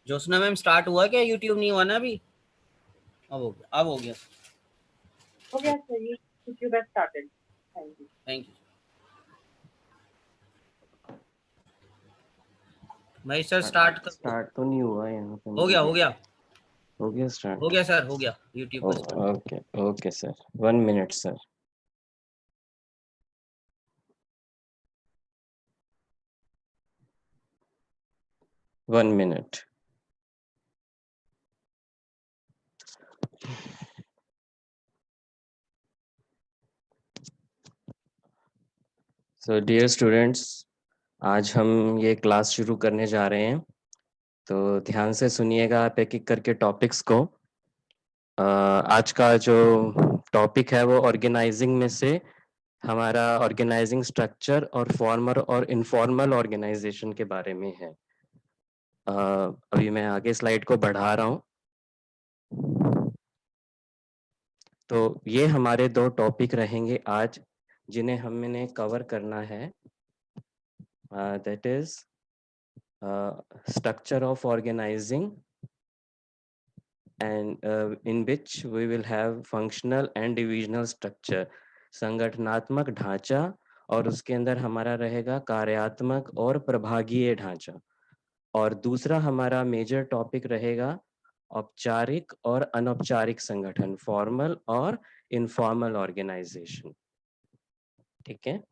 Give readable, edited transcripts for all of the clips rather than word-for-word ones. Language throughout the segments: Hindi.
ज्योत्सना मैम स्टार्ट हुआ क्या? यूट्यूब नहीं हुआ ना अभी? अब हो गया, अब हो गया। Okay, so YouTube has started. Thank you. Thank you भाई सर। स्टार्ट तो नहीं हुआ यहाँ पे। हो गया स्टार्ट हो गया सर, हो गया यूट्यूब पर start. Okay sir, 1 minute sir. One minute. So dear students, आज हम ये क्लास शुरू करने जा रहे हैं, तो ध्यान से सुनिएगा आप एक एक करके टॉपिक्स को। आज का जो टॉपिक है वो ऑर्गेनाइजिंग में से हमारा ऑर्गेनाइजिंग स्ट्रक्चर और फॉर्मल और इनफॉर्मल ऑर्गेनाइजेशन के बारे में है। अभी मैं आगे स्लाइड को बढ़ा रहा हूँ। तो ये हमारे 2 टॉपिक रहेंगे आज, जिन्हें हमने कवर करना है। That is structure of organizing, and in which we will have functional and divisional structure, संगठनात्मक ढांचा, और उसके अंदर हमारा रहेगा कार्यात्मक और प्रभागीय ढांचा। और दूसरा हमारा मेजर टॉपिक रहेगा औपचारिक और अनौपचारिक संगठन, फॉर्मल और इनफॉर्मल ऑर्गेनाइजेशन। ठीक है,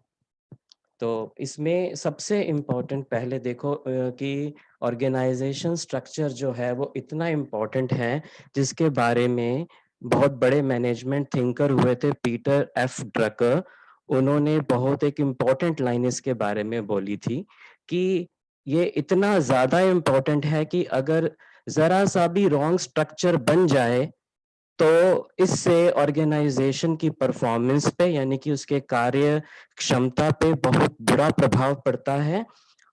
तो इसमें सबसे इम्पोर्टेंट पहले देखो कि ऑर्गेनाइजेशन स्ट्रक्चर जो है वो इतना इम्पोर्टेंट है, जिसके बारे में बहुत बड़े मैनेजमेंट थिंकर हुए थे पीटर एफ ड्रकर। उन्होंने बहुत एक इम्पोर्टेंट लाइन इसके बारे में बोली थी कि ये इतना ज़्यादा इम्पोर्टेंट है कि अगर ज़रा सा भी रॉन्ग स्ट्रक्चर बन जाए तो इससे ऑर्गेनाइजेशन की परफॉर्मेंस पे, यानी कि उसके कार्य क्षमता पे बहुत बुरा प्रभाव पड़ता है,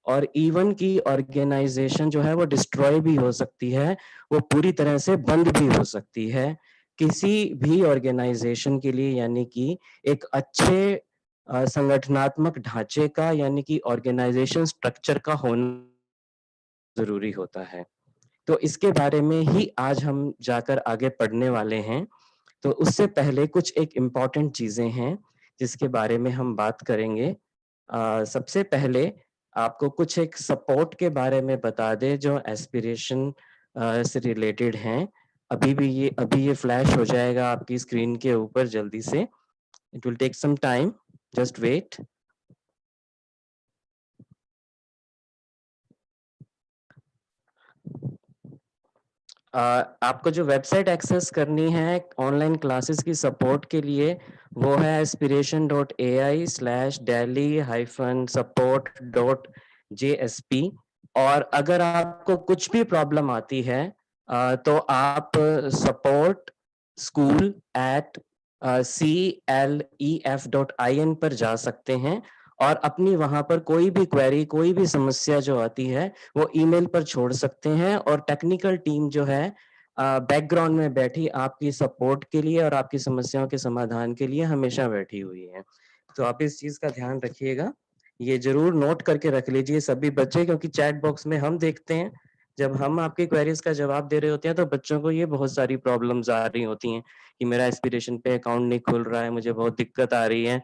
और इवन की ऑर्गेनाइजेशन जो है वो डिस्ट्रॉय भी हो सकती है, वो पूरी तरह से बंद भी हो सकती है। किसी भी ऑर्गेनाइजेशन के लिए यानी कि एक अच्छे संगठनात्मक ढांचे का, यानी कि ऑर्गेनाइजेशन स्ट्रक्चर का होना जरूरी होता है। तो इसके बारे में ही आज हम जाकर आगे पढ़ने वाले हैं। तो उससे पहले कुछ एक इम्पॉर्टेंट चीजें हैं जिसके बारे में हम बात करेंगे। सबसे पहले आपको कुछ एक सपोर्ट के बारे में बता दे जो एस्पिरेशन से रिलेटेड हैं। अभी ये फ्लैश हो जाएगा आपकी स्क्रीन के ऊपर जल्दी से। It will take some time, just wait. आपको जो वेबसाइट एक्सेस करनी है ऑनलाइन क्लासेस की सपोर्ट के लिए, वो है aspiration.ai/delhi-support.jsp। और अगर आपको कुछ भी प्रॉब्लम आती है तो आप support school@clef.in पर जा सकते हैं, और अपनी वहां पर कोई भी क्वेरी, कोई भी समस्या जो आती है वो ईमेल पर छोड़ सकते हैं, और टेक्निकल टीम जो है बैकग्राउंड में बैठी आपकी सपोर्ट के लिए और आपकी समस्याओं के समाधान के लिए हमेशा बैठी हुई है। तो आप इस चीज का ध्यान रखिएगा, ये जरूर नोट करके रख लीजिए सभी बच्चे, क्योंकि चैट बॉक्स में हम देखते हैं जब हम आपकी क्वेरीज का जवाब दे रहे होते हैं तो बच्चों को ये बहुत सारी प्रॉब्लम्स आ रही होती हैं कि मेरा एस्पिरेशन पे अकाउंट नहीं खुल रहा है, मुझे बहुत दिक्कत आ रही है।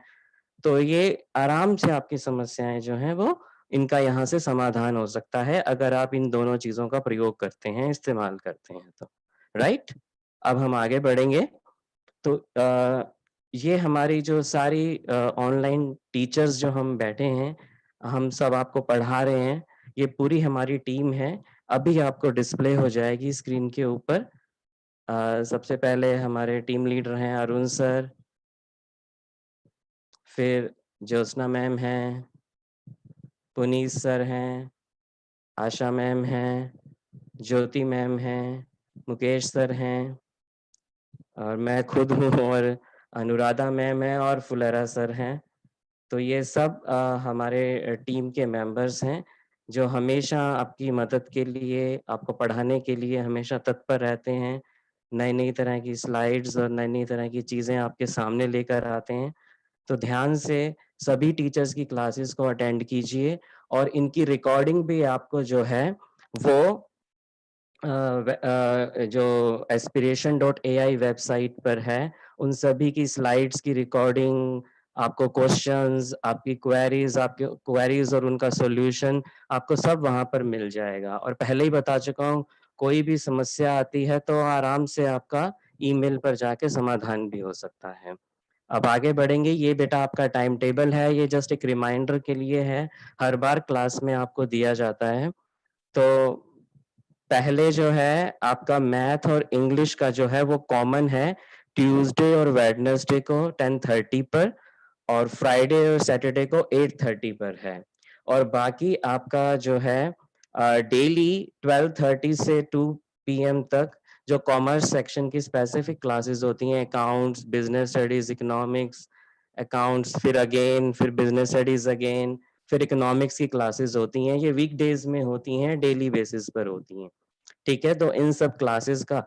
तो ये आराम से आपकी समस्याएं जो हैं वो इनका यहाँ से समाधान हो सकता है अगर आप इन दोनों चीजों का प्रयोग करते हैं, इस्तेमाल करते हैं तो। राइट, अब हम आगे बढ़ेंगे। तो ये हमारी जो सारी ऑनलाइन टीचर्स जो हम बैठे हैं, हम सब आपको पढ़ा रहे हैं, ये पूरी हमारी टीम है। अभी आपको डिस्प्ले हो जाएगी स्क्रीन के ऊपर। सबसे पहले हमारे टीम लीडर हैं अरुण सर, फिर ज्योत्सना मैम हैं, पुनीत सर हैं, आशा मैम हैं, ज्योति मैम हैं, मुकेश सर हैं, और मैं खुद हूँ, और अनुराधा मैम है और फुलेरा सर हैं। तो ये सब हमारे टीम के मेंबर्स हैं जो हमेशा आपकी मदद के लिए, आपको पढ़ाने के लिए हमेशा तत्पर रहते हैं। नई-नई तरह की स्लाइड्स और नई-नई तरह की चीज़ें आपके सामने लेकर आते हैं। तो ध्यान से सभी टीचर्स की क्लासेस को अटेंड कीजिए और इनकी रिकॉर्डिंग भी आपको जो है वो जो aspiration.ai वेबसाइट पर है, उन सभी की स्लाइड्स की रिकॉर्डिंग, आपको क्वेश्चंस, आपकी क्वेरीज और उनका सॉल्यूशन आपको सब वहाँ पर मिल जाएगा। और पहले ही बता चुका हूँ, कोई भी समस्या आती है तो आराम से आपका ईमेल पर जाके समाधान भी हो सकता है। अब आगे बढ़ेंगे, ये बेटा आपका टाइम टेबल है, ये जस्ट एक रिमाइंडर के लिए है, हर बार क्लास में आपको दिया जाता है। तो पहले जो है आपका मैथ और इंग्लिश का जो है वो कॉमन है, ट्यूसडे और वेडनेसडे को 10:30 पर और फ्राइडे और सैटरडे को 8:30 पर है। और बाकी आपका जो है डेली 12:30 से 2 पीएम तक जो कॉमर्स सेक्शन की स्पेसिफिक क्लासेस होती हैं, accounts, business studies, economics, accounts, फिर बिजनेस स्टडीज अगेन, फिर इकोनॉमिक्स की क्लासेस होती हैं। ये वीकडेज में होती हैं, डेली बेसिस पर होती हैं। ठीक है, तो इन सब क्लासेस का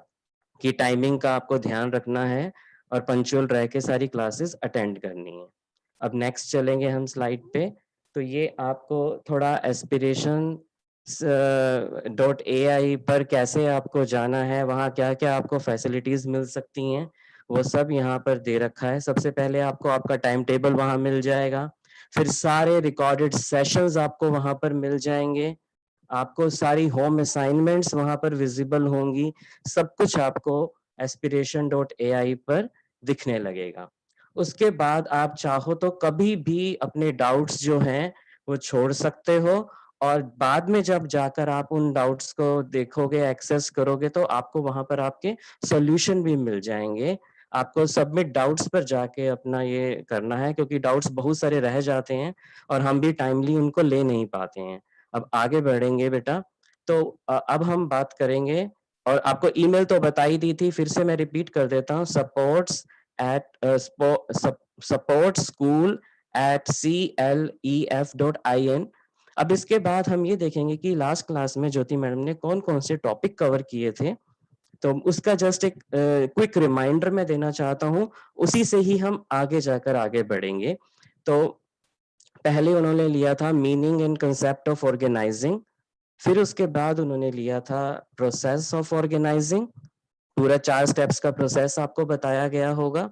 की टाइमिंग का आपको ध्यान रखना है और पंक्चुअल रह के सारी क्लासेस अटेंड करनी है। अब नेक्स्ट चलेंगे हम स्लाइड पे। तो ये आपको थोड़ा एस्पिरेशन .ai पर कैसे आपको जाना है, वहाँ क्या-क्या आपको फैसिलिटीज मिल सकती हैं, वो सब यहाँ पर दे रखा है। सबसे पहले आपको आपका टाइम टेबल वहाँ मिल जाएगा, फिर सारे रिकॉर्डेड सेशंस आपको वहाँ पर मिल जाएंगे, आपको सारी होम असाइनमेंट्स वहाँ पर विजिबल होंगी, सब कुछ आपको aspiration.ai पर दिखने लगेगा। उसके बाद आप चाहो तो कभी भी अपने डाउट्स जो हैं वो छोड़ सकते हो और बाद में जब जाकर आप उन डाउट्स को देखोगे, एक्सेस करोगे तो आपको वहाँ पर आपके सॉल्यूशन भी मिल जाएँगे। आपको सबमिट डाउट्स पर जाके अपना ये करना है क्योंकि डाउट्स बहुत सारे रह जाते हैं और हम भी टाइमली उनको ले नहीं पाते हैं। अब आगे बढ़ेंगे बेटा, तो अब हम बात करेंगे और आपको ईमेल तो बता ही दी थी, फिर से मैं रिपीट कर देता हूँ supports@school@clef.in। अब इसके बाद हम ये देखेंगे कि लास्ट क्लास में ज्योति मैडम ने कौन-कौन से टॉपिक कवर किए थे, तो उसका जस्ट एक क्विक रिमाइंडर मैं देना चाहता हूँ, उसी से ही हम आगे जाकर आगे बढ़ेंगे। तो पहले उन्होंने लिया था meaning and concept of organising, फिर उसके बाद उन्होंने लिया था प्रोसेस ऑफ ऑर्गेनाइजिंग, पूरा 4 स्टेप्स का प्रोसेस आपको बताया गया होगा।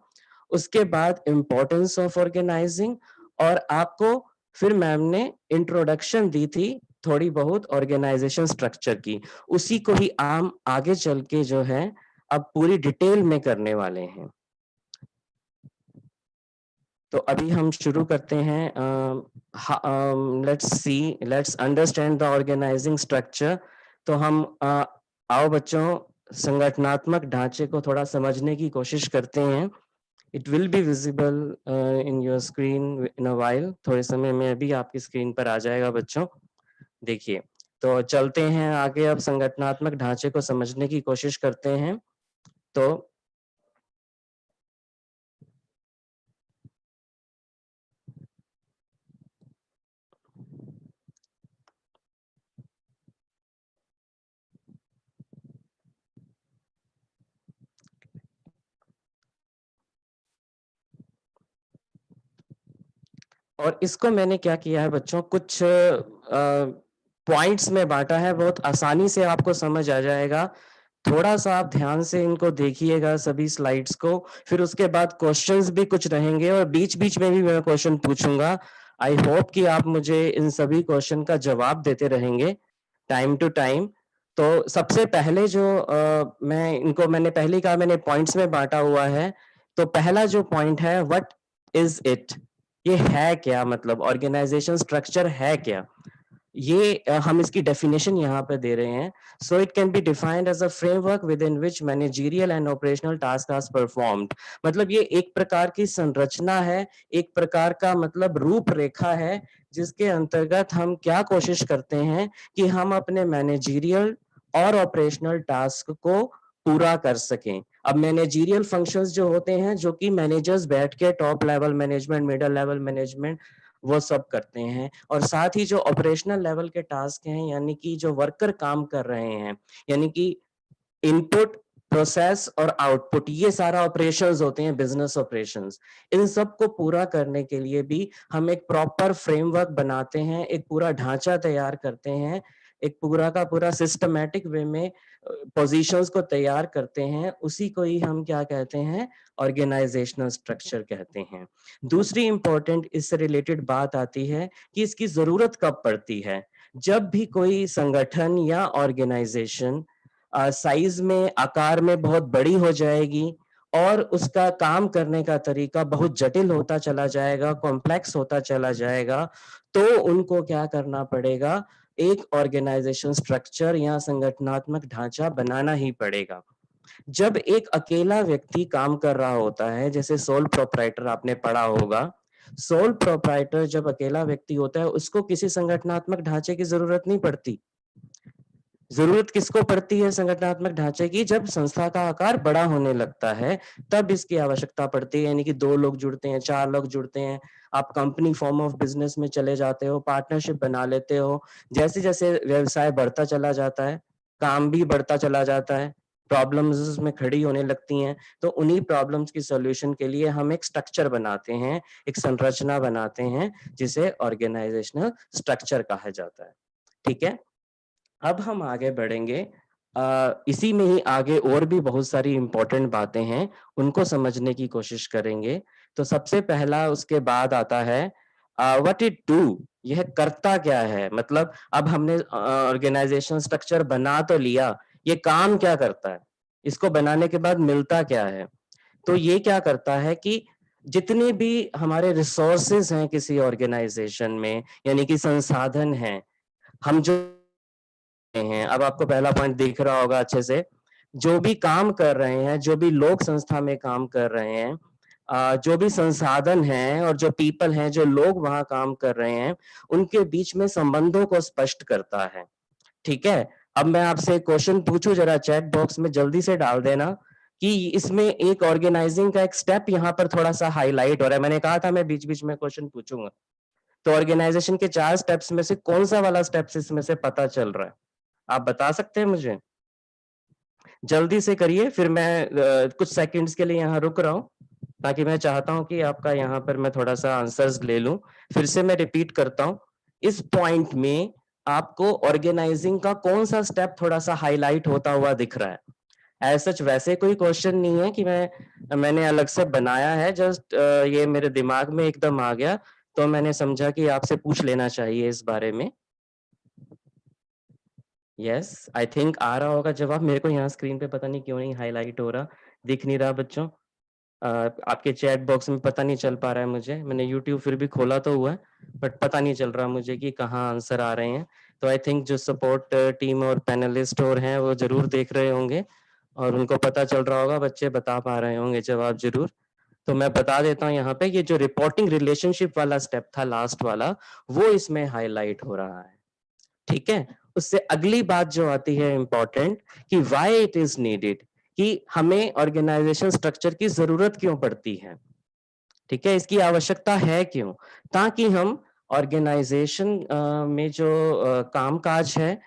उसके बाद इम्पोर्टेंस ऑफ ऑर्गेनाइजिंग और आपको फिर मैम ने इंट्रोडक्शन दी थी थोड़ी बहुत ऑर्गेनाइजेशन स्ट्रक्चर की। उसी को ही हम आगे चल के जो है अब पूरी डिटेल में करने वाले हैं। तो अभी हम शुरू करते हैं। Let's understand the organising structure. तो हम आओ बच्चों, संगठनात्मक ढांचे को थोड़ा समझने की कोशिश करते हैं। It will be visible in your screen in a while. थोड़े समय में अभी आपकी स्क्रीन पर आ जाएगा बच्चों। देखिए, तो चलते हैं आगे, अब संगठनात्मक ढांचे को समझने की कोशिश करते हैं। तो और इसको मैंने क्या किया है बच्चों, कुछ पॉइंट्स में बांटा है, बहुत आसानी से आपको समझ आ जाएगा। थोड़ा-सा आप ध्यान से इनको देखिएगा सभी स्लाइड्स को, फिर उसके बाद क्वेश्चंस भी कुछ रहेंगे और बीच-बीच में भी मैं क्वेश्चन पूछूँगा। आई होप कि आप मुझे इन सभी क्वेश्चन का जवाब देते रहेंगे टाइम टू टाइम। तो सबसे पहले जो मैंने पहले ही कहा, मैंने पॉइंट्स में बाँटा हुआ है। तो पहला जो पॉइंट है, व्हाट इज़ इट? ये है क्या, मतलब ऑर्गेनाइजेशन स्ट्रक्चर है क्या? ये हम इसकी डेफिनेशन यहाँ पे दे रहे हैं। So it can be defined as a framework within which managerial and operational task are performed. मतलब ये एक प्रकार की संरचना है, एक प्रकार का मतलब रूपरेखा है, जिसके अंतर्गत हम क्या कोशिश करते हैं कि हम अपने मैनेजरियल और ऑपरेशनल टास्क को पूरा कर सकें। अब मैनेजरियल फंक्शंस जो होते हैं, जो कि मैनेजर्स बैठ के top level management, middle level management वो सब करते हैं, और साथ ही जो ऑपरेशनल लेवल के टास्क हैं, यानी कि जो वर्कर काम कर रहे हैं, यानी कि इनपुट, प्रोसेस और आउटपुट, ये सारा ऑपरेशंस होते हैं, बिजनेस ऑपरेशंस। इन सब को पूरा करने के लिए भी हम एक प्रॉपर फ्रेमवर्क बनाते हैं, एक पूरा ढांचा तैयार करते हैं, एक पूरा का पूरा सिस्टमैटिक वे में पोजीशंस को तैयार करते हैं। उसी को ही हम क्या कहते हैं, ऑर्गेनाइजेशनल स्ट्रक्चर कहते हैं। दूसरी इंपॉर्टेंट इससे रिलेटेड बात आती है कि इसकी जरूरत कब पड़ती है। जब भी कोई संगठन या ऑर्गेनाइजेशन साइज में, आकार में बहुत बड़ी हो जाएगी और उसका काम करने का तरीका बहुत जटिल होता चला जाएगा, कॉम्प्लेक्स होता चला जाएगा, तो उनको क्या करना पड़ेगा, एक ऑर्गेनाइजेशन स्ट्रक्चर या संगठनात्मक ढांचा बनाना ही पड़ेगा। जब एक अकेला व्यक्ति काम कर रहा होता है, जैसे सोल प्रोप्राइटर आपने पढ़ा होगा, सोल प्रोप्राइटर जब अकेला व्यक्ति होता है, उसको किसी संगठनात्मक ढांचे की जरूरत नहीं पड़ती। जरूरत किसको पड़ती है संगठनात्मक ढांचे की? जब संस्था का आकार बड़ा होने लगता है, तब इसकी आवश्यकता पड़ती है। यानी कि 2 लोग जुड़ते हैं, 4 लोग जुड़ते हैं, आप कंपनी फॉर्म ऑफ बिजनेस में चले जाते हो, पार्टनरशिप बना लेते हो। जैसे जैसे व्यवसाय बढ़ता चला जाता है, काम भी बढ़ता चला जाता है, प्रॉब्लम्स उसमें खड़ी होने लगती हैं, तो उन्हीं प्रॉब्लम्स की सॉल्यूशन के लिए हम एक स्ट्रक्चर बनाते हैं, एक संरचना बनाते हैं, जिसे ऑर्गेनाइजेशनल स्ट्रक्चर कहा जाता है। ठीक है, अब हम आगे बढ़ेंगे। इसी में ही आगे और भी बहुत सारी इंपॉर्टेंट बातें हैं, उनको समझने की कोशिश करेंगे। तो सबसे पहला उसके बाद आता है व्हाट इट डू, यह करता क्या है। मतलब अब हमने ऑर्गेनाइजेशन स्ट्रक्चर बना तो लिया, ये काम क्या करता है, इसको बनाने के बाद मिलता क्या है। तो ये क्या करता है कि जितने भी हमारे रिसोर्सेज हैं किसी ऑर्गेनाइजेशन में, यानी कि संसाधन हैं, हम जो हैं, अब आपको पहला पॉइंट दिख रहा होगा अच्छे से, जो भी काम कर रहे हैं, जो भी लोग संस्था में काम कर रहे हैं, जो भी संसाधन हैं और जो पीपल हैं, जो लोग वहां काम कर रहे हैं, उनके बीच में संबंधों को स्पष्ट करता है। ठीक है, अब मैं आपसे क्वेश्चन पूछूं, जरा चैट बॉक्स में जल्दी से डाल देना कि इसमें एक ऑर्गेनाइजिंग का एक स्टेप यहाँ पर थोड़ा सा हाईलाइट हो रहा है। मैंने कहा था मैं बीच बीच में क्वेश्चन पूछूंगा, तो ऑर्गेनाइजेशन के 4 स्टेप्स में से कौन सा वाला स्टेप्स इसमें से पता चल रहा है, आप बता सकते हैं मुझे? जल्दी से करिए, फिर मैं कुछ सेकंड्स के लिए यहाँ रुक रहा हूँ, ताकि मैं चाहता हूँ कि आपका यहाँ पर मैं थोड़ा सा आंसर्स ले लूं। फिर से मैं रिपीट करता हूँ, इस पॉइंट में आपको ऑर्गेनाइजिंग का कौन सा स्टेप थोड़ा सा हाईलाइट होता हुआ दिख रहा है। एज सच वैसे कोई क्वेश्चन नहीं है कि मैंने अलग से बनाया है, जस्ट ये मेरे दिमाग में एकदम आ गया, तो मैंने समझा कि आपसे पूछ लेना चाहिए इस बारे में। यस, आई थिंक आ रहा होगा जवाब। मेरे को यहाँ स्क्रीन पे पता नहीं क्यों नहीं हाईलाइट हो रहा, दिख नहीं रहा बच्चों। आपके चैट बॉक्स में पता नहीं चल पा रहा है मुझे, मैंने यूट्यूब फिर भी खोला तो हुआ है, बट पता नहीं चल रहा मुझे कि कहाँ आंसर आ रहे हैं। तो आई थिंक जो सपोर्ट टीम और पैनलिस्ट और हैं वो जरूर देख रहे होंगे और उनको पता चल रहा होगा, बच्चे बता पा रहे होंगे जवाब जरूर। तो मैं बता देता हूँ यहाँ पे, ये जो रिपोर्टिंग रिलेशनशिप वाला स्टेप था लास्ट वाला, वो इसमें हाईलाइट हो रहा है। ठीक है, उससे अगली बात जो आती है इंपॉर्टेंट, कि व्हाई इट इज नीडेड, कि हमें ऑर्गेनाइजेशन स्ट्रक्चर की जरूरत क्यों पड़ती है। ठीक है, इसकी आवश्यकता है क्यों, ताकि हम ऑर्गेनाइजेशन में जो कामकाज है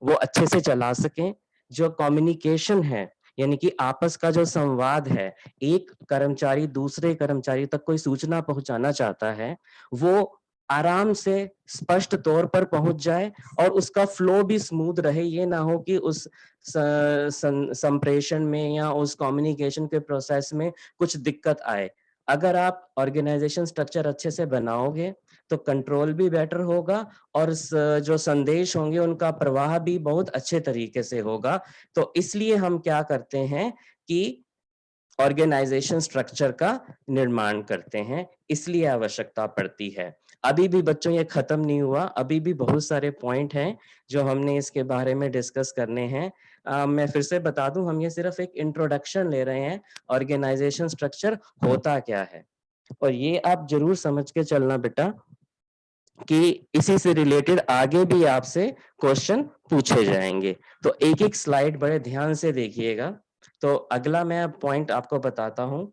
वो अच्छे से चला सकें, जो कम्युनिकेशन है, यानी कि आपस का जो संवाद है, एक कर्मचारी दूसरे कर्मचारी तक कोई सूचना पहुंचाना चाहता है, वो आराम से स्पष्ट तौर पर पहुंच जाए और उसका फ्लो भी स्मूथ रहे। ये ना हो कि उस संप्रेषण में या उस कम्युनिकेशन के प्रोसेस में कुछ दिक्कत आए। अगर आप ऑर्गेनाइजेशन स्ट्रक्चर अच्छे से बनाओगे तो कंट्रोल भी बेटर होगा और जो संदेश होंगे उनका प्रवाह भी बहुत अच्छे तरीके से होगा। तो इसलिए हम क्या करते हैं कि ऑर्गेनाइजेशन स्ट्रक्चर का निर्माण करते हैं, इसलिए आवश्यकता पड़ती है। अभी भी बच्चों ये खत्म नहीं हुआ, अभी भी बहुत सारे पॉइंट हैं जो हमने इसके बारे में डिस्कस करने हैं। मैं फिर से बता दूं, हम ये सिर्फ एक इंट्रोडक्शन ले रहे हैं, ऑर्गेनाइजेशन स्ट्रक्चर होता क्या है। और ये आप जरूर समझ के चलना बेटा कि इसी से रिलेटेड आगे भी आपसे क्वेश्चन पूछे जाएंगे। तो एक एक स्लाइड बड़े ध्यान से देखिएगा। तो अगला मैं अब पॉइंट आपको बताता हूं,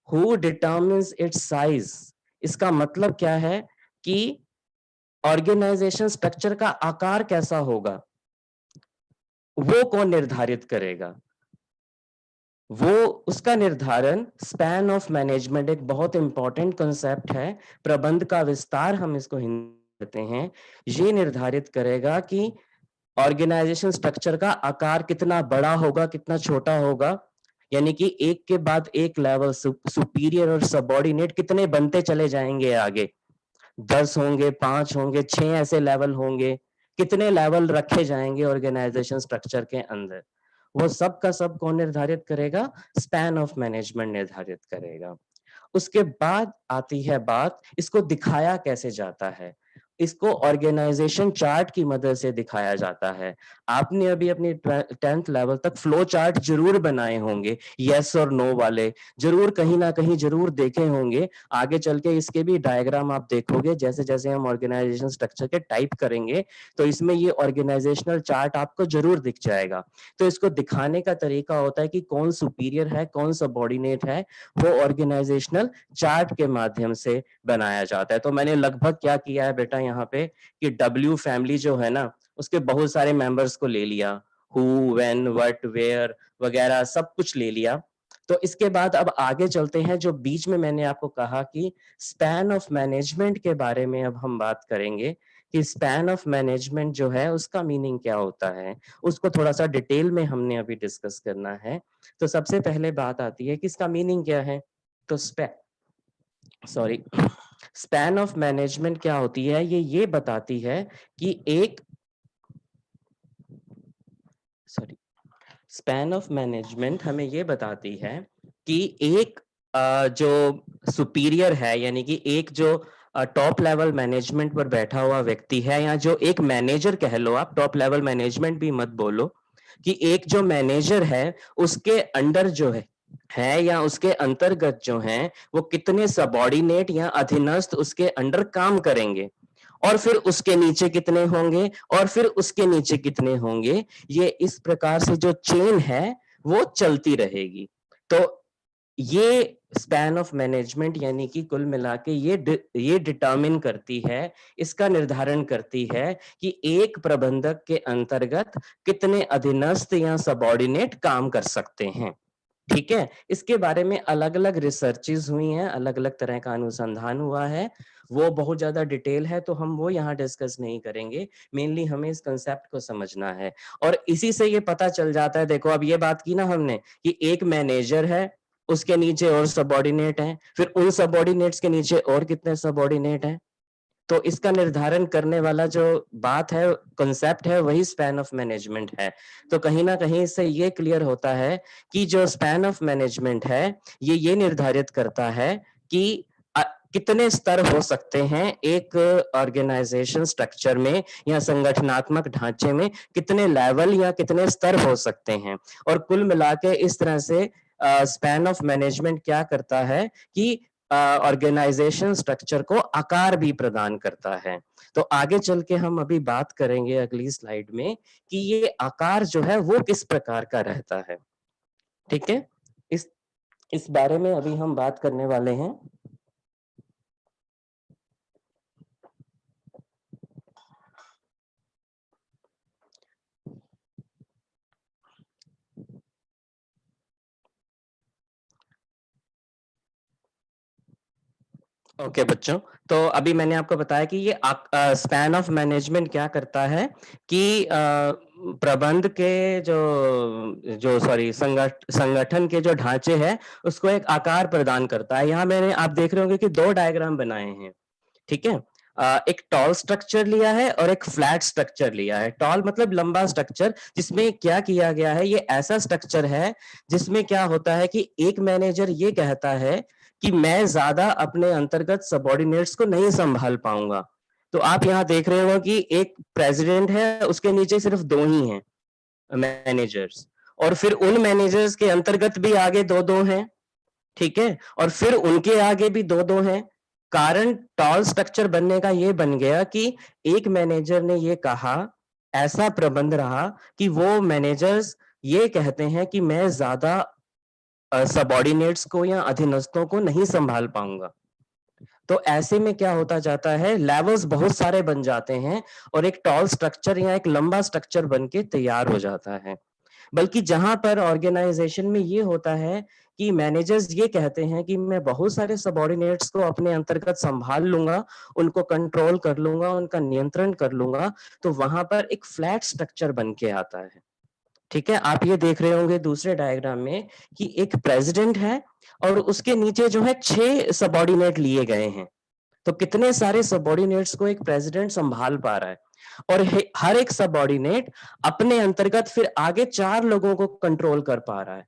हु डिटर्मिन्स इट्स साइज। इसका मतलब क्या है कि ऑर्गेनाइजेशन स्ट्रक्चर का आकार कैसा होगा, वो कौन निर्धारित करेगा? वो उसका निर्धारण स्पैन ऑफ मैनेजमेंट, एक बहुत इंपॉर्टेंट कंसेप्ट है, प्रबंध का विस्तार हम इसको हिंदी में कहते हैं, ये निर्धारित करेगा कि ऑर्गेनाइजेशन स्ट्रक्चर का आकार कितना बड़ा होगा, कितना छोटा होगा, यानी कि एक के बाद एक लेवल सुपीरियर और सबऑर्डिनेट कितने बनते चले जाएंगे आगे, 10 होंगे, 5 होंगे, 6 ऐसे लेवल होंगे, कितने लेवल रखे जाएंगे ऑर्गेनाइजेशन स्ट्रक्चर के अंदर, वो सब का सब कौन निर्धारित करेगा? स्पैन ऑफ मैनेजमेंट निर्धारित करेगा। उसके बाद आती है बात, इसको दिखाया कैसे जाता है? इसको ऑर्गेनाइजेशन चार्ट की मदद से दिखाया जाता है। आपने अभी अपनी 10th लेवल तक फ्लो चार्ट जरूर बनाए होंगे, यस और नो वाले, जरूर कहीं ना कहीं जरूर देखे होंगे। आगे चल के इसके भी डायग्राम आप देखोगे, जैसे जैसे हम ऑर्गेनाइजेशन स्ट्रक्चर के टाइप करेंगे तो इसमें ये ऑर्गेनाइजेशनल चार्ट आपको जरूर दिख जाएगा। तो इसको दिखाने का तरीका होता है कि कौन सुपीरियर है, कौन सबऑर्डिनेट है, वो ऑर्गेनाइजेशनल चार्ट के माध्यम से बनाया जाता है। तो मैंने लगभग क्या किया है बेटा यहाँ पे कि डब्ल्यू फैमिली जो है ना, उसके बहुत सारे मेंबर्स को ले लिया, हु, व्हेन, व्हाट, वेयर वगैरह सब कुछ ले लिया। तो इसके बाद अब आगे चलते हैं, जो बीच में मैंने आपको कहा कि स्पैन ऑफ मैनेजमेंट के बारे में अब हम बात करेंगे कि स्पैन ऑफ मैनेजमेंट जो है उसका मीनिंग क्या होता है, उसको थोड़ा सा डिटेल में हमने अभी डिस्कस करना है। तो सबसे पहले बात आती है कि इसका मीनिंग क्या है। तो स्पैन ऑफ मैनेजमेंट क्या होती है, ये बताती है कि एक स्पैन ऑफ मैनेजमेंट हमें ये बताती है कि एक जो सुपीरियर है, यानी कि एक जो टॉप लेवल मैनेजमेंट पर बैठा हुआ व्यक्ति है, या जो एक मैनेजर कह लो, आप टॉप लेवल मैनेजमेंट भी मत बोलो, कि एक जो मैनेजर है उसके अंडर जो है या उसके अंतर्गत जो है वो कितने सबऑर्डिनेट या अधीनस्थ उसके अंडर काम करेंगे, और फिर उसके नीचे कितने होंगे, और फिर उसके नीचे कितने होंगे, ये इस प्रकार से जो चेन है वो चलती रहेगी। तो ये स्पैन ऑफ मैनेजमेंट यानी कि कुल मिला के ये डिटर्मिन करती है, इसका निर्धारण करती है कि एक प्रबंधक के अंतर्गत कितने अधीनस्थ या सबऑर्डिनेट काम कर सकते हैं। ठीक है, इसके बारे में अलग अलग रिसर्चेस हुई हैं, अलग अलग तरह का अनुसंधान हुआ है, वो बहुत ज्यादा डिटेल है तो हम वो यहाँ डिस्कस नहीं करेंगे। मेनली हमें इस कंसेप्ट को समझना है, और इसी से ये पता चल जाता है। देखो अब ये बात की ना हमने कि एक मैनेजर है, उसके नीचे और सबऑर्डिनेट हैं, फिर उन सबऑर्डिनेट्स के नीचे और कितने सबऑर्डिनेट हैं, तो इसका निर्धारण करने वाला जो बात है, कंसेप्ट है, वही स्पैन ऑफ मैनेजमेंट है। तो कहीं ना कहीं इससे ये क्लियर होता है कि जो स्पैन ऑफ मैनेजमेंट है ये निर्धारित करता है कि कितने स्तर हो सकते हैं एक ऑर्गेनाइजेशन स्ट्रक्चर में या संगठनात्मक ढांचे में, कितने लेवल या कितने स्तर हो सकते हैं। और कुल मिला के इस तरह से स्पैन ऑफ मैनेजमेंट क्या करता है कि ऑर्गेनाइजेशन स्ट्रक्चर को आकार भी प्रदान करता है। तो आगे चल के हम अभी बात करेंगे अगली स्लाइड में कि ये आकार जो है वो किस प्रकार का रहता है। ठीक है, इस बारे में अभी हम बात करने वाले हैं। ओके बच्चों, तो अभी मैंने आपको बताया कि ये स्पैन ऑफ मैनेजमेंट क्या करता है कि प्रबंध के जो जो सॉरी संगठन के जो ढांचे हैं उसको एक आकार प्रदान करता है। यहाँ मैंने आप देख रहे होंगे कि दो डायग्राम बनाए हैं। ठीक है, एक टॉल स्ट्रक्चर लिया है और एक फ्लैट स्ट्रक्चर लिया है। टॉल मतलब लंबा स्ट्रक्चर, जिसमें क्या किया गया है, ये ऐसा स्ट्रक्चर है जिसमें क्या होता है कि एक मैनेजर ये कहता है कि मैं ज्यादा अपने अंतर्गत सबऑर्डिनेट्स को नहीं संभाल पाऊंगा। तो आप यहाँ देख रहे हो कि एक प्रेसिडेंट है, उसके नीचे सिर्फ दो ही हैं मैनेजर्स, और फिर उन मैनेजर्स के अंतर्गत भी आगे दो दो हैं। ठीक है, और फिर उनके आगे भी दो दो हैं। कारण टॉल स्ट्रक्चर बनने का ये बन गया कि एक मैनेजर ने ये कहा, ऐसा प्रबंध रहा कि वो मैनेजर्स ये कहते हैं कि मैं ज्यादा सबॉर्डिनेट्स को या अधीनस्थों को नहीं संभाल पाऊंगा। तो ऐसे में क्या होता जाता है, लेवल्स बहुत सारे बन जाते हैं और एक टॉल स्ट्रक्चर या एक लंबा स्ट्रक्चर बन के तैयार हो जाता है। बल्कि जहां पर ऑर्गेनाइजेशन में ये होता है कि मैनेजर्स ये कहते हैं कि मैं बहुत सारे सबॉर्डिनेट्स को अपने अंतर्गत संभाल लूंगा, उनको कंट्रोल कर लूंगा, उनका नियंत्रण कर लूंगा, तो वहां पर एक फ्लैट स्ट्रक्चर बन के आता है। ठीक है, आप ये देख रहे होंगे दूसरे डायग्राम में कि एक प्रेसिडेंट है और उसके नीचे जो है 6 सबॉर्डिनेट लिए गए हैं। तो कितने सारे सबॉर्डिनेट्स को एक प्रेसिडेंट संभाल पा रहा है, और हर एक सबॉर्डिनेट अपने अंतर्गत फिर आगे 4 लोगों को कंट्रोल कर पा रहा है।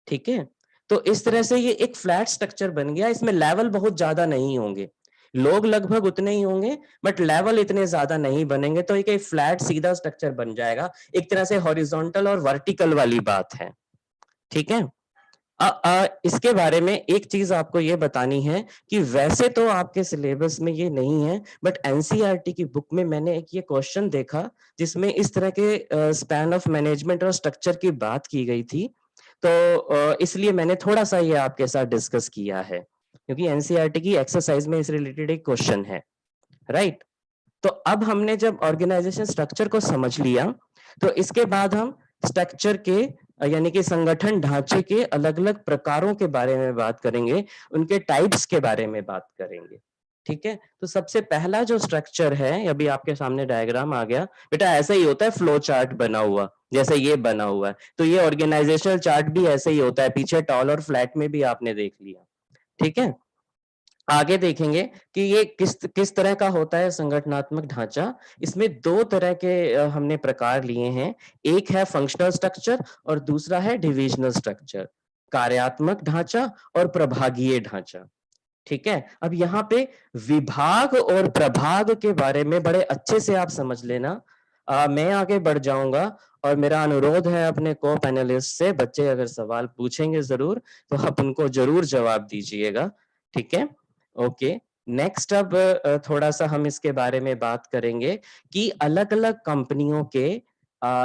ठीक है, तो इस तरह से ये एक फ्लैट स्ट्रक्चर बन गया। इसमें लेवल बहुत ज्यादा नहीं होंगे, लोग लगभग उतने ही होंगे, बट लेवल इतने ज्यादा नहीं बनेंगे, तो एक फ्लैट सीधा स्ट्रक्चर बन जाएगा। एक तरह से हॉरिजॉन्टल और वर्टिकल वाली बात है। ठीक है, इसके बारे में एक चीज आपको ये बतानी है कि वैसे तो आपके सिलेबस में ये नहीं है, बट एनसीईआरटी की बुक में मैंने एक ये क्वेश्चन देखा जिसमें इस तरह के स्पैन ऑफ मैनेजमेंट और स्ट्रक्चर की बात की गई थी। तो इसलिए मैंने थोड़ा सा ये आपके साथ डिस्कस किया है, क्योंकि एनसीईआरटी की एक्सरसाइज में इस रिलेटेड एक क्वेश्चन है, राइट। तो अब हमने जब ऑर्गेनाइजेशन स्ट्रक्चर को समझ लिया, तो इसके बाद हम स्ट्रक्चर के यानी कि संगठन ढांचे के अलग अलग प्रकारों के बारे में बात करेंगे, उनके टाइप्स के बारे में बात करेंगे। ठीक है, तो सबसे पहला जो स्ट्रक्चर है, अभी आपके सामने डायग्राम आ गया बेटा, ऐसा ही होता है, फ्लो चार्ट बना हुआ जैसे ये बना हुआ है, तो ये ऑर्गेनाइजेशनल चार्ट भी ऐसे ही होता है, पीछे टॉल और फ्लैट में भी आपने देख लिया। ठीक है, आगे देखेंगे कि ये किस तरह का होता है संगठनात्मक ढांचा। इसमें 2 तरह के हमने प्रकार लिए हैं, एक है फंक्शनल स्ट्रक्चर और दूसरा है डिविजनल स्ट्रक्चर, कार्यात्मक ढांचा और प्रभागीय ढांचा। ठीक है, अब यहाँ पे विभाग और प्रभाग के बारे में बड़े अच्छे से आप समझ लेना। मैं आगे बढ़ जाऊंगा और मेरा अनुरोध है अपने को पैनलिस्ट से, बच्चे अगर सवाल पूछेंगे जरूर तो आप उनको जरूर जवाब दीजिएगा। ठीक है, ओके। नेक्स्ट, अब थोड़ा सा हम इसके बारे में बात करेंगे कि अलग अलग कंपनियों के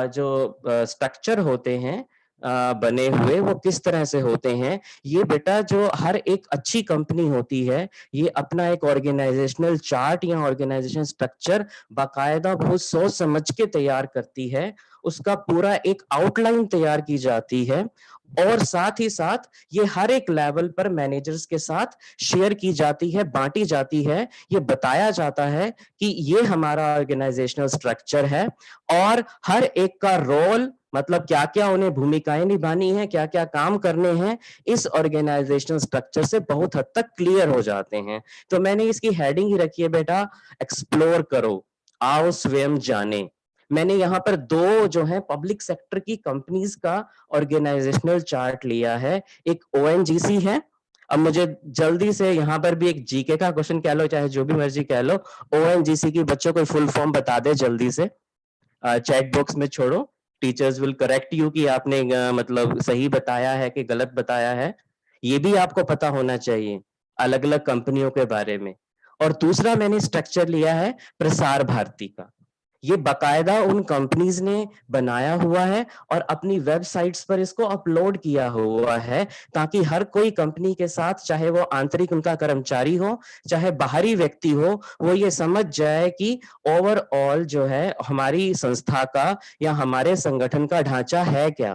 जो स्ट्रक्चर होते हैं बने हुए, वो किस तरह से होते हैं। ये बेटा, जो हर एक अच्छी कंपनी होती है, ये अपना एक ऑर्गेनाइजेशनल चार्ट या ऑर्गेनाइजेशन स्ट्रक्चर बाकायदा बहुत सोच समझ के तैयार करती है, उसका पूरा एक आउटलाइन तैयार की जाती है, और साथ ही साथ ये हर एक लेवल पर मैनेजर्स के साथ शेयर की जाती है, बांटी जाती है। ये बताया जाता है कि ये हमारा ऑर्गेनाइजेशनल स्ट्रक्चर है और हर एक का रोल, मतलब क्या क्या उन्हें भूमिकाएं निभानी है, क्या क्या काम करने हैं, इस ऑर्गेनाइजेशनल स्ट्रक्चर से बहुत हद तक क्लियर हो जाते हैं। तो मैंने इसकी हेडिंग ही रखी है बेटा, एक्सप्लोर करो, आओ स्वयं जाने। मैंने यहाँ पर 2 जो है पब्लिक सेक्टर की कंपनीज का ऑर्गेनाइजेशनल चार्ट लिया है। एक ओएनजीसी है। अब मुझे जल्दी से यहाँ पर भी एक जीके का क्वेश्चन कह लो, चाहे जो भी मर्जी कह लो, ओएनजीसी की बच्चों को फुल फॉर्म बता दे जल्दी से, चैट बॉक्स में छोड़ो, टीचर्स विल करेक्ट यू कि आपने मतलब सही बताया है कि गलत बताया है। ये भी आपको पता होना चाहिए अलग अलग कंपनियों के बारे में। और दूसरा मैंने स्ट्रक्चर लिया है प्रसार भारती का। ये बकायदा उन कंपनीज ने बनाया हुआ है और अपनी वेबसाइट्स पर इसको अपलोड किया हुआ है, ताकि हर कोई कंपनी के साथ, चाहे वो आंतरिक उनका कर्मचारी हो, चाहे बाहरी व्यक्ति हो, वो ये समझ जाए कि ओवरऑल जो है हमारी संस्था का या हमारे संगठन का ढांचा है क्या,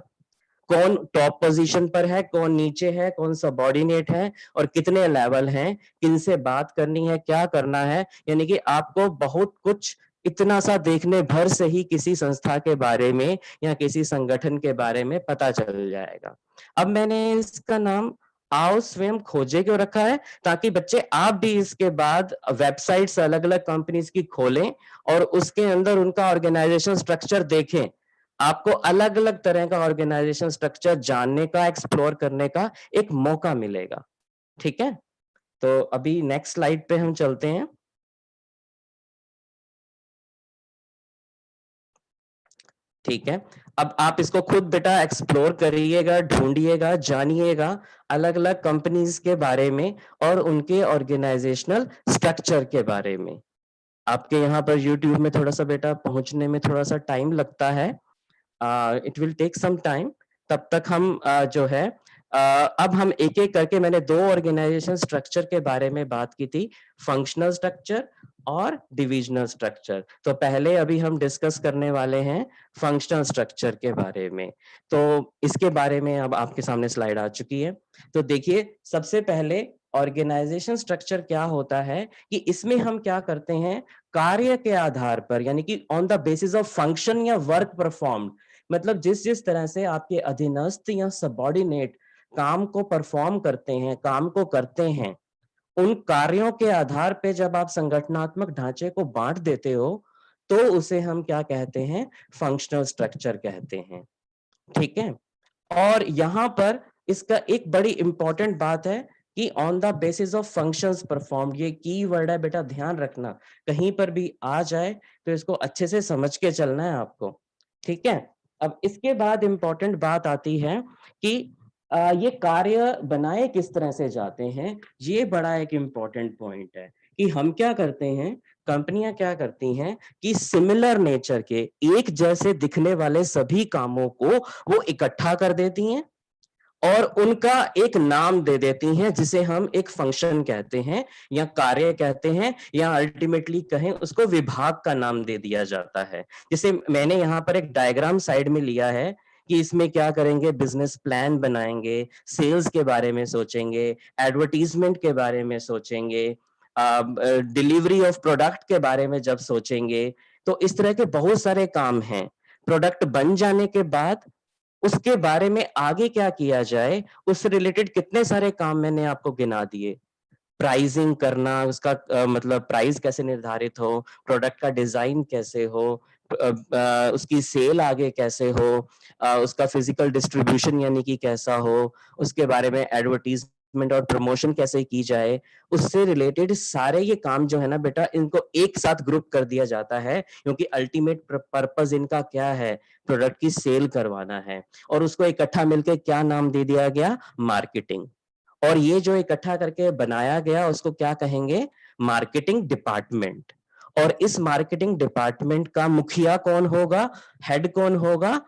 कौन टॉप पोजीशन पर है, कौन नीचे है, कौन सबॉर्डिनेट है, और कितने लेवल हैं, किनसे बात करनी है, क्या करना है। यानी कि आपको बहुत कुछ इतना सा देखने भर से ही किसी संस्था के बारे में या किसी संगठन के बारे में पता चल जाएगा। अब मैंने इसका नाम आओ स्वयं खोजे क्यों रखा है, ताकि बच्चे आप भी इसके बाद वेबसाइट्स अलग अलग कंपनीज की खोलें और उसके अंदर उनका ऑर्गेनाइजेशन स्ट्रक्चर देखें। आपको अलग अलग तरह का ऑर्गेनाइजेशन स्ट्रक्चर जानने का, एक्सप्लोर करने का एक मौका मिलेगा। ठीक है, तो अभी नेक्स्ट स्लाइड पे हम चलते हैं। ठीक है, अब आप इसको खुद बेटा एक्सप्लोर करिएगा, ढूंढिएगा, जानिएगा अलग अलग कंपनीज के बारे में और उनके ऑर्गेनाइजेशनल स्ट्रक्चर के बारे में। आपके यहाँ पर यूट्यूब में थोड़ा सा बेटा पहुंचने में थोड़ा सा टाइम लगता है, it will take some time. तब तक हम जो है अब हम एक एक करके, मैंने दो ऑर्गेनाइजेशन स्ट्रक्चर के बारे में बात की थी, फंक्शनल स्ट्रक्चर और डिविजनल स्ट्रक्चर। तो पहले अभी हम डिस्कस करने वाले हैं फंक्शनल स्ट्रक्चर के बारे में। तो इसके बारे में अब आपके सामने स्लाइड आ चुकी है। तो देखिए, सबसे पहले ऑर्गेनाइजेशन स्ट्रक्चर क्या होता है कि इसमें हम क्या करते हैं, कार्य के आधार पर, यानी कि on the basis of function या वर्क परफॉर्म्ड, मतलब जिस जिस तरह से आपके अधीनस्थ या सबऑर्डिनेट काम को परफॉर्म करते हैं, काम को करते हैं, उन कार्यों के आधार पे जब आप संगठनात्मक ढांचे को बांट देते हो, तो उसे हम क्या कहते हैं, फंक्शनल स्ट्रक्चर कहते हैं। ठीक है। और यहां पर इसका एक बड़ी इंपॉर्टेंट बात है कि on the basis of functions performed, ये की वर्ड है बेटा, ध्यान रखना, कहीं पर भी आ जाए तो इसको अच्छे से समझ के चलना है आपको। ठीक है। अब इसके बाद इंपॉर्टेंट बात आती है कि ये कार्य बनाए किस तरह से जाते हैं। ये बड़ा एक इंपॉर्टेंट पॉइंट है कि हम क्या करते हैं, कंपनियां क्या करती हैं कि सिमिलर नेचर के, एक जैसे दिखने वाले सभी कामों को वो इकट्ठा कर देती हैं और उनका एक नाम दे देती हैं, जिसे हम एक फंक्शन कहते हैं या कार्य कहते हैं, या अल्टीमेटली कहें उसको विभाग का नाम दे दिया जाता है। जैसे मैंने यहाँ पर एक डायग्राम साइड में लिया है कि इसमें क्या करेंगे, बिजनेस प्लान बनाएंगे, सेल्स के बारे में सोचेंगे, एडवर्टीजमेंट के बारे में सोचेंगे, डिलीवरी ऑफ प्रोडक्ट के बारे में जब सोचेंगे, तो इस तरह के बहुत सारे काम हैं। प्रोडक्ट बन जाने के बाद उसके बारे में आगे क्या किया जाए, उससे रिलेटेड कितने सारे काम मैंने आपको गिना दिए। प्राइसिंग करना, उसका मतलब प्राइस कैसे निर्धारित हो, प्रोडक्ट का डिजाइन कैसे हो, उसकी सेल आगे कैसे हो, उसका फिजिकल डिस्ट्रीब्यूशन यानी कि कैसा हो, उसके बारे में एडवर्टीजमेंट और प्रमोशन कैसे की जाए, उससे रिलेटेड सारे ये काम जो है ना बेटा, इनको एक साथ ग्रुप कर दिया जाता है, क्योंकि अल्टीमेट पर्पस इनका क्या है, प्रोडक्ट की सेल करवाना है। और उसको इकट्ठा मिलकर क्या नाम दे दिया गया, मार्केटिंग। और ये जो इकट्ठा करके बनाया गया उसको क्या कहेंगे, मार्केटिंग डिपार्टमेंट। और इस मार्केटिंग डिपार्टमेंट का मुखिया कौन होगा, हेड कौन होगा,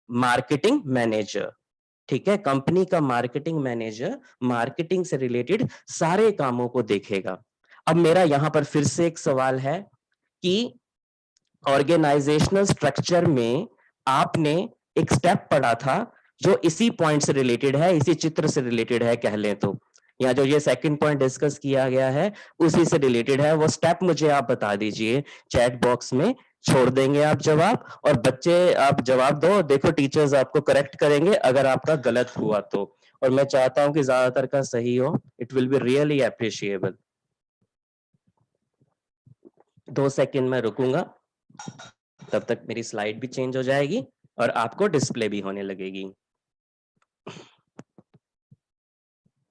मार्केटिंग मैनेजर। ठीक है। कंपनी का मार्केटिंग मैनेजर मार्केटिंग से रिलेटेड सारे कामों को देखेगा। अब मेरा यहां पर फिर से एक सवाल है कि ऑर्गेनाइजेशनल स्ट्रक्चर में आपने एक स्टेप पढ़ा था जो इसी पॉइंट से रिलेटेड है, इसी चित्र से रिलेटेड है कह लें तो, या जो ये सेकंड पॉइंट डिस्कस किया गया है उसी से रिलेटेड है। वो स्टेप मुझे आप बता दीजिए, चैट बॉक्स में छोड़ देंगे आप जवाब, और बच्चे आप जवाब दो, देखो टीचर्स आपको करेक्ट करेंगे अगर आपका गलत हुआ तो। और मैं चाहता हूं कि ज्यादातर का सही हो, it will be really appreciable. 2 second में रुकूंगा, तब तक मेरी स्लाइड भी चेंज हो जाएगी और आपको डिस्प्ले भी होने लगेगी।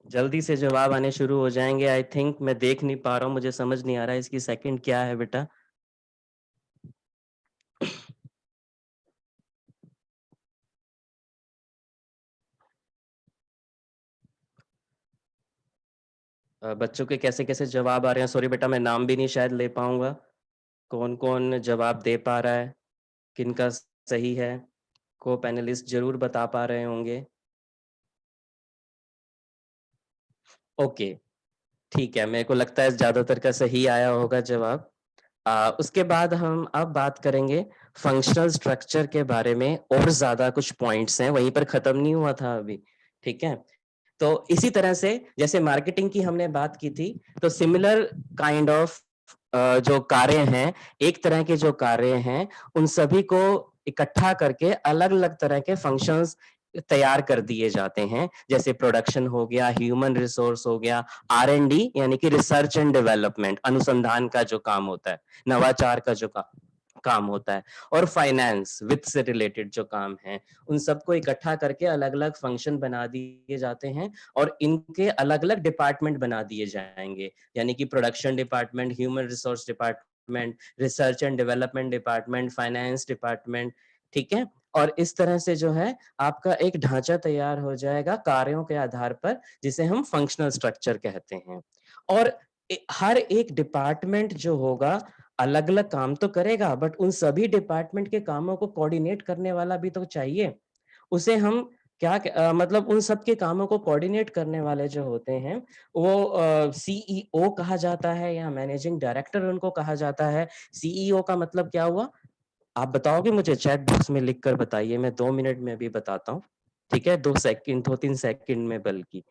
जल्दी से जवाब आने शुरू हो जाएंगे। आई थिंक मैं देख नहीं पा रहा हूं, मुझे समझ नहीं आ रहा है इसकी सेकंड क्या है बेटा। बच्चों के कैसे कैसे जवाब आ रहे हैं, सॉरी बेटा मैं नाम भी नहीं शायद ले पाऊंगा। कौन कौन जवाब दे पा रहा है, किनका सही है, को पैनलिस्ट जरूर बता पा रहे होंगे। ओके, ठीक है, मेरे को लगता है ज्यादातर का सही आया होगा जवाब। उसके बाद हम अब बात करेंगे फंक्शनल स्ट्रक्चर के बारे में, और ज्यादा कुछ पॉइंट्स हैं, वहीं पर खत्म नहीं हुआ था अभी। ठीक है। तो इसी तरह से जैसे मार्केटिंग की हमने बात की थी, तो सिमिलर काइंड ऑफ जो कार्य हैं, एक तरह के जो कार्य हैं, उन सभी को इकट्ठा करके अलग अलग तरह के फंक्शंस तैयार कर दिए जाते हैं। जैसे प्रोडक्शन हो गया, ह्यूमन रिसोर्स हो गया, R&D यानी कि रिसर्च एंड डेवलपमेंट, अनुसंधान का जो काम होता है, नवाचार का जो काम होता है, और फाइनेंस, वित्त से रिलेटेड जो काम है, उन सबको इकट्ठा करके अलग अलग फंक्शन बना दिए जाते हैं और इनके अलग अलग डिपार्टमेंट बना दिए जाएंगे। यानी कि production department, human resource department, research and development department, finance department. ठीक है। और इस तरह से जो है आपका एक ढांचा तैयार हो जाएगा कार्यों के आधार पर, जिसे हम फंक्शनल स्ट्रक्चर कहते हैं। और हर एक डिपार्टमेंट जो होगा अलग अलग काम तो करेगा, बट उन सभी डिपार्टमेंट के कामों को कोऑर्डिनेट करने वाला भी तो चाहिए। उसे हम मतलब उन सब के कामों को कोऑर्डिनेट करने वाले जो होते हैं वो सीईओ कहा जाता है या मैनेजिंग डायरेक्टर उनको कहा जाता है। सीईओ का मतलब क्या हुआ? आप बताओगे मुझे चैट बॉक्स में लिख कर बताइए, मैं 2 मिनट में भी बताता हूँ। ठीक है? 2 सेकंड 2-3 सेकंड में बल्कि।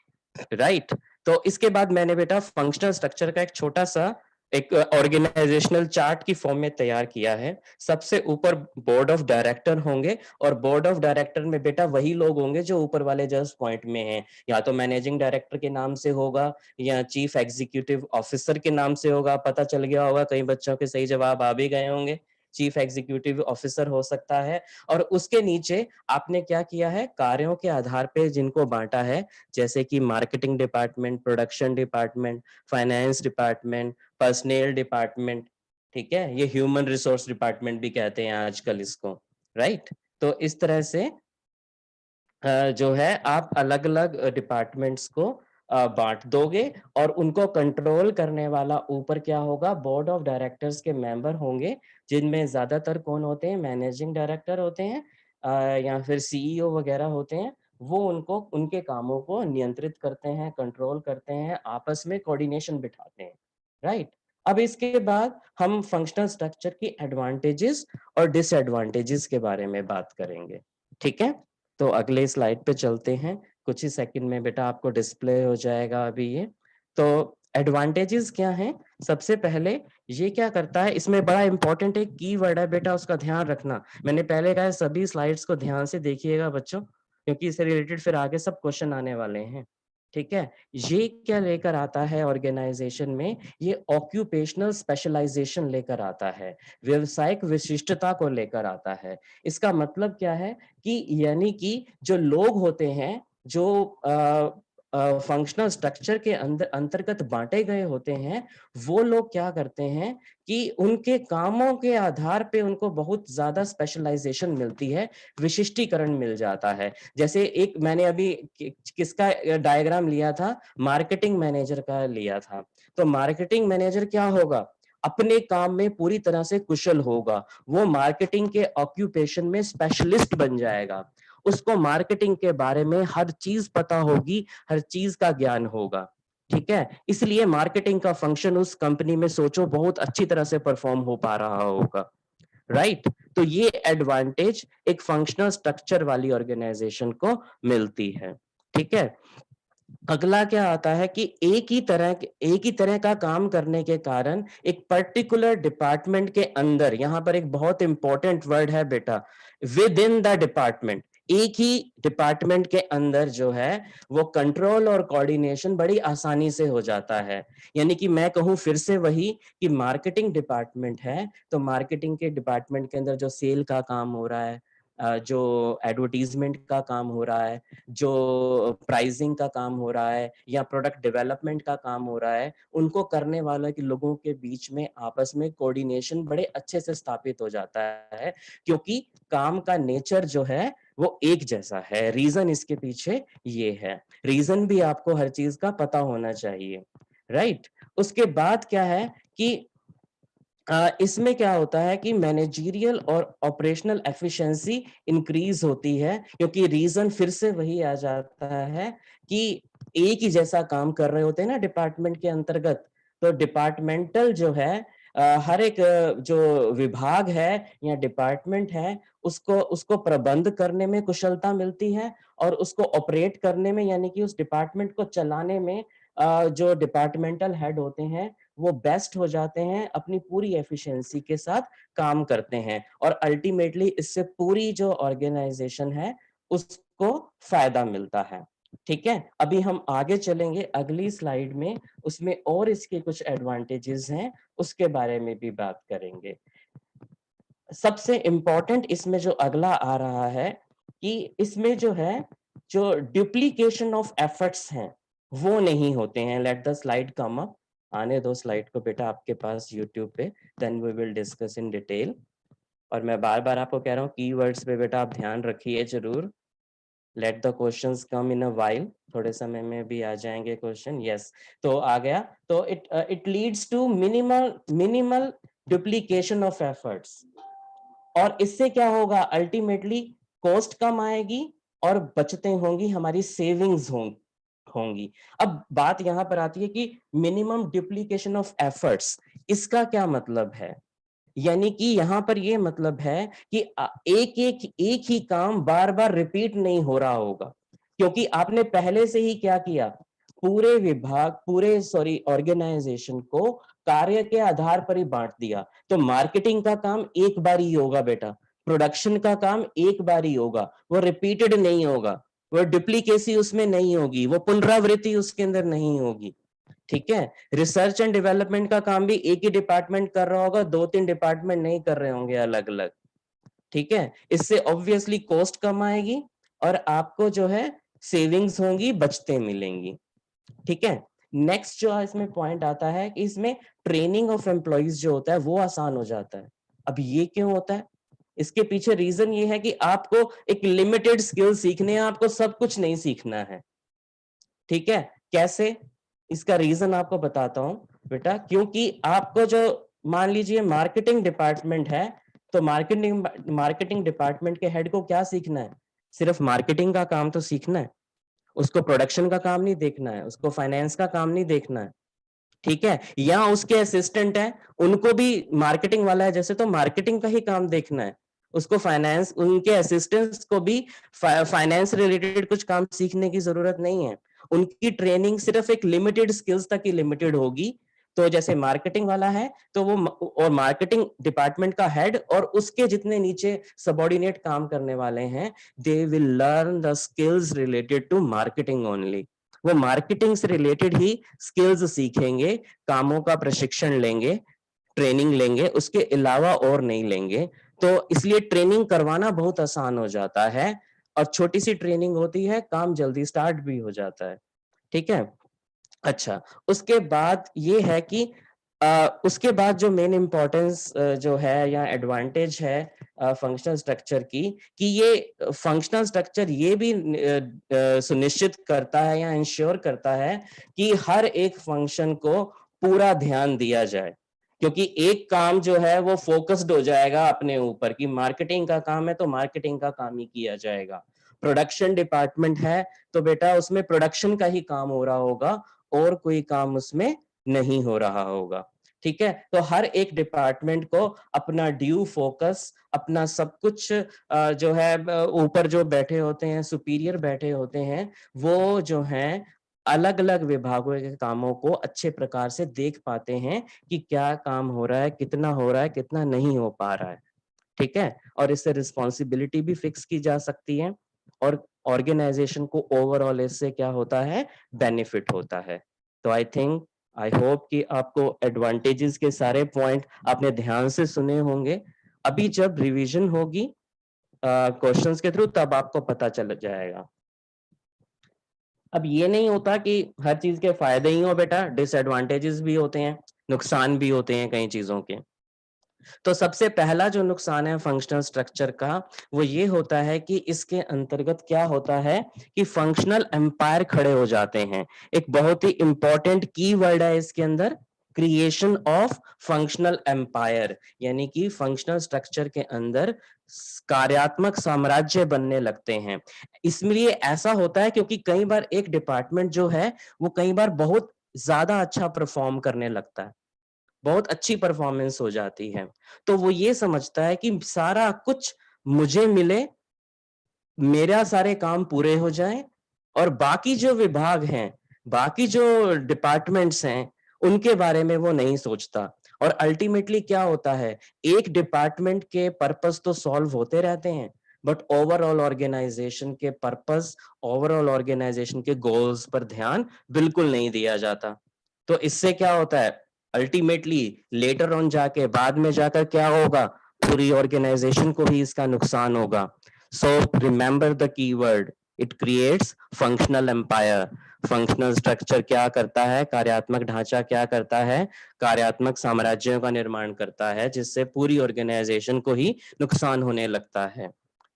राइट? तो इसके बाद मैंने बेटा फंक्शनल स्ट्रक्चर का एक छोटा-सा एक ऑर्गेनाइजेशनल चार्ट की फॉर्म में तैयार किया है। सबसे ऊपर बोर्ड ऑफ डायरेक्टर होंगे और बोर्ड ऑफ डायरेक्टर में बेटा वही लोग होंगे जो ऊपर वाले जस्ट पॉइंट में हैं। या तो मैनेजिंग डायरेक्टर के नाम से होगा या चीफ एग्जीक्यूटिव ऑफिसर के नाम से होगा। पता चल गया होगा, कई बच्चों के सही जवाब आ भी गए होंगे। चीफ एग्जीक्यूटिव ऑफिसर हो सकता है। और उसके नीचे आपने क्या किया है, कार्यों के आधार पे जिनको बांटा है, जैसे कि marketing department, production department, finance department, personal department, ठीक है? ये ह्यूमन रिसोर्स डिपार्टमेंट भी कहते हैं आजकल इसको, राइट? तो इस तरह से जो है आप अलग-अलग डिपार्टमेंट्स को बाँट दोगे और उनको कंट्रोल करने वाला ऊपर क्या होगा, बोर्ड ऑफ डायरेक्टर्स के मेंबर होंगे, जिनमें ज़्यादातर कौन होते हैं, मैनेजिंग डायरेक्टर होते हैं या फिर सीईओ वगैरह होते हैं। वो उनको उनके कामों को नियंत्रित करते हैं, कंट्रोल करते हैं, आपस में कोऑर्डिनेशन बिठाते हैं, राइट? अब इसके बाद हम फंक्शनल स्ट्रक्चर की एडवांटेजेस और डिसएडवांटेजेस के बारे में बात करेंगे, ठीक है? तो अगले स्लाइड पे चलते हैं। कुछ ही सेकंड में बेटा आपको डिस्प्ले हो जाएगा अभी ये। तो एडवांटेजेस क्या हैं? सबसे पहले ये क्या करता है, इसमें बड़ा इम्पोर्टेंट एक कीवर्ड है बेटा, उसका ध्यान रखना। मैंने पहले कहा है सभी स्लाइड्स को ध्यान से देखिएगा बच्चों, क्योंकि इससे रिलेटेड फिर आगे सब क्वेश्चन आने वाले हैं। ठीक है? ये क्या लेकर आता है ऑर्गेनाइजेशन में? ये ऑक्यूपेशनल स्पेशलाइजेशन लेकर आता है, व्यावसायिक विशिष्टता को लेकर आता है। इसका मतलब क्या है कि यानी कि जो लोग होते हैं, जो फंक्शनल स्ट्रक्चर के अंतर्गत बांटे गए होते हैं, वो लोग क्या करते हैं कि उनके कामों के आधार पे उनको बहुत ज्यादा स्पेशलाइजेशन मिलती है, विशिष्टीकरण मिल जाता है। जैसे एक मैंने अभी किसका डायग्राम लिया था, मार्केटिंग मैनेजर का लिया था। तो मार्केटिंग मैनेजर क्या होगा, अपने काम में पूरी तरह से कुशल होगा। वो मार्केटिंग के ऑक्यूपेशन में स्पेशलिस्ट बन जाएगा। उसको मार्केटिंग के बारे में हर चीज पता होगी, हर चीज का ज्ञान होगा। ठीक है? इसलिए मार्केटिंग का फंक्शन उस कंपनी में सोचो बहुत अच्छी तरह से परफॉर्म हो पा रहा होगा, राइट? तो ये एडवांटेज एक फंक्शनल स्ट्रक्चर वाली ऑर्गेनाइजेशन को मिलती है। ठीक है? अगला क्या आता है कि एक ही तरह का काम करने के कारण एक पर्टिकुलर डिपार्टमेंट के अंदर, यहां पर एक बहुत इंपॉर्टेंट वर्ड है बेटा, विद इन द डिपार्टमेंट, एक ही डिपार्टमेंट के अंदर जो है वो कंट्रोल और कोऑर्डिनेशन बड़ी आसानी से हो जाता है। यानी कि मैं कहूं फिर से वही कि मार्केटिंग डिपार्टमेंट है, तो मार्केटिंग के डिपार्टमेंट के अंदर जो सेल का काम हो रहा है, जो एडवर्टीजमेंट का काम हो रहा है, जो प्राइसिंग का काम हो रहा है या प्रोडक्ट डेवलपमेंट का काम हो रहा है, उनको करने वाले के लोगों के बीच में आपस में कोऑर्डिनेशन बड़े अच्छे से स्थापित हो जाता है, क्योंकि काम का नेचर जो है वो एक जैसा है। रीजन इसके पीछे ये है, रीजन भी आपको हर चीज का पता होना चाहिए, राइट? उसके बाद क्या है कि इसमें क्या होता है कि मैनेजरियल और ऑपरेशनल एफिशिएंसी इंक्रीज होती है, क्योंकि रीजन फिर से वही आ जाता है कि एक ही जैसा काम कर रहे होते हैं ना डिपार्टमेंट के अंतर्गत। तो डिपार्टमेंटल जो है हर एक जो विभाग है या डिपार्टमेंट है, उसको उसको प्रबंध करने में कुशलता मिलती है और उसको ऑपरेट करने में, यानी कि उस डिपार्टमेंट को चलाने में जो डिपार्टमेंटल हेड होते हैं वो बेस्ट हो जाते हैं, अपनी पूरी एफिशिएंसी के साथ काम करते हैं और अल्टीमेटली इससे पूरी जो ऑर्गेनाइजेशन है उसको फायदा मिलता है। ठीक है? अभी हम आगे चलेंगे अगली स्लाइड में, उसमें और इसके कुछ एडवांटेजेस हैं, उसके बारे में भी बात करेंगे। सबसे इंपॉर्टेंट इसमें जो अगला आ रहा है कि इसमें जो है, जो डुप्लीकेशन ऑफ एफर्ट्स हैं वो नहीं होते हैं। Let the slide come up, आने दो स्लाइड को बेटा आपके पास यूट्यूब पे, then we will discuss in detail. और मैं बार बार आपको कह रहा हूँ कीवर्ड्स पे बेटा आप ध्यान रखिए जरूर। Let the questions come in a while, थोड़े समय में भी आ जाएंगे क्वेश्चन। यस, तो आ गया। तो it leads to minimal duplication of efforts, और इससे क्या होगा, अल्टीमेटली कॉस्ट कम आएगी और बचतें होंगी, हमारी सेविंग्स होंगी। अब बात यहाँ पर आती है कि मिनिमम डुप्लीकेशन ऑफ एफर्ट्स, इसका क्या मतलब है? यानी कि यहाँ पर ये मतलब है कि एक ही काम बार बार रिपीट नहीं हो रहा होगा, क्योंकि आपने पहले से ही क्या किया, पूरे ऑर्गेनाइजेशन को कार्य के आधार पर ही बांट दिया। तो मार्केटिंग का काम एक बार ही होगा बेटा, प्रोडक्शन का काम एक बार ही होगा, वो रिपीटेड नहीं होगा, वो डुप्लीकेसी उसमें नहीं होगी, वो पुनरावृत्ति उसके अंदर नहीं होगी। ठीक है, रिसर्च एंड डेवलपमेंट का काम भी एक ही डिपार्टमेंट कर रहा होगा, 2-3 डिपार्टमेंट नहीं कर रहे होंगे अलग अलग। ठीक है, इससे ऑब्वियसली कॉस्ट कम आएगी और आपको जो है सेविंग्स होंगी, बचतें मिलेंगी। ठीक है, नेक्स्ट जो इसमें पॉइंट आता है कि इसमें ट्रेनिंग ऑफ एम्प्लॉइज जो होता है वो आसान हो जाता है। अब ये क्यों होता है? इसके पीछे रीजन ये है कि आपको एक लिमिटेड स्किल सीखने हैं, आपको सब कुछ नहीं सीखना है। ठीक है, कैसे? इसका रीजन आपको बताता हूं बेटा, क्योंकि आपको जो मान लीजिए मार्केटिंग डिपार्टमेंट है, तो मार्केटिंग डिपार्टमेंट के हेड को क्या सीखना है? सिर्फ मार्केटिंग का काम तो सीखना है, उसको प्रोडक्शन का काम नहीं देखना है, उसको फाइनेंस का काम नहीं देखना है। ठीक है, या उसके असिस्टेंट है, उनको भी मार्केटिंग वाला है जैसे, तो मार्केटिंग का ही काम देखना है, उसको फाइनेंस, उनके असिस्टेंट्स को भी फाइनेंस रिलेटेड कुछ काम सीखने की जरूरत नहीं है। उनकी ट्रेनिंग सिर्फ एक लिमिटेड स्किल्स तक ही लिमिटेड होगी। तो जैसे मार्केटिंग वाला है तो वो और मार्केटिंग डिपार्टमेंट का हेड और उसके जितने नीचे सबऑर्डिनेट काम करने वाले हैं, they will learn the skills related to marketing only. वो मार्केटिंग से रिलेटेड ही स्किल्स सीखेंगे, कामों का प्रशिक्षण लेंगे, ट्रेनिंग लेंगे, उसके अलावा और नहीं लेंगे। तो इसलिए ट्रेनिंग करवाना बहुत आसान हो जाता है और छोटी सी ट्रेनिंग होती है, काम जल्दी स्टार्ट भी हो जाता है। ठीक है, अच्छा, उसके बाद ये है कि उसके बाद जो मेन इंपॉर्टेंस जो है या एडवांटेज है फंक्शनल स्ट्रक्चर की, कि ये फंक्शनल स्ट्रक्चर ये भी सुनिश्चित करता है या इंश्योर करता है कि हर एक फंक्शन को पूरा ध्यान दिया जाए, क्योंकि एक काम जो है वो फोकस्ड हो जाएगा अपने ऊपर, कि मार्केटिंग का काम है तो मार्केटिंग का काम ही किया जाएगा, प्रोडक्शन डिपार्टमेंट है तो बेटा उसमें प्रोडक्शन का ही काम हो रहा होगा और कोई काम उसमें नहीं हो रहा होगा। ठीक है, तो हर एक डिपार्टमेंट को अपना ड्यू फोकस, अपना सब कुछ जो है ऊपर जो बैठे होते हैं, सुपीरियर बैठे होते हैं, वो जो हैं अलग अलग विभागों के कामों को अच्छे प्रकार से देख पाते हैं कि क्या काम हो रहा है, कितना हो रहा है, कितना नहीं हो पा रहा है। ठीक है, और इससे रिस्पॉन्सिबिलिटी भी फिक्स की जा सकती है और ऑर्गेनाइजेशन को ओवरऑल इससे क्या होता है, बेनिफिट होता है। तो आई होप कि आपको एडवांटेजेस के सारे पॉइंट आपने ध्यान से सुने होंगे। अभी जब रिवीजन होगी क्वेश्चंस के थ्रू, तब आपको पता चल जाएगा। अब ये नहीं होता कि हर चीज के फायदे ही हो बेटा, डिसएडवांटेजेस भी होते हैं, नुकसान भी होते हैं कई चीजों के। तो सबसे पहला जो नुकसान है फंक्शनल स्ट्रक्चर का, वो ये होता है कि इसके अंतर्गत क्या होता है कि फंक्शनल एम्पायर खड़े हो जाते हैं। एक बहुत ही इंपॉर्टेंट की वर्ड है इसके अंदर, क्रिएशन ऑफ फंक्शनल एम्पायर, यानी कि फंक्शनल स्ट्रक्चर के अंदर कार्यात्मक साम्राज्य बनने लगते हैं। इसलिए ऐसा होता है क्योंकि कई बार एक डिपार्टमेंट जो है वो कई बार बहुत ज्यादा अच्छा परफॉर्म करने लगता है, बहुत अच्छी परफॉर्मेंस हो जाती है, तो वो ये समझता है कि सारा कुछ मुझे मिले, मेरा सारे काम पूरे हो जाएं और बाकी जो विभाग हैं, बाकी जो डिपार्टमेंट्स हैं, उनके बारे में वो नहीं सोचता। और अल्टीमेटली क्या होता है, एक डिपार्टमेंट के पर्पस तो सॉल्व होते रहते हैं, बट ओवरऑल ऑर्गेनाइजेशन के पर्पस, ओवरऑल ऑर्गेनाइजेशन के गोल्स पर ध्यान बिल्कुल नहीं दिया जाता। तो इससे क्या होता है, अल्टीमेटली लेटर ऑन जाके, बाद में जाकर क्या होगा, पूरी ऑर्गेनाइजेशन को भी इसका नुकसान होगा। So remember the keyword, it creates functional empire. Functional structure क्या करता है, कार्यात्मक ढांचा क्या करता है, कार्यात्मक साम्राज्यों का निर्माण करता है, जिससे पूरी ऑर्गेनाइजेशन को ही नुकसान होने लगता है।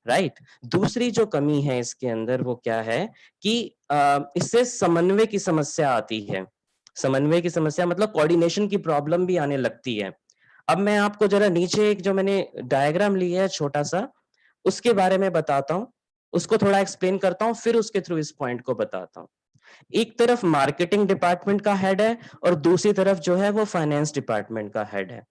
राइट, दूसरी जो कमी है इसके अंदर वो क्या है कि इससे समन्वय की समस्या आती है। समन्वय की समस्या मतलब कोऑर्डिनेशन की प्रॉब्लम भी आने लगती है। अब मैं आपको जरा नीचे एक जो मैंने डायग्राम लिया है छोटा सा, उसके बारे में बताता हूं। उसको थोड़ा एक्सप्लेन करता हूं, फिर उसके थ्रू इस पॉइंट को बताता हूं। एक तरफ मार्केटिंग डिपार्टमेंट का हेड है और दूसरी तरफ जो है वो फाइनेंस डिपार्टमेंट का हेड है।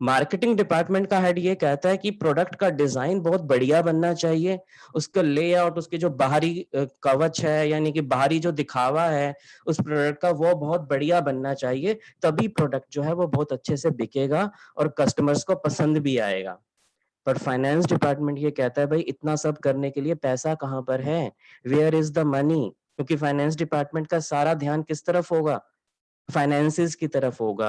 मार्केटिंग डिपार्टमेंट का हेड ये कहता है कि प्रोडक्ट का डिजाइन बहुत बढ़िया बनना चाहिए, उसका लेआउट, उसके जो बाहरी कवच है यानी कि बाहरी जो दिखावा है उस प्रोडक्ट का वो बहुत बढ़िया बनना चाहिए, तभी प्रोडक्ट जो है वो बहुत अच्छे से बिकेगा और कस्टमर्स को पसंद भी आएगा। पर फाइनेंस डिपार्टमेंट ये कहता है भाई इतना सब करने के लिए पैसा कहाँ पर है, वेयर इज द मनी, क्योंकि फाइनेंस डिपार्टमेंट का सारा ध्यान किस तरफ होगा, फाइनेंसिस की तरफ होगा।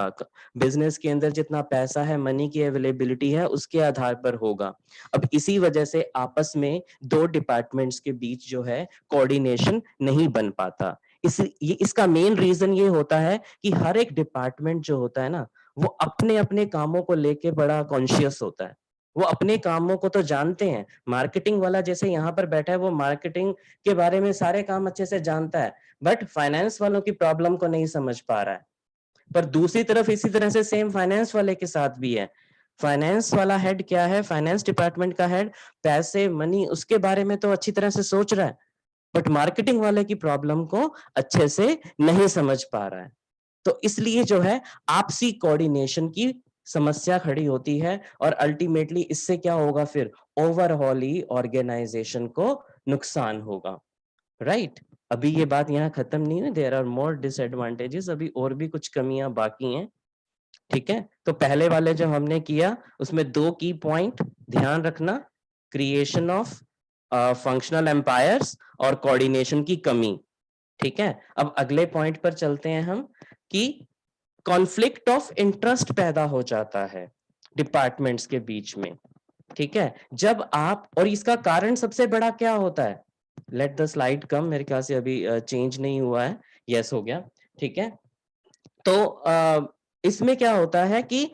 बिजनेस के अंदर जितना पैसा है, मनी की अवेलेबिलिटी है, उसके आधार पर होगा। अब इसी वजह से आपस में दो डिपार्टमेंट्स के बीच जो है कोऑर्डिनेशन नहीं बन पाता। इसका मेन रीजन ये होता है कि हर एक डिपार्टमेंट जो होता है ना, वो अपने अपने कामों को लेके बड़ा कॉन्शियस होता है, वो अपने कामों को तो जानते हैं। मार्केटिंग वाला जैसे यहाँ पर बैठा है, वो मार्केटिंग के बारे में सारे काम अच्छे से जानता है, बट फाइनेंस वालों की प्रॉब्लम को नहीं समझ पा रहा है। पर दूसरी तरफ इसी तरह से सेम फाइनेंस वाले के साथ भी है। फाइनेंस वाला हेड क्या है, फाइनेंस डिपार्टमेंट का हेड पैसे, मनी, उसके बारे में तो अच्छी तरह से सोच रहा है, बट मार्केटिंग वाले की प्रॉब्लम को अच्छे से नहीं समझ पा रहा है। तो इसलिए जो है आपसी कोऑर्डिनेशन की समस्या खड़ी होती है और अल्टीमेटली इससे क्या होगा, फिर ओवरऑल ही ऑर्गेनाइजेशन को नुकसान होगा। राइट? अभी ये बात यहाँ खत्म नहीं है, देयर आर मोर डिसएडवांटेजेस, अभी और भी कुछ कमियां बाकी हैं। ठीक है, तो पहले वाले जो हमने किया उसमें 2 की पॉइंट ध्यान रखना, क्रिएशन ऑफ फंक्शनल एम्पायर्स और कोऑर्डिनेशन की कमी। ठीक है, अब अगले पॉइंट पर चलते हैं हम कि कॉन्फ्लिक्ट ऑफ इंटरेस्ट पैदा हो जाता है डिपार्टमेंट्स के बीच में। ठीक है, जब आप, और इसका कारण सबसे बड़ा क्या होता है, लेट द स्लाइड कम, मेरे ख्याल से अभी चेंज नहीं हुआ है, यस हो गया। ठीक है, तो इसमें क्या होता है कि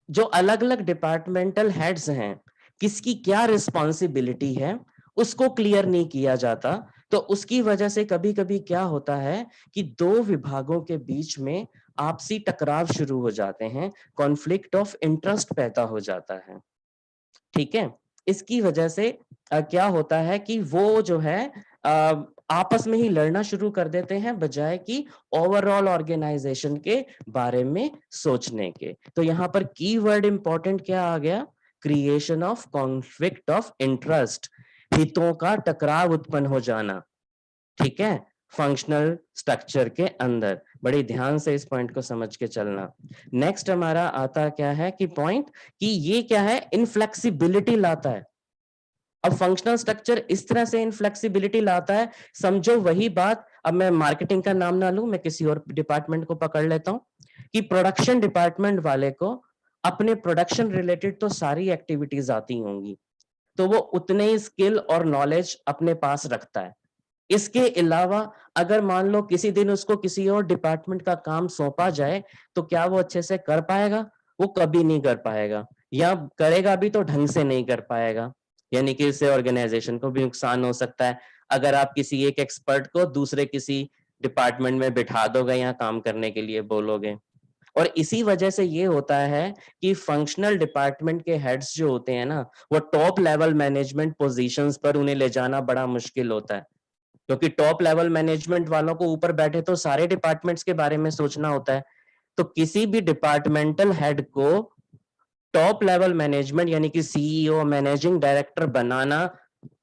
जो अलग अलग डिपार्टमेंटल हेड्स हैं, किसकी क्या रिस्पॉन्सिबिलिटी है उसको क्लियर नहीं किया जाता। तो उसकी वजह से कभी कभी क्या होता है कि दो विभागों के बीच में आपसी टकराव शुरू हो जाते हैं, कॉन्फ्लिक्ट ऑफ इंटरेस्ट पैदा हो जाता है। ठीक है, इसकी वजह से क्या होता है कि वो जो है आपस में ही लड़ना शुरू कर देते हैं बजाय कि ओवरऑल ऑर्गेनाइजेशन के बारे में सोचने के। तो यहाँ पर कीवर्ड इंपॉर्टेंट क्या आ गया, creation of conflict of interest, हितों का टकराव उत्पन्न हो जाना। ठीक है, फंक्शनल स्ट्रक्चर के अंदर बड़े ध्यान से इस पॉइंट को समझ के चलना। नेक्स्ट हमारा आता क्या है कि पॉइंट कि ये क्या है, इनफ्लेक्सिबिलिटी लाता है। अब फंक्शनल स्ट्रक्चर इस तरह से इनफ्लेक्सिबिलिटी लाता है, समझो वही बात, अब मैं मार्केटिंग का नाम ना लूं, मैं किसी और डिपार्टमेंट को पकड़ लेता हूं कि प्रोडक्शन डिपार्टमेंट वाले को अपने प्रोडक्शन रिलेटेड तो सारी एक्टिविटीज आती होंगी, तो वो उतने ही स्किल और नॉलेज अपने पास रखता है। इसके अलावा अगर मान लो किसी दिन उसको किसी और डिपार्टमेंट का काम सौंपा जाए, तो क्या वो अच्छे से कर पाएगा? वो कभी नहीं कर पाएगा, या करेगा भी तो ढंग से नहीं कर पाएगा, यानी कि इससे ऑर्गेनाइजेशन को भी नुकसान हो सकता है। अगर आप किसी एक एक्सपर्ट को दूसरे किसी डिपार्टमेंट में बिठा दोगे या काम करने के लिए बोलोगे। और इसी वजह से ये होता है कि फंक्शनल डिपार्टमेंट के हेड्स जो होते हैं ना, वो टॉप लेवल मैनेजमेंट पोजीशंस पर उन्हें ले जाना बड़ा मुश्किल होता है, क्योंकि टॉप लेवल मैनेजमेंट वालों को ऊपर बैठे तो सारे डिपार्टमेंट्स के बारे में सोचना होता है। तो किसी भी डिपार्टमेंटल हेड को टॉप लेवल मैनेजमेंट यानी कि सीईओ, मैनेजिंग डायरेक्टर बनाना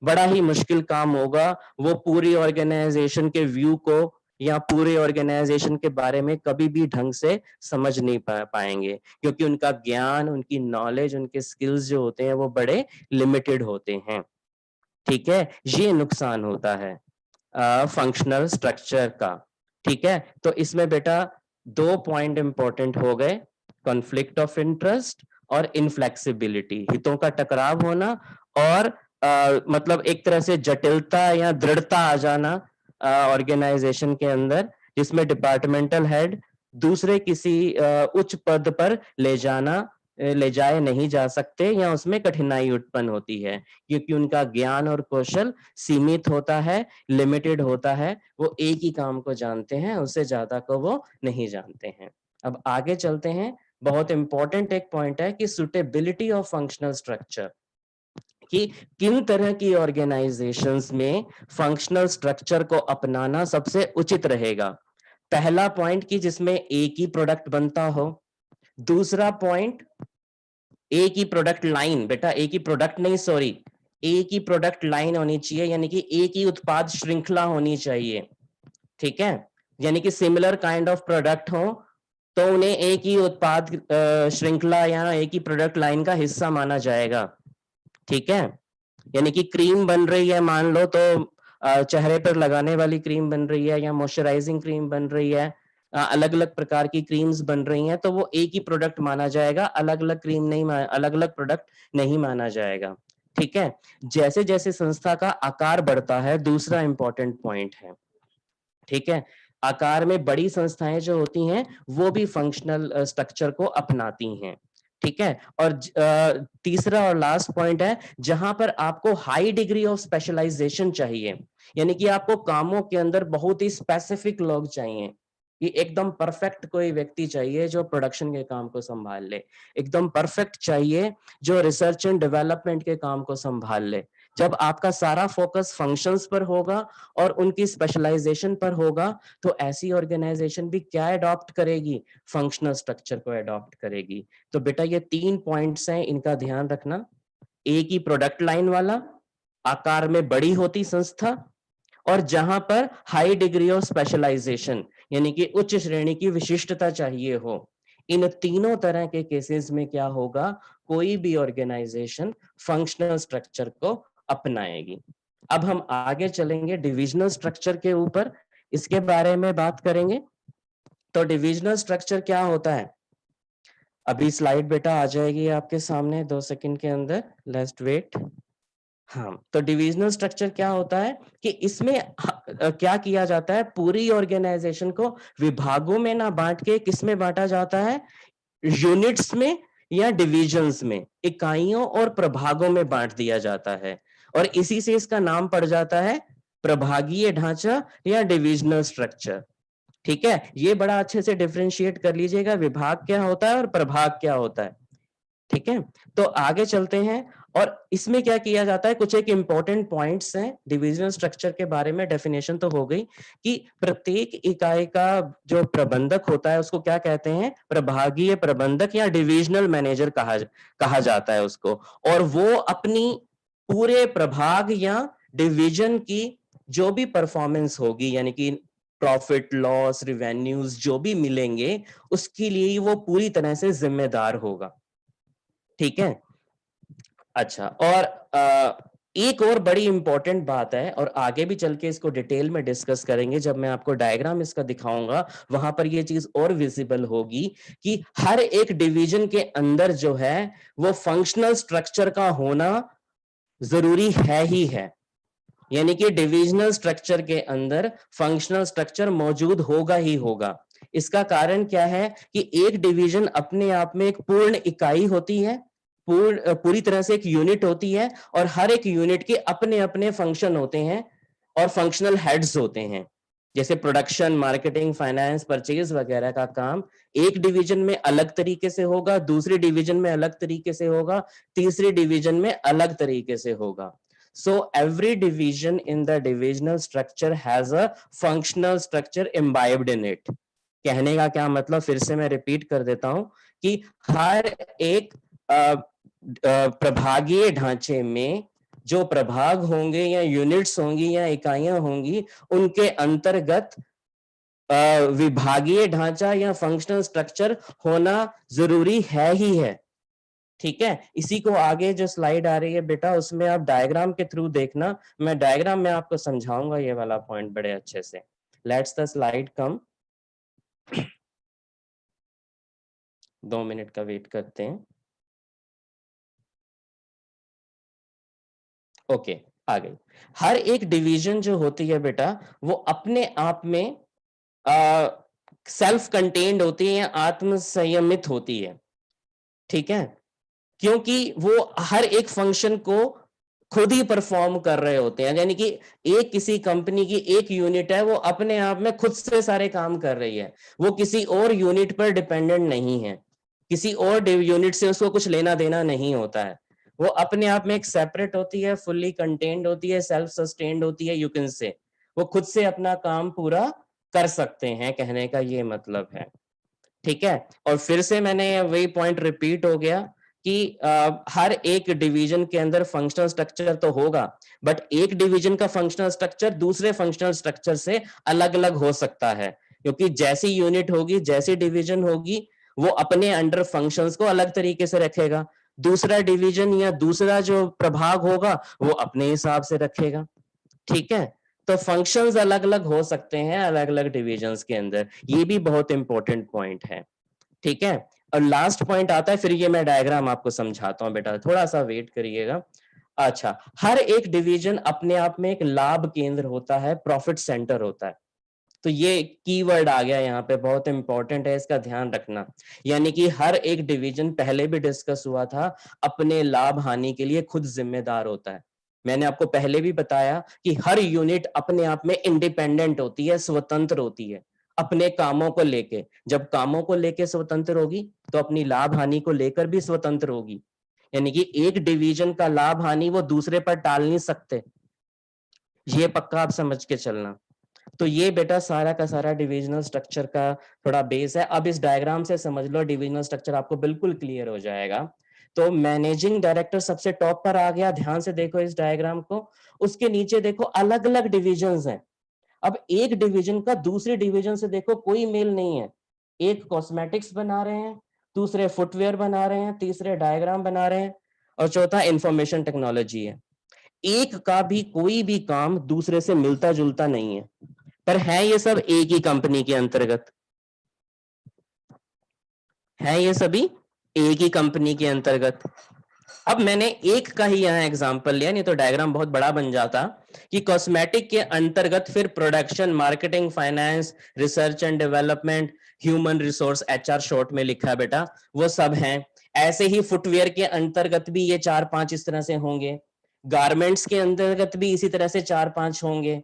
बड़ा ही मुश्किल काम होगा। वो पूरी ऑर्गेनाइजेशन के व्यू को या पूरे ऑर्गेनाइजेशन के बारे में कभी भी ढंग से समझ नहीं पाएंगे, क्योंकि उनका ज्ञान, उनकी नॉलेज, उनके स्किल्स जो होते हैं वो बड़े लिमिटेड होते हैं। ठीक है, ये नुकसान होता है फंक्शनल स्ट्रक्चर का। ठीक है, तो इसमें बेटा 2 पॉइंट इंपॉर्टेंट हो गए, कॉन्फ्लिक्ट ऑफ इंटरेस्ट और इनफ्लेक्सिबिलिटी, हितों का टकराव होना, और मतलब एक तरह से जटिलता या दृढ़ता आ जाना ऑर्गेनाइजेशन के अंदर, जिसमें डिपार्टमेंटल हेड दूसरे किसी उच्च पद पर ले जाए नहीं जा सकते या उसमें कठिनाई उत्पन्न होती है, क्योंकि उनका ज्ञान और कौशल सीमित होता है, लिमिटेड होता है। वो एक ही काम को जानते हैं, उससे ज्यादा को वो नहीं जानते हैं। अब आगे चलते हैं, बहुत इंपॉर्टेंट एक पॉइंट है कि सुटेबिलिटी ऑफ फंक्शनल स्ट्रक्चर, कि किन तरह की ऑर्गेनाइजेशंस में फंक्शनल स्ट्रक्चर को अपनाना सबसे उचित रहेगा। पहला पॉइंट कि जिसमें एक ही प्रोडक्ट बनता हो। दूसरा पॉइंट, एक ही प्रोडक्ट लाइन, बेटा एक ही प्रोडक्ट नहीं, सॉरी, एक ही प्रोडक्ट लाइन होनी चाहिए, यानी कि एक ही उत्पाद श्रृंखला होनी चाहिए। ठीक है, यानी कि सिमिलर काइंड ऑफ प्रोडक्ट हो तो उन्हें एक ही उत्पाद श्रृंखला या एक ही प्रोडक्ट लाइन का हिस्सा माना जाएगा। ठीक है, यानी कि क्रीम बन रही है, मान लो तो चेहरे पर लगाने वाली क्रीम बन रही है या मॉइस्चराइजिंग क्रीम बन रही है, अलग अलग प्रकार की क्रीम्स बन रही हैं, तो वो एक ही प्रोडक्ट माना जाएगा, अलग अलग क्रीम नहीं, अलग अलग प्रोडक्ट नहीं माना जाएगा। ठीक है, जैसे जैसे संस्था का आकार बढ़ता है, दूसरा इंपॉर्टेंट पॉइंट है। ठीक है, आकार में बड़ी संस्थाएं जो होती हैं वो भी फंक्शनल स्ट्रक्चर को अपनाती हैं। ठीक है, और तीसरा और लास्ट पॉइंट है, जहां पर आपको हाई डिग्री ऑफ स्पेशलाइजेशन चाहिए, यानी कि आपको कामों के अंदर बहुत ही स्पेसिफिक लोग चाहिए, कि एकदम परफेक्ट कोई व्यक्ति चाहिए जो प्रोडक्शन के काम को संभाल ले, एकदम परफेक्ट चाहिए जो रिसर्च एंड डेवलपमेंट के काम को संभाल ले। जब आपका सारा फोकस फंक्शंस पर होगा और उनकी स्पेशलाइजेशन पर होगा, तो ऐसी ऑर्गेनाइजेशन भी क्या अडॉप्ट करेगी, फंक्शनल स्ट्रक्चर को अडॉप्ट करेगी। तो बेटा ये 3 पॉइंट्स हैं, इनका ध्यान रखना। एक ही प्रोडक्ट लाइन वाला, आकार में बड़ी होती संस्था, और जहां पर हाई डिग्री ऑफ स्पेशलाइजेशन, यानी कि उच्च श्रेणी की विशिष्टता चाहिए हो। इन तीनों तरह के केसेस में क्या होगा, कोई भी ऑर्गेनाइजेशन फंक्शनल स्ट्रक्चर को अपनाएगी। अब हम आगे चलेंगे डिविजनल स्ट्रक्चर के ऊपर, इसके बारे में बात करेंगे। तो डिविजनल स्ट्रक्चर क्या होता है, अभी स्लाइड बेटा आ जाएगी आपके सामने 2 सेकंड के अंदर, लेट्स वेट। हाँ, तो डिविजनल स्ट्रक्चर क्या होता है कि इसमें क्या किया जाता है, पूरी ऑर्गेनाइजेशन को विभागों में ना बांट के किस में बांटा जाता है, यूनिट्स में या डिविजन्स में, इकाइयों और प्रभागों में बांट दिया जाता है, और इसी से इसका नाम पड़ जाता है प्रभागीय ढांचा या डिविजनल स्ट्रक्चर। ठीक है, ये बड़ा अच्छे से डिफरेंशिएट कर लीजिएगा, विभाग क्या होता है और प्रभाग क्या होता है। ठीक है, तो आगे चलते हैं, और इसमें क्या किया जाता है, कुछ एक इंपॉर्टेंट पॉइंट्स हैं डिविजनल स्ट्रक्चर के बारे में। डेफिनेशन तो हो गई कि प्रत्येक इकाई का जो प्रबंधक होता है उसको क्या कहते हैं, प्रभागीय प्रबंधक या डिविजनल मैनेजर कहा जाता है उसको, और वो अपनी पूरे प्रभाग या डिवीजन की जो भी परफॉर्मेंस होगी, यानी कि प्रॉफिट लॉस रिवेन्यूज जो भी मिलेंगे, उसके लिए वो पूरी तरह से जिम्मेदार होगा। ठीक है, अच्छा, और एक और बड़ी इंपॉर्टेंट बात है, और आगे भी चल के इसको डिटेल में डिस्कस करेंगे, जब मैं आपको डायग्राम इसका दिखाऊंगा वहां पर ये चीज और विजिबल होगी कि हर एक डिवीजन के अंदर जो है वो फंक्शनल स्ट्रक्चर का होना जरूरी है ही है, यानी कि डिविजनल स्ट्रक्चर के अंदर फंक्शनल स्ट्रक्चर मौजूद होगा ही होगा। इसका कारण क्या है कि एक डिवीजन अपने आप में एक पूर्ण इकाई होती है, पूरी तरह से एक यूनिट होती है, और हर एक यूनिट के अपने अपने फंक्शन होते हैं और फंक्शनल हेड्स होते हैं। जैसे प्रोडक्शन, मार्केटिंग, फाइनेंस, परचेज वगैरह का काम एक डिवीजन में अलग तरीके से होगा, दूसरी डिवीजन में अलग तरीके से होगा, तीसरी डिवीजन में अलग तरीके से होगा। So every division in the divisional structure has a functional structure imbibed in it. कहने का क्या मतलब, फिर से मैं रिपीट कर देता हूं कि हर एक प्रभागीय ढांचे में जो प्रभाग होंगे या यूनिट्स होंगी या इकाइयां होंगी, उनके अंतर्गत विभागीय ढांचा या फंक्शनल स्ट्रक्चर होना जरूरी है ही है। ठीक है, इसी को आगे जो स्लाइड आ रही है बेटा, उसमें आप डायग्राम के थ्रू देखना, मैं डायग्राम में आपको समझाऊंगा ये वाला पॉइंट बड़े अच्छे से। Let's the slide come, 2 minute का वेट करते हैं। ओके, आ गई। हर एक डिवीजन जो होती है बेटा, वो अपने आप में सेल्फ कंटेन्ड होती है या आत्म संयमित होती है। ठीक है, क्योंकि वो हर एक फंक्शन को खुद ही परफॉर्म कर रहे होते हैं, यानी कि एक किसी कंपनी की एक यूनिट है, वो अपने आप में खुद से सारे काम कर रही है, वो किसी और यूनिट पर डिपेंडेंट नहीं है, किसी और यूनिट से उसको कुछ लेना देना नहीं होता है। वो अपने आप में एक सेपरेट होती है, फुल्ली कंटेन्ड होती है, सेल्फ सस्टेन्ड होती है, यू कैन से वो खुद से अपना काम पूरा कर सकते हैं, कहने का ये मतलब है। ठीक है, और फिर से मैंने वही पॉइंट रिपीट हो गया कि हर एक डिवीजन के अंदर फंक्शनल स्ट्रक्चर तो होगा, बट एक डिवीजन का फंक्शनल स्ट्रक्चर दूसरे फंक्शनल स्ट्रक्चर से अलग अलग हो सकता है, क्योंकि जैसी यूनिट होगी, जैसी डिवीजन होगी, वो अपने अंडर फंक्शंस को अलग तरीके से रखेगा। दूसरा डिवीजन या दूसरा जो प्रभाग होगा वो अपने हिसाब से रखेगा। ठीक है, तो फंक्शंस अलग अलग हो सकते हैं अलग अलग डिविजन्स के अंदर, ये भी बहुत इंपॉर्टेंट पॉइंट है। ठीक है, और लास्ट पॉइंट आता है, फिर ये मैं डायग्राम आपको समझाता हूं बेटा, थोड़ा सा वेट करिएगा। अच्छा, हर एक डिवीजन अपने आप में एक लाभ केंद्र होता है, प्रॉफिट सेंटर होता है। तो ये कीवर्ड आ गया यहाँ पे, बहुत इंपॉर्टेंट है, इसका ध्यान रखना। यानी कि हर एक डिवीजन, पहले भी डिस्कस हुआ था, अपने लाभ हानि के लिए खुद जिम्मेदार होता है। मैंने आपको पहले भी बताया कि हर यूनिट अपने आप में इंडिपेंडेंट होती है, स्वतंत्र होती है अपने कामों को लेके। जब कामों को लेके स्वतंत्र होगी तो अपनी लाभ हानि को लेकर भी स्वतंत्र होगी। यानी कि एक डिवीजन का लाभ हानि वो दूसरे पर टाल नहीं सकते, ये पक्का आप समझ के चलना। तो ये बेटा सारा का सारा डिविजनल स्ट्रक्चर का थोड़ा बेस है। अब इस डायग्राम से समझ लो, डिविजनल स्ट्रक्चर आपको बिल्कुल क्लियर हो जाएगा। तो मैनेजिंग डायरेक्टर सबसे टॉप पर आ गया, ध्यान से देखो इस डायग्राम को। उसके नीचे देखो अलग अलग डिविजन्स हैं। अब एक डिवीजन का दूसरे डिवीजन से देखो कोई मेल नहीं है। एक कॉस्मेटिक्स बना रहे हैं, दूसरे फुटवेयर बना रहे हैं, तीसरे डायग्राम बना रहे हैं, और चौथा इंफॉर्मेशन टेक्नोलॉजी है। एक का भी कोई भी काम दूसरे से मिलता जुलता नहीं है, पर है ये सब एक ही कंपनी के अंतर्गत, है ये सभी एक ही कंपनी के अंतर्गत। अब मैंने एक का ही यहाँ एग्जांपल लिया, नहीं तो डायग्राम बहुत बड़ा बन जाता, कि कॉस्मेटिक के अंतर्गत फिर production, marketing, finance, research and development, human resource, HR short में लिखा है बेटा, वो सब हैं। ऐसे ही फुटवेयर के अंतर्गत भी ये 4-5 इस तरह से होंगे, गारमेंट्स के अंतर्गत भी इसी तरह से 4-5 होंगे,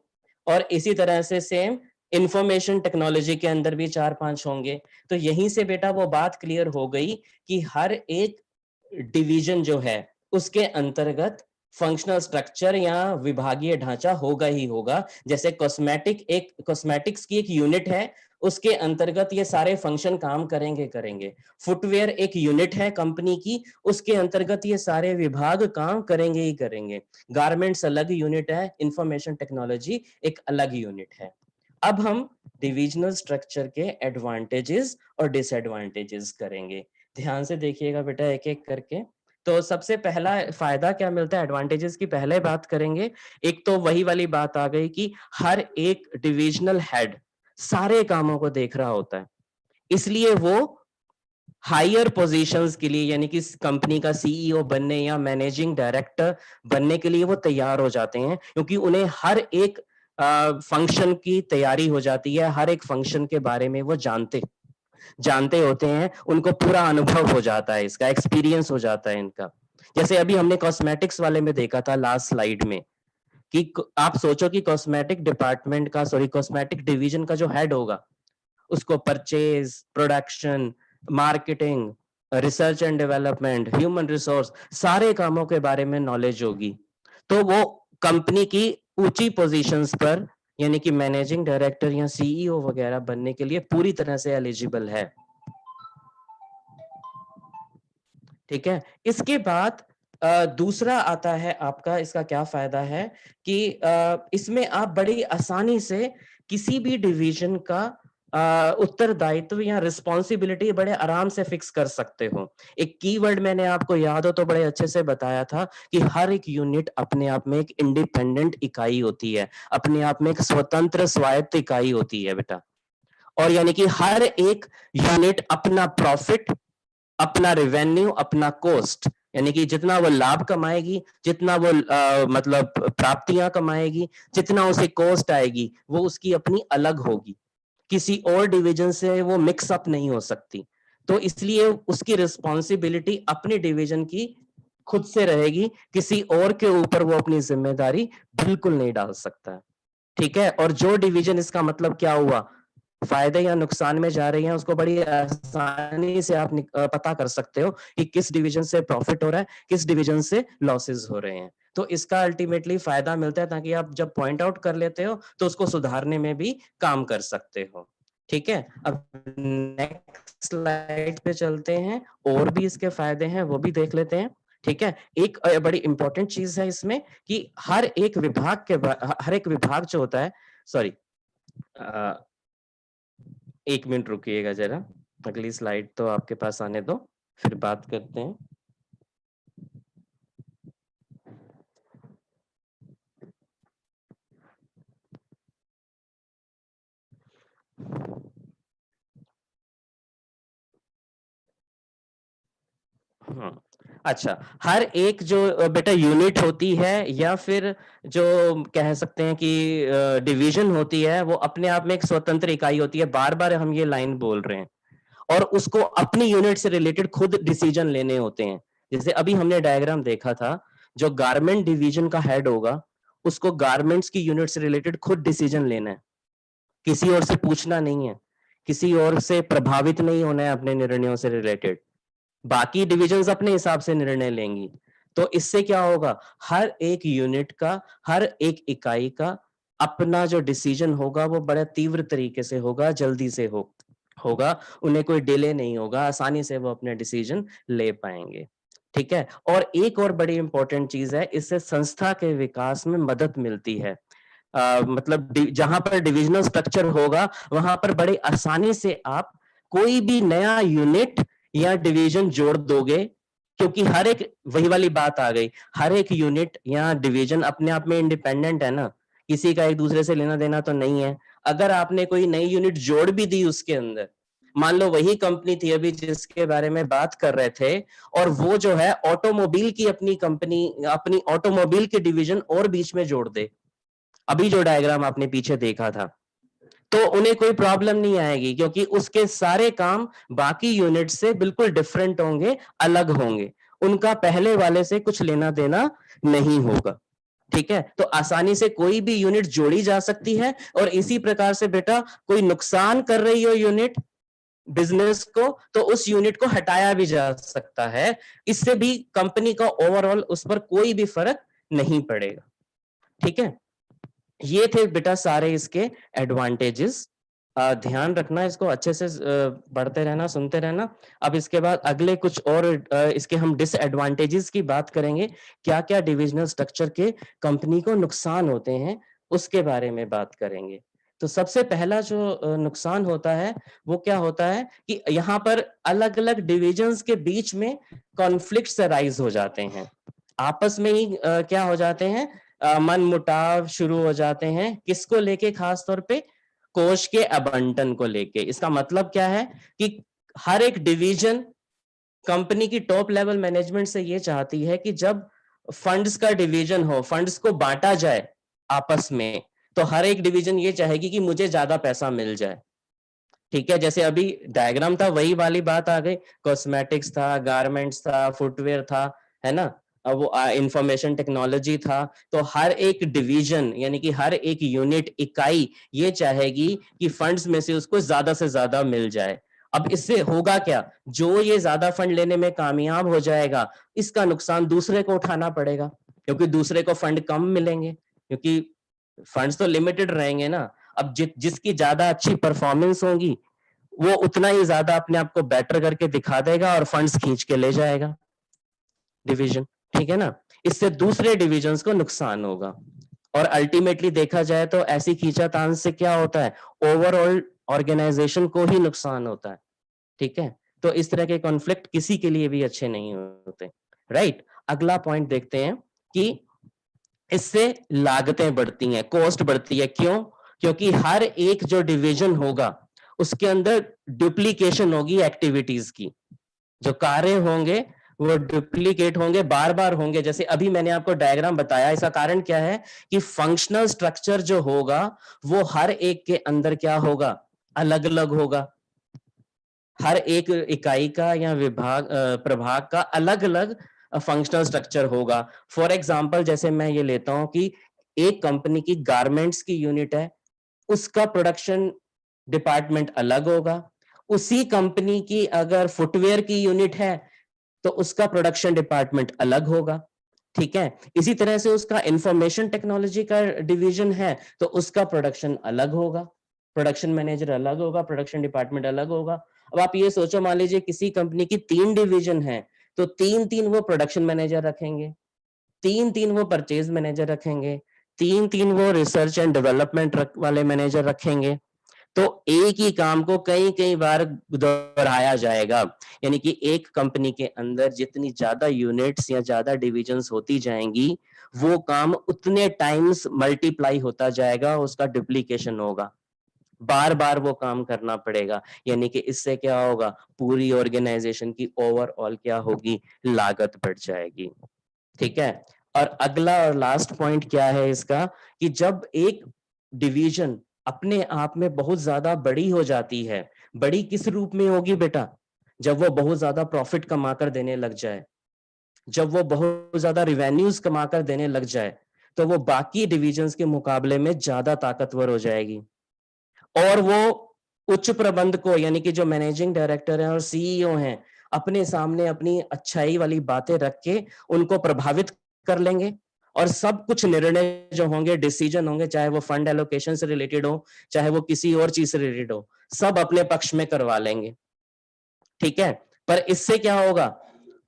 और इसी तरह से सेम इंफॉर्मेशन टेक्नोलॉजी के अंदर भी 4-5 होंगे। तो यहीं से बेटा वो बात क्लियर हो गई कि हर एक डिवीजन जो है उसके अंतर्गत फंक्शनल स्ट्रक्चर या विभागीय ढांचा होगा ही होगा। जैसे कॉस्मेटिक्स की एक यूनिट है, उसके अंतर्गत ये सारे फंक्शन काम करेंगे। फुटवेयर एक यूनिट है कंपनी की, उसके अंतर्गत ये सारे विभाग काम करेंगे ही करेंगे। गारमेंट्स अलग यूनिट है, इंफॉर्मेशन टेक्नोलॉजी एक अलग यूनिट है। अब हम डिविजनल स्ट्रक्चर के एडवांटेजेस और डिसएडवांटेजेस करेंगे। ध्यान से देखिएगा बेटा एक एक करके। तो सबसे पहला फायदा क्या मिलता है, एडवांटेजेस की पहले बात करेंगे। एक तो वही वाली बात आ गई कि हर एक डिविजनल हेड सारे कामों को देख रहा होता है, इसलिए वो हायर पोजीशंस के लिए, यानी कि कंपनी का सीईओ बनने या मैनेजिंग डायरेक्टर बनने के लिए वो तैयार हो जाते हैं, क्योंकि उन्हें हर एक फंक्शन की तैयारी हो जाती है, हर एक फंक्शन के बारे में वो जानते होते हैं, उनको पूरा अनुभव हो जाता है, इसका एक्सपीरियंस हो जाता है इनका। जैसे अभी हमने कॉस्मेटिक्स वाले में देखा था लास्ट स्लाइड में, कि आप सोचो कि कॉस्मेटिक डिपार्टमेंट का, सॉरी कॉस्मेटिक डिवीजन का जो हेड होगा, उसको purchase, production, marketing, research and development, human resource, सारे कामों के बारे में नॉलेज होगी। तो वो कंपनी की ऊंची पोजीशंस पर, यानी कि मैनेजिंग डायरेक्टर या सीईओ वगैरह बनने के लिए पूरी तरह से एलिजिबल है। ठीक है, इसके बाद दूसरा आता है आपका, इसका क्या फायदा है कि इसमें आप बड़ी आसानी से किसी भी डिवीजन का उत्तरदायित्व या रिस्पॉन्सिबिलिटी बड़े आराम से फिक्स कर सकते हो। एक कीवर्ड मैंने आपको याद हो तो बड़े अच्छे से बताया था कि हर एक यूनिट अपने आप में एक इंडिपेंडेंट इकाई होती है, अपने आप में एक स्वतंत्र स्वायत्त इकाई होती है बेटा। और यानी कि हर एक यूनिट अपना प्रॉफिट, अपना रेवेन्यू, अपना कॉस्ट, यानी कि जितना वो लाभ कमाएगी, जितना वो मतलब प्राप्तियां कमाएगी, जितना उसे कॉस्ट आएगी, वो उसकी अपनी अलग होगी, किसी और डिवीजन से वो मिक्स अप नहीं हो सकती। तो इसलिए उसकी रिस्पॉन्सिबिलिटी अपनी डिवीजन की खुद से रहेगी, किसी और के ऊपर वो अपनी जिम्मेदारी बिल्कुल नहीं डाल सकता है। ठीक है, और जो डिवीजन, इसका मतलब क्या हुआ, फायदे या नुकसान में जा रही हैं, उसको बड़ी आसानी से आप पता कर सकते हो कि किस डिवीजन से प्रॉफिट हो रहा है, किस डिवीजन से लॉसेस हो रहे हैं। तो इसका अल्टीमेटली फायदा मिलता है, ताकि आप जब पॉइंट आउट कर लेते हो तो उसको सुधारने में भी काम कर सकते हो। ठीक है, अब नेक्स्ट स्लाइड पे चलते हैं, और भी इसके फायदे हैं वो भी देख लेते हैं। ठीक है, एक बड़ी इंपॉर्टेंट चीज है इसमें कि हर एक विभाग जो होता है, सॉरी, 1 मिनट रुकिएगा जरा, अगली स्लाइड तो आपके पास आने दो, फिर बात करते हैं। अच्छा, हर एक जो बेटा यूनिट होती है, या फिर जो कह सकते हैं कि डिवीजन होती है, वो अपने आप में एक स्वतंत्र इकाई होती है। बार बार हम ये लाइन बोल रहे हैं, और उसको अपनी यूनिट से रिलेटेड खुद डिसीजन लेने होते हैं। जैसे अभी हमने डायग्राम देखा था, जो गारमेंट डिवीजन का हेड होगा, उसको गारमेंट्स की यूनिट से रिलेटेड खुद डिसीजन लेना है, किसी और से पूछना नहीं है, किसी और से प्रभावित नहीं होना है अपने निर्णयों से रिलेटेड। बाकी डिविजन्स अपने हिसाब से निर्णय लेंगी। तो इससे क्या होगा, हर एक यूनिट का, हर एक इकाई का अपना जो डिसीजन होगा वो बड़े तीव्र तरीके से होगा, जल्दी से होगा, उन्हें कोई डिले नहीं होगा, आसानी से वो अपने डिसीजन ले पाएंगे। ठीक है, और एक और बड़ी इंपॉर्टेंट चीज है, इससे संस्था के विकास में मदद मिलती है। मतलब जहां पर डिविजनल स्ट्रक्चर होगा, वहां पर बड़ी आसानी से आप कोई भी नया यूनिट या डिवीजन जोड़ दोगे, क्योंकि हर एक, वही वाली बात आ गई, हर एक यूनिट या डिवीजन अपने आप में इंडिपेंडेंट है ना, किसी का एक दूसरे से लेना देना तो नहीं है। अगर आपने कोई नई यूनिट जोड़ भी दी उसके अंदर, मान लो वही कंपनी थी अभी जिसके बारे में बात कर रहे थे, और वो जो है ऑटोमोबाइल की अपनी कंपनी, अपनी ऑटोमोबाइल के डिवीजन और बीच में जोड़ दे, अभी जो डायग्राम आपने पीछे देखा था, तो उन्हें कोई प्रॉब्लम नहीं आएगी, क्योंकि उसके सारे काम बाकी यूनिट से बिल्कुल डिफरेंट होंगे, अलग होंगे, उनका पहले वाले से कुछ लेना देना नहीं होगा। ठीक है, तो आसानी से कोई भी यूनिट जोड़ी जा सकती है, और इसी प्रकार से बेटा कोई नुकसान कर रही हो यूनिट बिजनेस को, तो उस यूनिट को हटाया भी जा सकता है, इससे भी कंपनी का ओवरऑल उस पर कोई भी फर्क नहीं पड़ेगा। ठीक है, ये थे बेटा सारे इसके एडवांटेजेस। ध्यान रखना, इसको अच्छे से पढ़ते रहना, सुनते रहना। अब इसके बाद अगले कुछ और इसके हम डिसएडवांटेजेस की बात करेंगे, क्या क्या डिविजनल स्ट्रक्चर के कंपनी को नुकसान होते हैं, उसके बारे में बात करेंगे। तो सबसे पहला जो नुकसान होता है वो क्या होता है कि यहाँ पर अलग अलग डिविजन्स के बीच में कॉन्फ्लिक्ट्स अराइज हो जाते हैं, आपस में ही क्या हो जाते हैं, मन मुटाव शुरू हो जाते हैं, किसको लेके, खास तौर पे कोष के आवंटन को लेके। इसका मतलब क्या है कि हर एक डिवीजन कंपनी की टॉप लेवल मैनेजमेंट से ये चाहती है कि जब फंड्स का डिवीजन हो, फंड्स को बांटा जाए आपस में, तो हर एक डिवीजन ये चाहेगी कि मुझे ज्यादा पैसा मिल जाए। ठीक है, जैसे अभी डायग्राम था, वही वाली बात आ गई, कॉस्मेटिक्स था, गारमेंट्स था, फुटवेयर था, है ना, अब वो इंफॉर्मेशन टेक्नोलॉजी था। तो हर एक डिवीजन यानी कि हर एक यूनिट, इकाई ये चाहेगी कि फंड्स में से उसको ज्यादा से ज्यादा मिल जाए। अब इससे होगा क्या, जो ये ज्यादा फंड लेने में कामयाब हो जाएगा, इसका नुकसान दूसरे को उठाना पड़ेगा, क्योंकि दूसरे को फंड कम मिलेंगे, क्योंकि फंड्स तो लिमिटेड रहेंगे ना। अब जिसकी ज्यादा अच्छी परफॉर्मेंस होगी, वो उतना ही ज्यादा अपने आप को बेटर करके दिखा देगा और फंड्स खींच के ले जाएगा डिवीजन। ठीक है ना, इससे दूसरे डिविजन्स को नुकसान होगा, और अल्टीमेटली देखा जाए तो ऐसी खींचातान से क्या होता है, ओवरऑल ऑर्गेनाइजेशन को ही नुकसान होता है। ठीक है, तो इस तरह के कॉन्फ्लिक्ट किसी के लिए भी अच्छे नहीं होते। राइट, अगला पॉइंट देखते हैं कि इससे लागतें बढ़ती हैं, कॉस्ट बढ़ती है। क्यों? क्योंकि हर एक जो डिवीजन होगा उसके अंदर डुप्लीकेशन होगी एक्टिविटीज की, जो कार्य होंगे वो डुप्लीकेट होंगे, बार बार होंगे। जैसे अभी मैंने आपको डायग्राम बताया, इसका कारण क्या है कि फंक्शनल स्ट्रक्चर जो होगा वो हर एक के अंदर क्या होगा, अलग अलग होगा। हर एक इकाई का या विभाग प्रभाग का अलग अलग फंक्शनल स्ट्रक्चर होगा। फॉर एग्जांपल, जैसे मैं ये लेता हूं कि एक कंपनी की गारमेंट्स की यूनिट है, उसका प्रोडक्शन डिपार्टमेंट अलग होगा। उसी कंपनी की अगर फुटवेयर की यूनिट है तो उसका प्रोडक्शन डिपार्टमेंट अलग होगा। ठीक है, इसी तरह से उसका इंफॉर्मेशन टेक्नोलॉजी का डिवीजन है तो उसका प्रोडक्शन अलग होगा, प्रोडक्शन मैनेजर अलग होगा, प्रोडक्शन डिपार्टमेंट अलग होगा। अब आप ये सोचो, मान लीजिए किसी कंपनी की 3 डिवीजन है तो 3-3 वो प्रोडक्शन मैनेजर रखेंगे, 3-3 वो परचेज मैनेजर रखेंगे, 3-3 वो रिसर्च एंड डेवलपमेंट वाले मैनेजर रखेंगे। तो एक ही काम को कई कई बार दोहराया जाएगा, यानी कि एक कंपनी के अंदर जितनी ज्यादा यूनिट्स या ज्यादा डिविजन्स होती जाएंगी वो काम उतने टाइम्स मल्टीप्लाई होता जाएगा, उसका डुप्लीकेशन होगा, बार बार वो काम करना पड़ेगा। यानी कि इससे क्या होगा, पूरी ऑर्गेनाइजेशन की ओवरऑल क्या होगी, लागत बढ़ जाएगी। ठीक है, और अगला और लास्ट पॉइंट क्या है इसका, कि जब एक डिवीजन अपने आप में बहुत ज्यादा बड़ी हो जाती है, बड़ी किस रूप में होगी बेटा, जब वो बहुत ज्यादा प्रॉफिट कमाकर देने लग जाए, जब वो बहुत ज्यादा रिवेन्यूज कमाकर देने लग जाए, तो वो बाकी डिविजन्स के मुकाबले में ज्यादा ताकतवर हो जाएगी। और वो उच्च प्रबंध को, यानी कि जो मैनेजिंग डायरेक्टर है और सीईओ हैं, अपने सामने अपनी अच्छाई वाली बातें रख के उनको प्रभावित कर लेंगे, और सब कुछ निर्णय जो होंगे, डिसीजन होंगे, चाहे वो फंड एलोकेशन से रिलेटेड हो, चाहे वो किसी और चीज से रिलेटेड हो, सब अपने पक्ष में करवा लेंगे। ठीक है, पर इससे क्या होगा,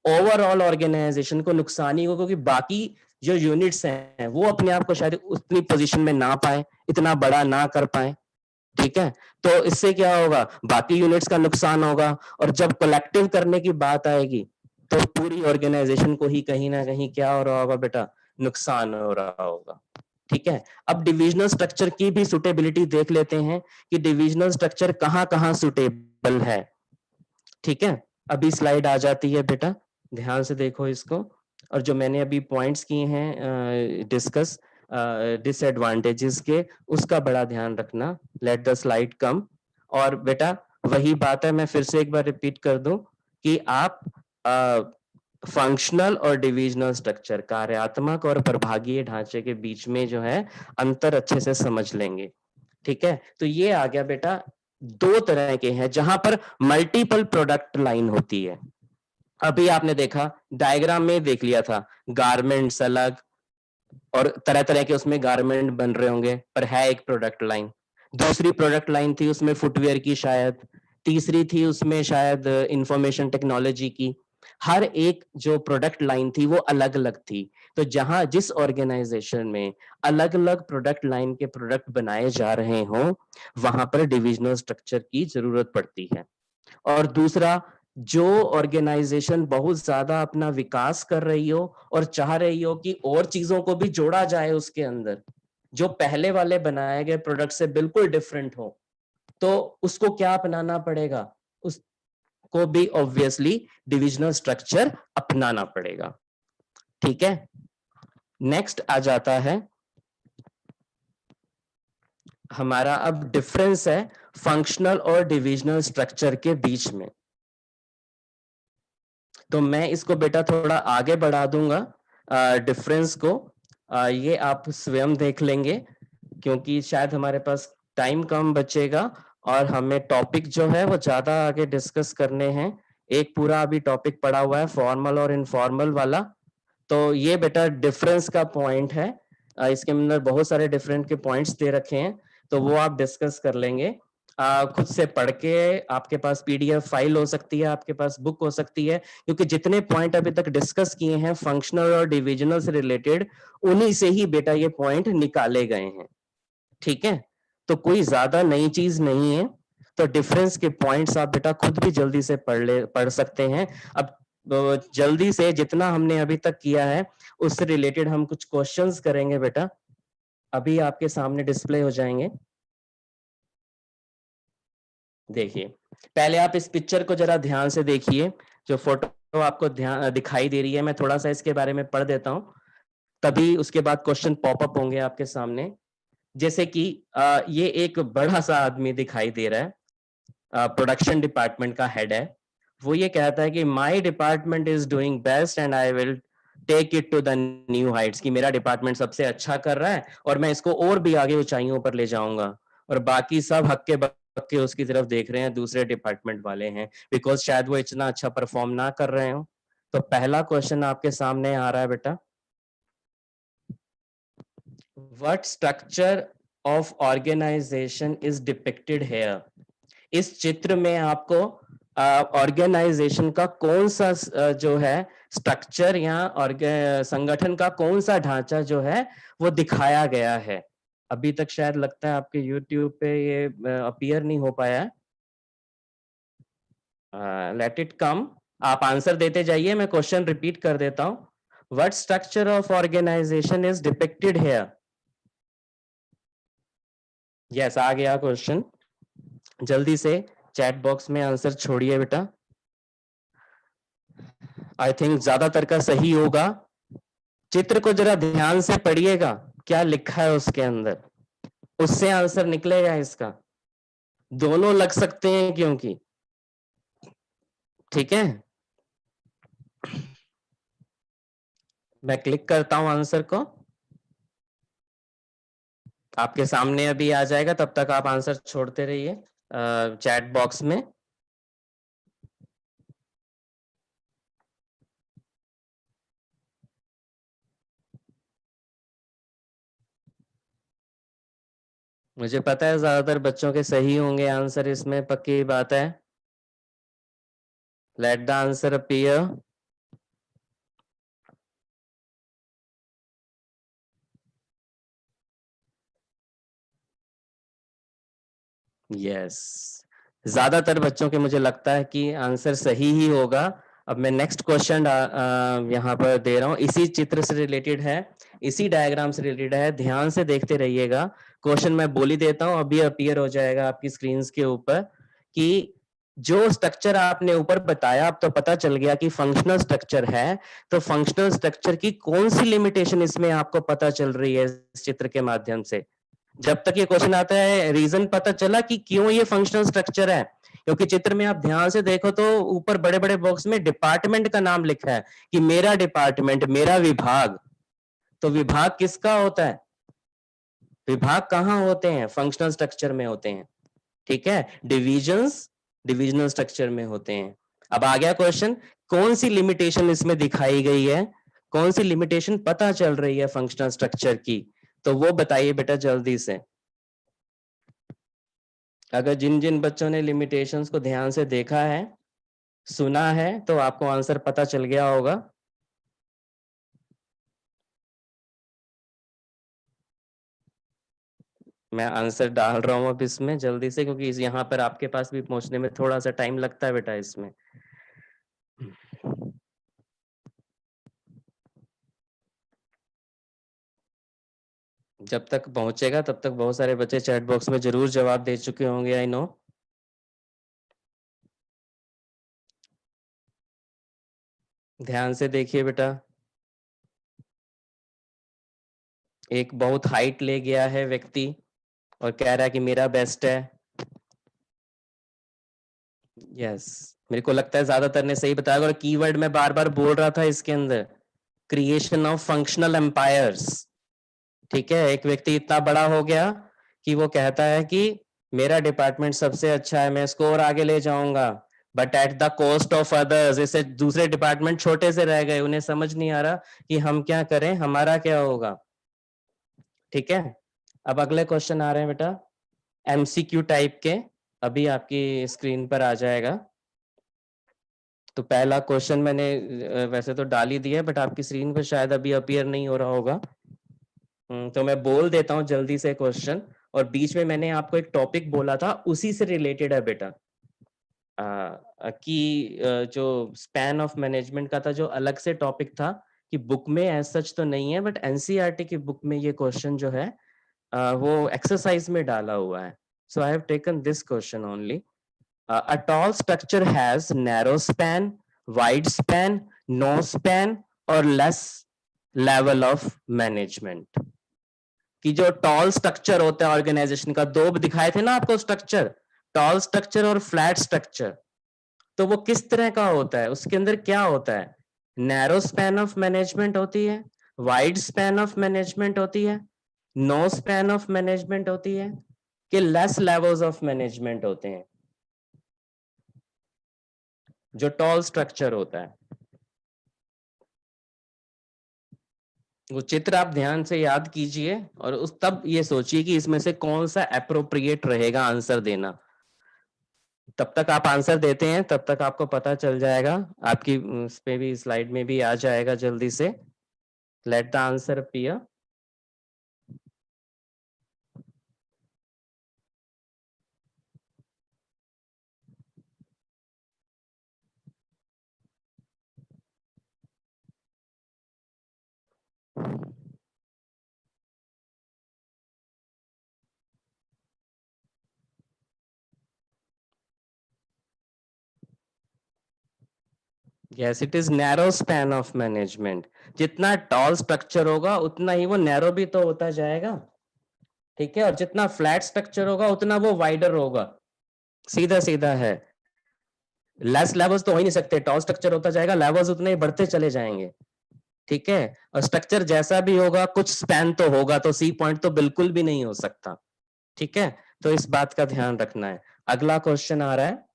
ओवरऑल ऑर्गेनाइजेशन को नुकसान ही होगा, क्योंकि बाकी जो यूनिट्स हैं वो अपने आप को शायद उतनी पोजीशन में ना पाए, इतना बड़ा ना कर पाए। ठीक है, तो इससे क्या होगा, बाकी यूनिट्स का नुकसान होगा, और जब कलेक्टिव करने की बात आएगी तो पूरी ऑर्गेनाइजेशन को ही कहीं ना कहीं क्या हो रहा होगा बेटा, नुकसान हो रहा होगा। ठीक है, अब डिविजनल स्ट्रक्चर की भी सुटेबिलिटी देख लेते हैं कि डिविजनल स्ट्रक्चर कहाँ कहाँ सुटेबल है। ठीक है, अभी स्लाइड आ जाती है बेटा, ध्यान से देखो इसको, और जो मैंने अभी पॉइंट्स किए हैं डिस्कस डिसएडवांटेजेस के, उसका बड़ा ध्यान रखना। लेट द स्लाइड कम। और बेटा वही बात है, मैं फिर से एक बार रिपीट कर दूं कि आप फंक्शनल और डिविजनल स्ट्रक्चर, कार्यात्मक और प्रभागीय ढांचे के बीच में जो है अंतर अच्छे से समझ लेंगे। ठीक है, तो ये आ गया बेटा, 2 तरह के हैं जहां पर मल्टीपल प्रोडक्ट लाइन होती है। अभी आपने देखा, डायग्राम में देख लिया था, गारमेंट्स अलग और तरह तरह के उसमें गारमेंट बन रहे होंगे, पर है एक प्रोडक्ट लाइन। दूसरी प्रोडक्ट लाइन थी उसमें फुटवेयर की शायद, तीसरी थी उसमें शायद इंफॉर्मेशन टेक्नोलॉजी की। हर एक जो प्रोडक्ट लाइन थी वो अलग अलग थी। तो जहां जिस ऑर्गेनाइजेशन में अलग अलग प्रोडक्ट लाइन के प्रोडक्ट बनाए जा रहे हों, वहां पर डिविजनल स्ट्रक्चर की जरूरत पड़ती है। और दूसरा, जो ऑर्गेनाइजेशन बहुत ज्यादा अपना विकास कर रही हो और चाह रही हो कि और चीजों को भी जोड़ा जाए उसके अंदर, जो पहले वाले बनाए गए प्रोडक्ट से बिल्कुल डिफरेंट हो, तो उसको क्या अपनाना पड़ेगा, उसको भी ऑब्वियसली डिविजनल स्ट्रक्चर अपनाना पड़ेगा। ठीक है, नेक्स्ट आ जाता है हमारा, अब डिफरेंस है फंक्शनल और डिविजनल स्ट्रक्चर के बीच में। तो मैं इसको बेटा थोड़ा आगे बढ़ा दूंगा डिफरेंस को, ये आप स्वयं देख लेंगे, क्योंकि शायद हमारे पास टाइम कम बचेगा और हमें टॉपिक जो है वो ज्यादा आगे डिस्कस करने हैं। एक पूरा अभी टॉपिक पड़ा हुआ है फॉर्मल और इनफॉर्मल वाला, तो ये बेटा डिफरेंस का पॉइंट है। इसके अंदर बहुत सारे डिफरेंट के पॉइंट्स दे रखे हैं, तो वो आप डिस्कस कर लेंगे खुद से पढ़ के। आपके पास पीडीएफ फाइल हो सकती है, आपके पास बुक हो सकती है, क्योंकि जितने पॉइंट अभी तक डिस्कस किए हैं फंक्शनल और डिविजनल से रिलेटेड, उन्हीं से ही बेटा ये पॉइंट निकाले गए हैं। ठीक है, तो कोई ज्यादा नई चीज नहीं है। तो डिफरेंस के पॉइंट्स आप बेटा खुद भी जल्दी से पढ़ सकते हैं। अब जल्दी से जितना हमने अभी तक किया है उससे रिलेटेड हम कुछ क्वेश्चंस करेंगे बेटा, अभी आपके सामने डिस्प्ले हो जाएंगे। देखिए, पहले आप इस पिक्चर को जरा ध्यान से देखिए, जो फोटो आपको ध्यान दिखाई दे रही है, मैं थोड़ा सा इसके बारे में पढ़ देता हूं, तभी उसके बाद क्वेश्चन पॉपअप होंगे आपके सामने। जैसे कि ये एक बड़ा सा आदमी दिखाई दे रहा है, प्रोडक्शन डिपार्टमेंट का हेड है। वो ये कहता है कि my department is doing best and I will take it to the new heights, कि मेरा डिपार्टमेंट सबसे अच्छा कर रहा है और मैं इसको और भी आगे ऊंचाइयों पर ले जाऊंगा, और बाकी सब हक्के के उसकी तरफ देख रहे हैं, दूसरे डिपार्टमेंट वाले हैं, बिकॉज शायद वो इतना अच्छा परफॉर्म ना कर रहे हो। तो पहला क्वेश्चन आपके सामने आ रहा है बेटा, what structure of organisation is depicted here. इस चित्र में आपको ऑर्गेनाइजेशन का कौन सा जो है स्ट्रक्चर या संगठन का कौन सा ढांचा जो है वो दिखाया गया है। अभी तक शायद लगता है आपके YouTube पे ये अपीयर नहीं हो पाया है। लेट इट कम, आप आंसर देते जाइए, मैं क्वेश्चन रिपीट कर देता हूं। What structure of organisation is depicted here. Yes, आ गया क्वेश्चन, जल्दी से चैट बॉक्स में आंसर छोड़िए बेटा। आई थिंक ज्यादातर का सही होगा। चित्र को जरा ध्यान से पढ़िएगा, क्या लिखा है उसके अंदर, उससे आंसर निकलेगा इसका। दोनों लग सकते हैं क्योंकि, ठीक है। मैं क्लिक करता हूं आंसर को, आपके सामने अभी आ जाएगा, तब तक आप आंसर छोड़ते रहिए चैट बॉक्स में। मुझे पता है ज्यादातर बच्चों के सही होंगे आंसर, इसमें पक्की बात है। Let the answer appear. Yes, ज्यादातर बच्चों के मुझे लगता है कि आंसर सही ही होगा। अब मैं नेक्स्ट क्वेश्चन यहाँ पर दे रहा हूँ, इसी चित्र से रिलेटेड है, इसी डायग्राम से रिलेटेड है, ध्यान से देखते रहिएगा। क्वेश्चन मैं बोल ही देता हूँ, अभी अपीयर हो जाएगा आपकी स्क्रीन के ऊपर, कि जो स्ट्रक्चर आपने ऊपर बताया, अब तो पता चल गया कि फंक्शनल स्ट्रक्चर है, तो फंक्शनल स्ट्रक्चर की कौन सी लिमिटेशन इसमें आपको पता चल रही है इस चित्र के माध्यम से। जब तक ये क्वेश्चन आता है रीजन पता चला कि क्यों ये फंक्शनल स्ट्रक्चर है, क्योंकि चित्र में आप ध्यान से देखो तो ऊपर बड़े बड़े बॉक्स में डिपार्टमेंट का नाम लिखा है कि मेरा डिपार्टमेंट, मेरा विभाग। तो विभाग किसका होता है, विभाग कहाँ होते हैं, फंक्शनल स्ट्रक्चर में होते हैं, ठीक है। डिविजन्स डिविजनल स्ट्रक्चर में होते हैं। अब आ गया क्वेश्चन, कौन सी लिमिटेशन इसमें दिखाई गई है, कौन सी लिमिटेशन पता चल रही है फंक्शनल स्ट्रक्चर की, तो वो बताइए बेटा जल्दी से। अगर जिन जिन बच्चों ने लिमिटेशंस को ध्यान से देखा है, सुना है, तो आपको आंसर पता चल गया होगा। मैं आंसर डाल रहा हूं अब इसमें जल्दी से, क्योंकि यहाँ पर आपके पास भी पहुंचने में थोड़ा सा टाइम लगता है बेटा इसमें। जब तक पहुंचेगा तब तक बहुत सारे बच्चे चैट बॉक्स में जरूर जवाब दे चुके होंगे, आई नो। ध्यान से देखिए बेटा, एक बहुत हाइट ले गया है व्यक्ति और कह रहा है कि मेरा बेस्ट है। यस, मेरे को लगता है ज्यादातर ने सही बताया, और कीवर्ड मैं बार बार बोल रहा था इसके अंदर, क्रिएशन ऑफ फंक्शनल एम्पायर्स। ठीक है, एक व्यक्ति इतना बड़ा हो गया कि वो कहता है कि मेरा डिपार्टमेंट सबसे अच्छा है, मैं इसको और आगे ले जाऊंगा, but at the cost of others. इससे दूसरे डिपार्टमेंट छोटे से रह गए, उन्हें समझ नहीं आ रहा कि हम क्या करें, हमारा क्या होगा। ठीक है, अब अगले क्वेश्चन आ रहे हैं बेटा, एमसीक्यू टाइप के, अभी आपकी स्क्रीन पर आ जाएगा। तो पहला क्वेश्चन मैंने वैसे तो डाल ही दिया, बट आपकी स्क्रीन पर शायद अभी अपीयर नहीं हो रहा होगा। तो मैं बोल देता हूँ जल्दी से क्वेश्चन, और बीच में मैंने आपको एक टॉपिक बोला था, उसी से रिलेटेड है बेटा। कि जो स्पैन ऑफ मैनेजमेंट का था, जो अलग से टॉपिक था, कि बुक में एज सच तो नहीं है, बट एनसीईआरटी की बुक में ये क्वेश्चन जो है वो एक्सरसाइज में डाला हुआ है। So I have taken this question only. A tall structure has narrow span, wide span, no span और less level of management। कि जो टॉल स्ट्रक्चर होता है ऑर्गेनाइजेशन का, दो दिखाए थे ना आपको स्ट्रक्चर, टॉल स्ट्रक्चर और फ्लैट स्ट्रक्चर, तो वो किस तरह का होता है, उसके अंदर क्या होता है, नैरो स्पैन ऑफ मैनेजमेंट होती है, वाइड स्पैन ऑफ मैनेजमेंट होती है, नो स्पैन ऑफ मैनेजमेंट होती है, कि लेस लेवल्स ऑफ मैनेजमेंट होते हैं, जो टॉल स्ट्रक्चर होता है। वो चित्र आप ध्यान से याद कीजिए और उस तब ये सोचिए कि इसमें से कौन सा एप्रोप्रिएट रहेगा आंसर देना। तब तक आप आंसर देते हैं, तब तक आपको पता चल जाएगा, आपकी उस पे भी स्लाइड में भी आ जाएगा जल्दी से। Let the answer appear. Yes, it is narrow span of management. जितना टॉल स्ट्रक्चर होगा उतना ही वो नैरो भी तो होता जाएगा, ठीक है, और जितना फ्लैट स्ट्रक्चर होगा उतना वो वाइडर होगा। सीधा सीधा है, लेस लेवल्स तो हो ही नहीं सकते, टॉल स्ट्रक्चर होता जाएगा, लेवल्स उतने ही बढ़ते चले जाएंगे, ठीक है। और स्ट्रक्चर जैसा भी होगा कुछ स्पैन तो होगा, तो सी पॉइंट तो बिल्कुल भी नहीं हो सकता, ठीक है। तो इस बात का ध्यान रखना है। अगला क्वेश्चन आ रहा है,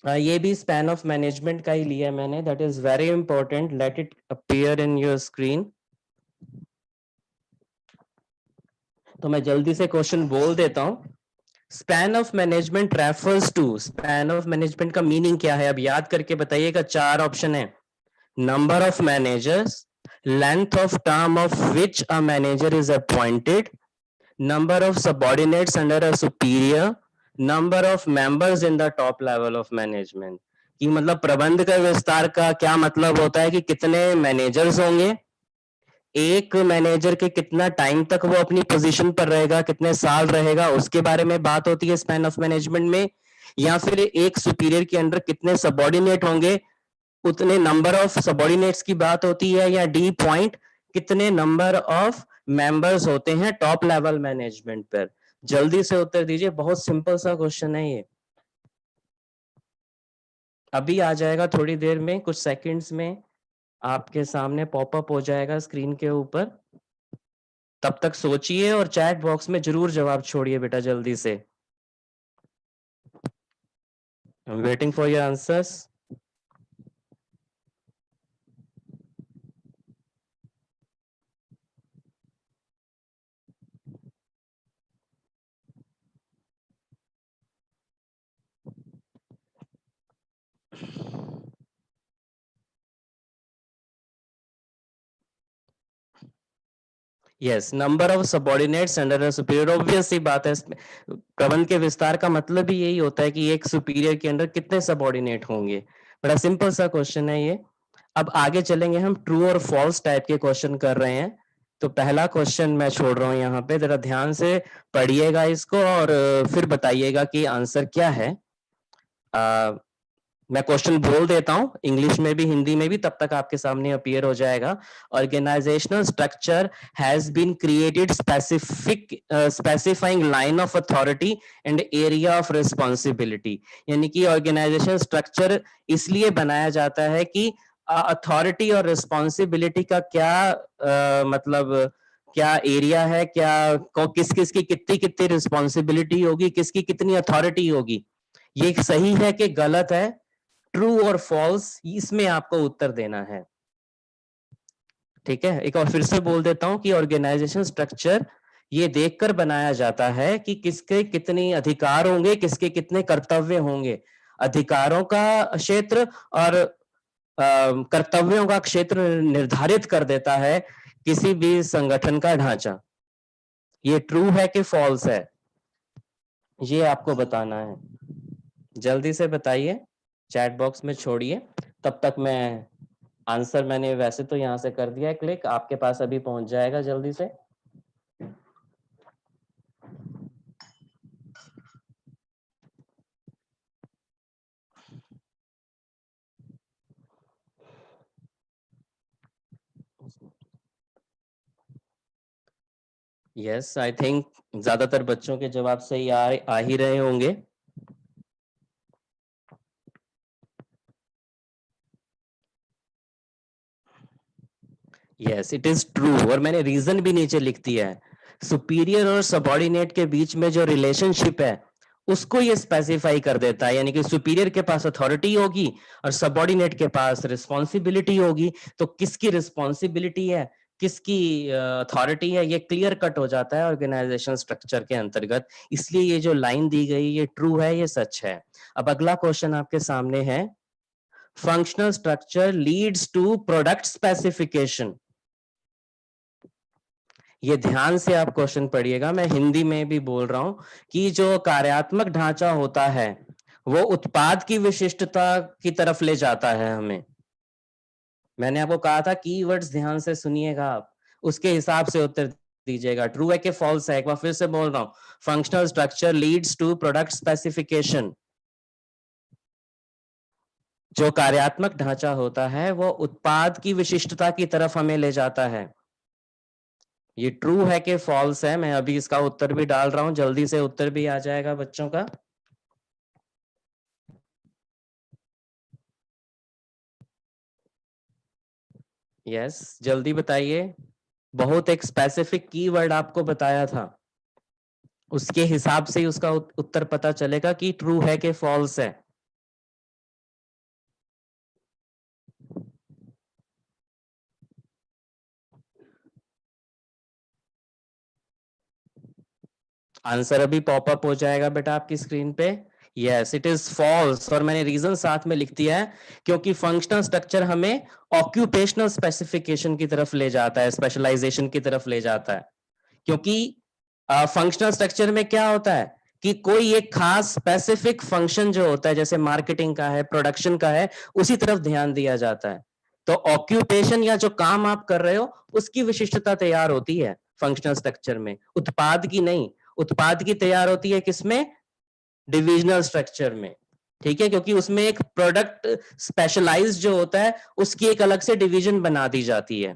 ये भी स्पैन ऑफ मैनेजमेंट का ही लिया है मैंने, that is very important, let it appear in your screen. तो मैं जल्दी से क्वेश्चन बोल देता हूं। Span of management refers to, span of management का मीनिंग क्या है, अब याद करके बताइएगा। 4 ऑप्शन है, number of managers, length of term of which a manager is appointed, number of subordinates under a superior, number of members in the top level of management। कि मतलब प्रबंध का विस्तार का क्या मतलब होता है कि कितने मैनेजर्स होंगे, एक मैनेजर के कितना टाइम तक वो अपनी पोजीशन पर रहेगा, कितने साल रहेगा, उसके बारे में बात होती है स्पैन ऑफ मैनेजमेंट में। या फिर एक सुपीरियर के अंडर कितने सबॉर्डिनेट होंगे, उतने नंबर ऑफ सबॉर्डिनेट्स की बात होती है। या डी पॉइंट, कितने नंबर ऑफ मेंबर्स होते हैं टॉप लेवल मैनेजमेंट पर। जल्दी से उत्तर दीजिए, बहुत सिंपल सा क्वेश्चन है ये, अभी आ जाएगा थोड़ी देर में, कुछ सेकंड्स में आपके सामने पॉपअप हो जाएगा स्क्रीन के ऊपर। तब तक सोचिए और चैट बॉक्स में जरूर जवाब छोड़िए बेटा जल्दी से। I am waiting for your answers. Yes, number of subordinates under a superior, obvious सी बात है। प्रबंध के विस्तार का मतलब ही यही होता है कि एक सुपीरियर के अंडर कितने सबॉर्डिनेट होंगे। बड़ा सिंपल सा क्वेश्चन है ये। अब आगे चलेंगे, हम ट्रू और फॉल्स टाइप के क्वेश्चन कर रहे हैं। तो पहला क्वेश्चन मैं छोड़ रहा हूं यहाँ पे, जरा ध्यान से पढ़िएगा इसको और फिर बताइएगा कि आंसर क्या है। मैं क्वेश्चन बोल देता हूं इंग्लिश में भी हिंदी में भी, तब तक आपके सामने अपीयर हो जाएगा। Organisational structure has been created specifying line of authority and area of responsibility. यानी कि ऑर्गेनाइजेशन स्ट्रक्चर इसलिए बनाया जाता है कि अथॉरिटी और रिस्पॉन्सिबिलिटी का क्या मतलब क्या एरिया है, क्या किस किस की कितनी कितनी रिस्पॉन्सिबिलिटी होगी, किसकी कितनी अथॉरिटी होगी, ये सही है कि गलत है, ट्रू और फॉल्स, इसमें आपको उत्तर देना है, ठीक है। एक और फिर से बोल देता हूं कि ऑर्गेनाइजेशन स्ट्रक्चर ये देखकर बनाया जाता है कि किसके कितने अधिकार होंगे, किसके कितने कर्तव्य होंगे। अधिकारों का क्षेत्र और कर्तव्यों का क्षेत्र निर्धारित कर देता है किसी भी संगठन का ढांचा। ये ट्रू है कि फॉल्स है, ये आपको बताना है। जल्दी से बताइए, चैट बॉक्स में छोड़िए। तब तक मैं आंसर, मैंने वैसे तो यहां से कर दिया है क्लिक, आपके पास अभी पहुंच जाएगा जल्दी से। यस, आई थिंक ज्यादातर बच्चों के जवाब सही आ ही रहे होंगे। यस, इट इज ट्रू, और मैंने रीजन भी नीचे लिख दिया है। सुपीरियर और सबॉर्डिनेट के बीच में जो रिलेशनशिप है उसको ये स्पेसिफाई कर देता है, यानी कि सुपीरियर के पास अथॉरिटी होगी और सबॉर्डिनेट के पास रिस्पॉन्सिबिलिटी होगी, तो किसकी रिस्पॉन्सिबिलिटी है किसकी अथॉरिटी है ये क्लियर कट हो जाता है ऑर्गेनाइजेशन स्ट्रक्चर के अंतर्गत। इसलिए ये जो लाइन दी गई ये ट्रू है, ये सच है। अब अगला क्वेश्चन आपके सामने है, functional structure leads to product specification. ये ध्यान से आप क्वेश्चन पढ़िएगा, मैं हिंदी में भी बोल रहा हूं कि जो कार्यात्मक ढांचा होता है वो उत्पाद की विशिष्टता की तरफ ले जाता है हमें। मैंने आपको कहा था कीवर्ड्स ध्यान से सुनिएगा, आप उसके हिसाब से उत्तर दीजिएगा, ट्रू है कि फॉल्स है। एक बार फिर से बोल रहा हूं, functional structure leads to product specification. जो कार्यात्मक ढांचा होता है वो उत्पाद की विशिष्टता की तरफ हमें ले जाता है। ये ट्रू है कि फॉल्स है, मैं अभी इसका उत्तर भी डाल रहा हूं, जल्दी से उत्तर भी आ जाएगा बच्चों का। यस, जल्दी बताइए। बहुत एक स्पेसिफिक कीवर्ड आपको बताया था, उसके हिसाब से ही उसका उत्तर पता चलेगा कि ट्रू है कि फॉल्स है। आंसर अभी पॉपअप हो जाएगा बेटा आपकी स्क्रीन पे। यस, इट इज फॉल्स, और मैंने रीजन साथ में लिख दिया है क्योंकि फंक्शनल स्ट्रक्चर हमें ऑक्यूपेशनल स्पेसिफिकेशन की तरफ ले जाता है, स्पेशलाइजेशन की तरफ ले जाता है। क्योंकि फंक्शनल स्ट्रक्चर में क्या होता है कि कोई एक खास स्पेसिफिक फंक्शन जो होता है, जैसे मार्केटिंग का है, प्रोडक्शन का है, उसी तरफ ध्यान दिया जाता है। तो ऑक्यूपेशन या जो काम आप कर रहे हो उसकी विशिष्टता तैयार होती है फंक्शनल स्ट्रक्चर में, उत्पाद की नहीं। उत्पाद की तैयार होती है किसमें? डिविजनल स्ट्रक्चर में। ठीक है, क्योंकि उसमें एक प्रोडक्ट स्पेशलाइज्ड जो होता है उसकी एक अलग से डिवीजन बना दी जाती है।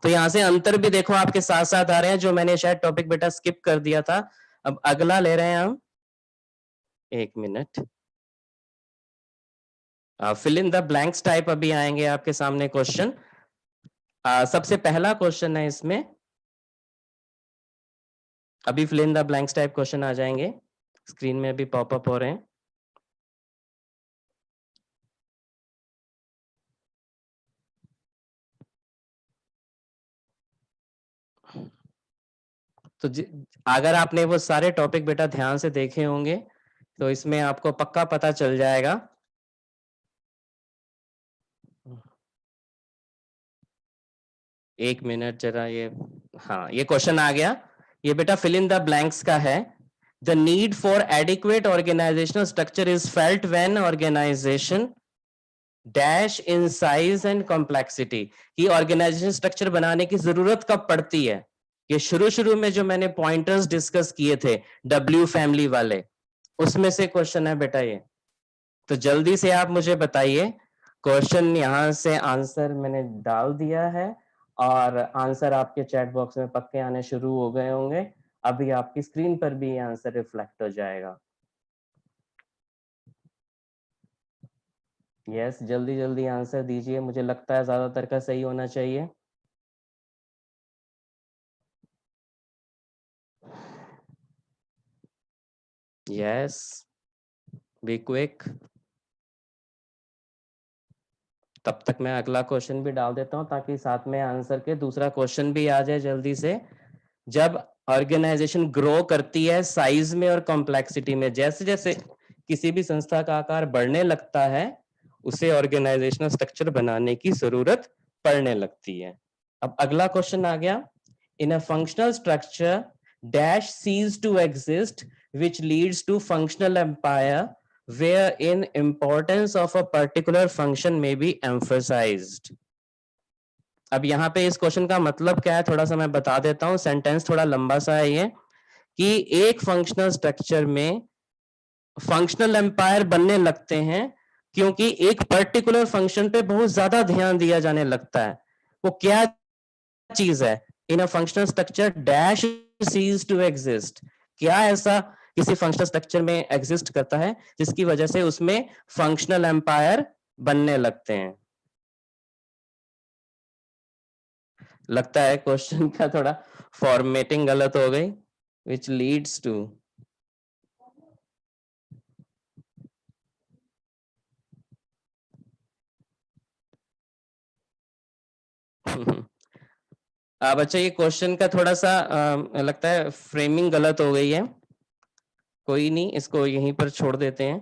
तो यहां से अंतर भी देखो आपके साथ साथ आ रहे हैं, जो मैंने शायद टॉपिक बेटा स्किप कर दिया था। अब अगला ले रहे हैं हम, एक minute, fill in the blanks type अभी आएंगे आपके सामने क्वेश्चन। सबसे पहला क्वेश्चन है इसमें, अभी fill in the blanks type question आ जाएंगे, स्क्रीन में अभी पॉपअप हो रहे हैं। तो अगर आपने वो सारे टॉपिक बेटा ध्यान से देखे होंगे तो इसमें आपको पक्का पता चल जाएगा। एक मिनट जरा, ये हाँ ये क्वेश्चन आ गया, ये बेटा फिल इन द ब्लैंक्स का है। The need for adequate organisational structure is felt when organisation dash in size and complexity. कि ऑर्गेनाइजेशन स्ट्रक्चर बनाने की जरूरत कब पड़ती है? ये शुरू शुरू में जो मैंने पॉइंटर्स डिस्कस किए थे डब्ल्यू फैमिली वाले, उसमें से क्वेश्चन है बेटा ये। तो जल्दी से आप मुझे बताइए, क्वेश्चन यहां से आंसर मैंने डाल दिया है और आंसर आपके चैट बॉक्स में पक्के आने शुरू हो गए होंगे। अभी आपकी स्क्रीन पर भी ये आंसर रिफ्लेक्ट हो जाएगा। यस, जल्दी जल्दी आंसर दीजिए, मुझे लगता है ज्यादातर का सही होना चाहिए। Yes, be quick. तब तक मैं अगला क्वेश्चन भी डाल देता हूं ताकि साथ में आंसर के दूसरा क्वेश्चन भी आ जाए जल्दी से। जब ऑर्गेनाइजेशन ग्रो करती है साइज में और कॉम्प्लेक्सिटी में, जैसे जैसे किसी भी संस्था का आकार बढ़ने लगता है उसे ऑर्गेनाइजेशनल स्ट्रक्चर बनाने की जरूरत पड़ने लगती है। अब अगला क्वेश्चन आ गया, in a functional structure dash ceases to exist which leads to functional empire wherein importance of a particular function may be emphasized। अब यहाँ पे इस क्वेश्चन का मतलब क्या है थोड़ा सा मैं बता देता हूँ, सेंटेंस थोड़ा लंबा सा है ये, कि एक फंक्शनल स्ट्रक्चर में फंक्शनल एम्पायर बनने लगते हैं क्योंकि एक पर्टिकुलर फंक्शन पे बहुत ज्यादा ध्यान दिया जाने लगता है। वो क्या चीज है? In a functional structure dash ceases to exist. क्या ऐसा किसी फंक्शनल स्ट्रक्चर में एग्जिस्ट करता है जिसकी वजह से उसमें फंक्शनल एम्पायर बनने लगते हैं? लगता है क्वेश्चन का थोड़ा फॉर्मेटिंग गलत हो गई, which leads to अब अच्छा, ये क्वेश्चन का थोड़ा सा लगता है फ्रेमिंग गलत हो गई है, कोई नहीं, इसको यहीं पर छोड़ देते हैं।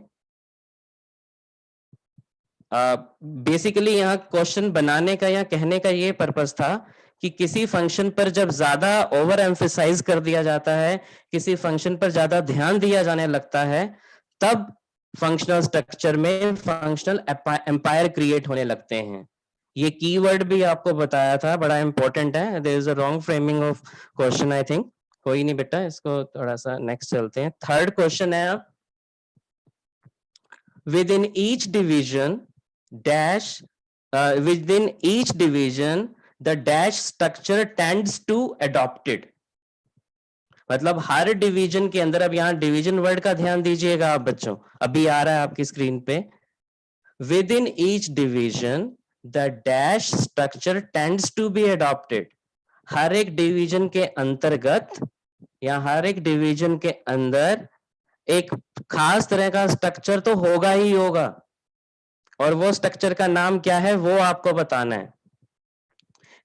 बेसिकली यहाँ क्वेश्चन बनाने का या कहने का ये पर्पस था कि किसी फंक्शन पर जब ज्यादा ओवर एम्फेसाइज कर दिया जाता है, किसी फंक्शन पर ज्यादा ध्यान दिया जाने लगता है, तब फंक्शनल स्ट्रक्चर में फंक्शनल एम्पायर क्रिएट होने लगते हैं। ये कीवर्ड भी आपको बताया था, बड़ा इंपॉर्टेंट है। There is a wrong framing of question I think. कोई नहीं बेटा, इसको थोड़ा सा नेक्स्ट चलते हैं। थर्ड क्वेश्चन है, within each division dash within each division the dash structure tends to adopted। मतलब हर डिवीजन के अंदर, अब यहाँ डिवीजन वर्ड का ध्यान दीजिएगा आप बच्चों, अभी आ रहा है आपकी स्क्रीन पे। With in each division the dash structure tends to be adopted. हर एक डिवीजन के अंतर्गत या हर एक डिवीजन के अंदर एक खास तरह का स्ट्रक्चर तो होगा ही होगा, और वो स्ट्रक्चर का नाम क्या है वो आपको बताना है।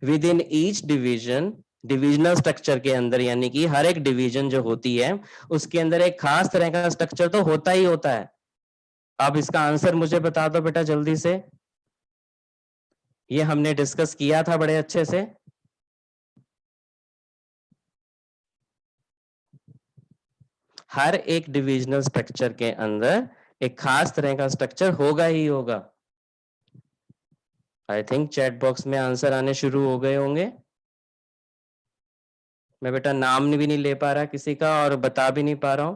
With in each division, divisional structure के अंदर, यानी कि हर एक डिवीजन जो होती है उसके अंदर एक खास तरह का स्ट्रक्चर तो होता ही होता है। अब इसका आंसर मुझे बता दो बेटा जल्दी से। ये हमने डिस्कस किया था बड़े अच्छे से। हर एक डिविजनल स्ट्रक्चर के अंदर एक खास तरह का स्ट्रक्चर होगा ही होगा। आई थिंक चैट बॉक्स में आंसर आने शुरू हो गए होंगे। मैं बेटा नाम भी नहीं ले पा रहा किसी का और बता भी नहीं पा रहा हूँ,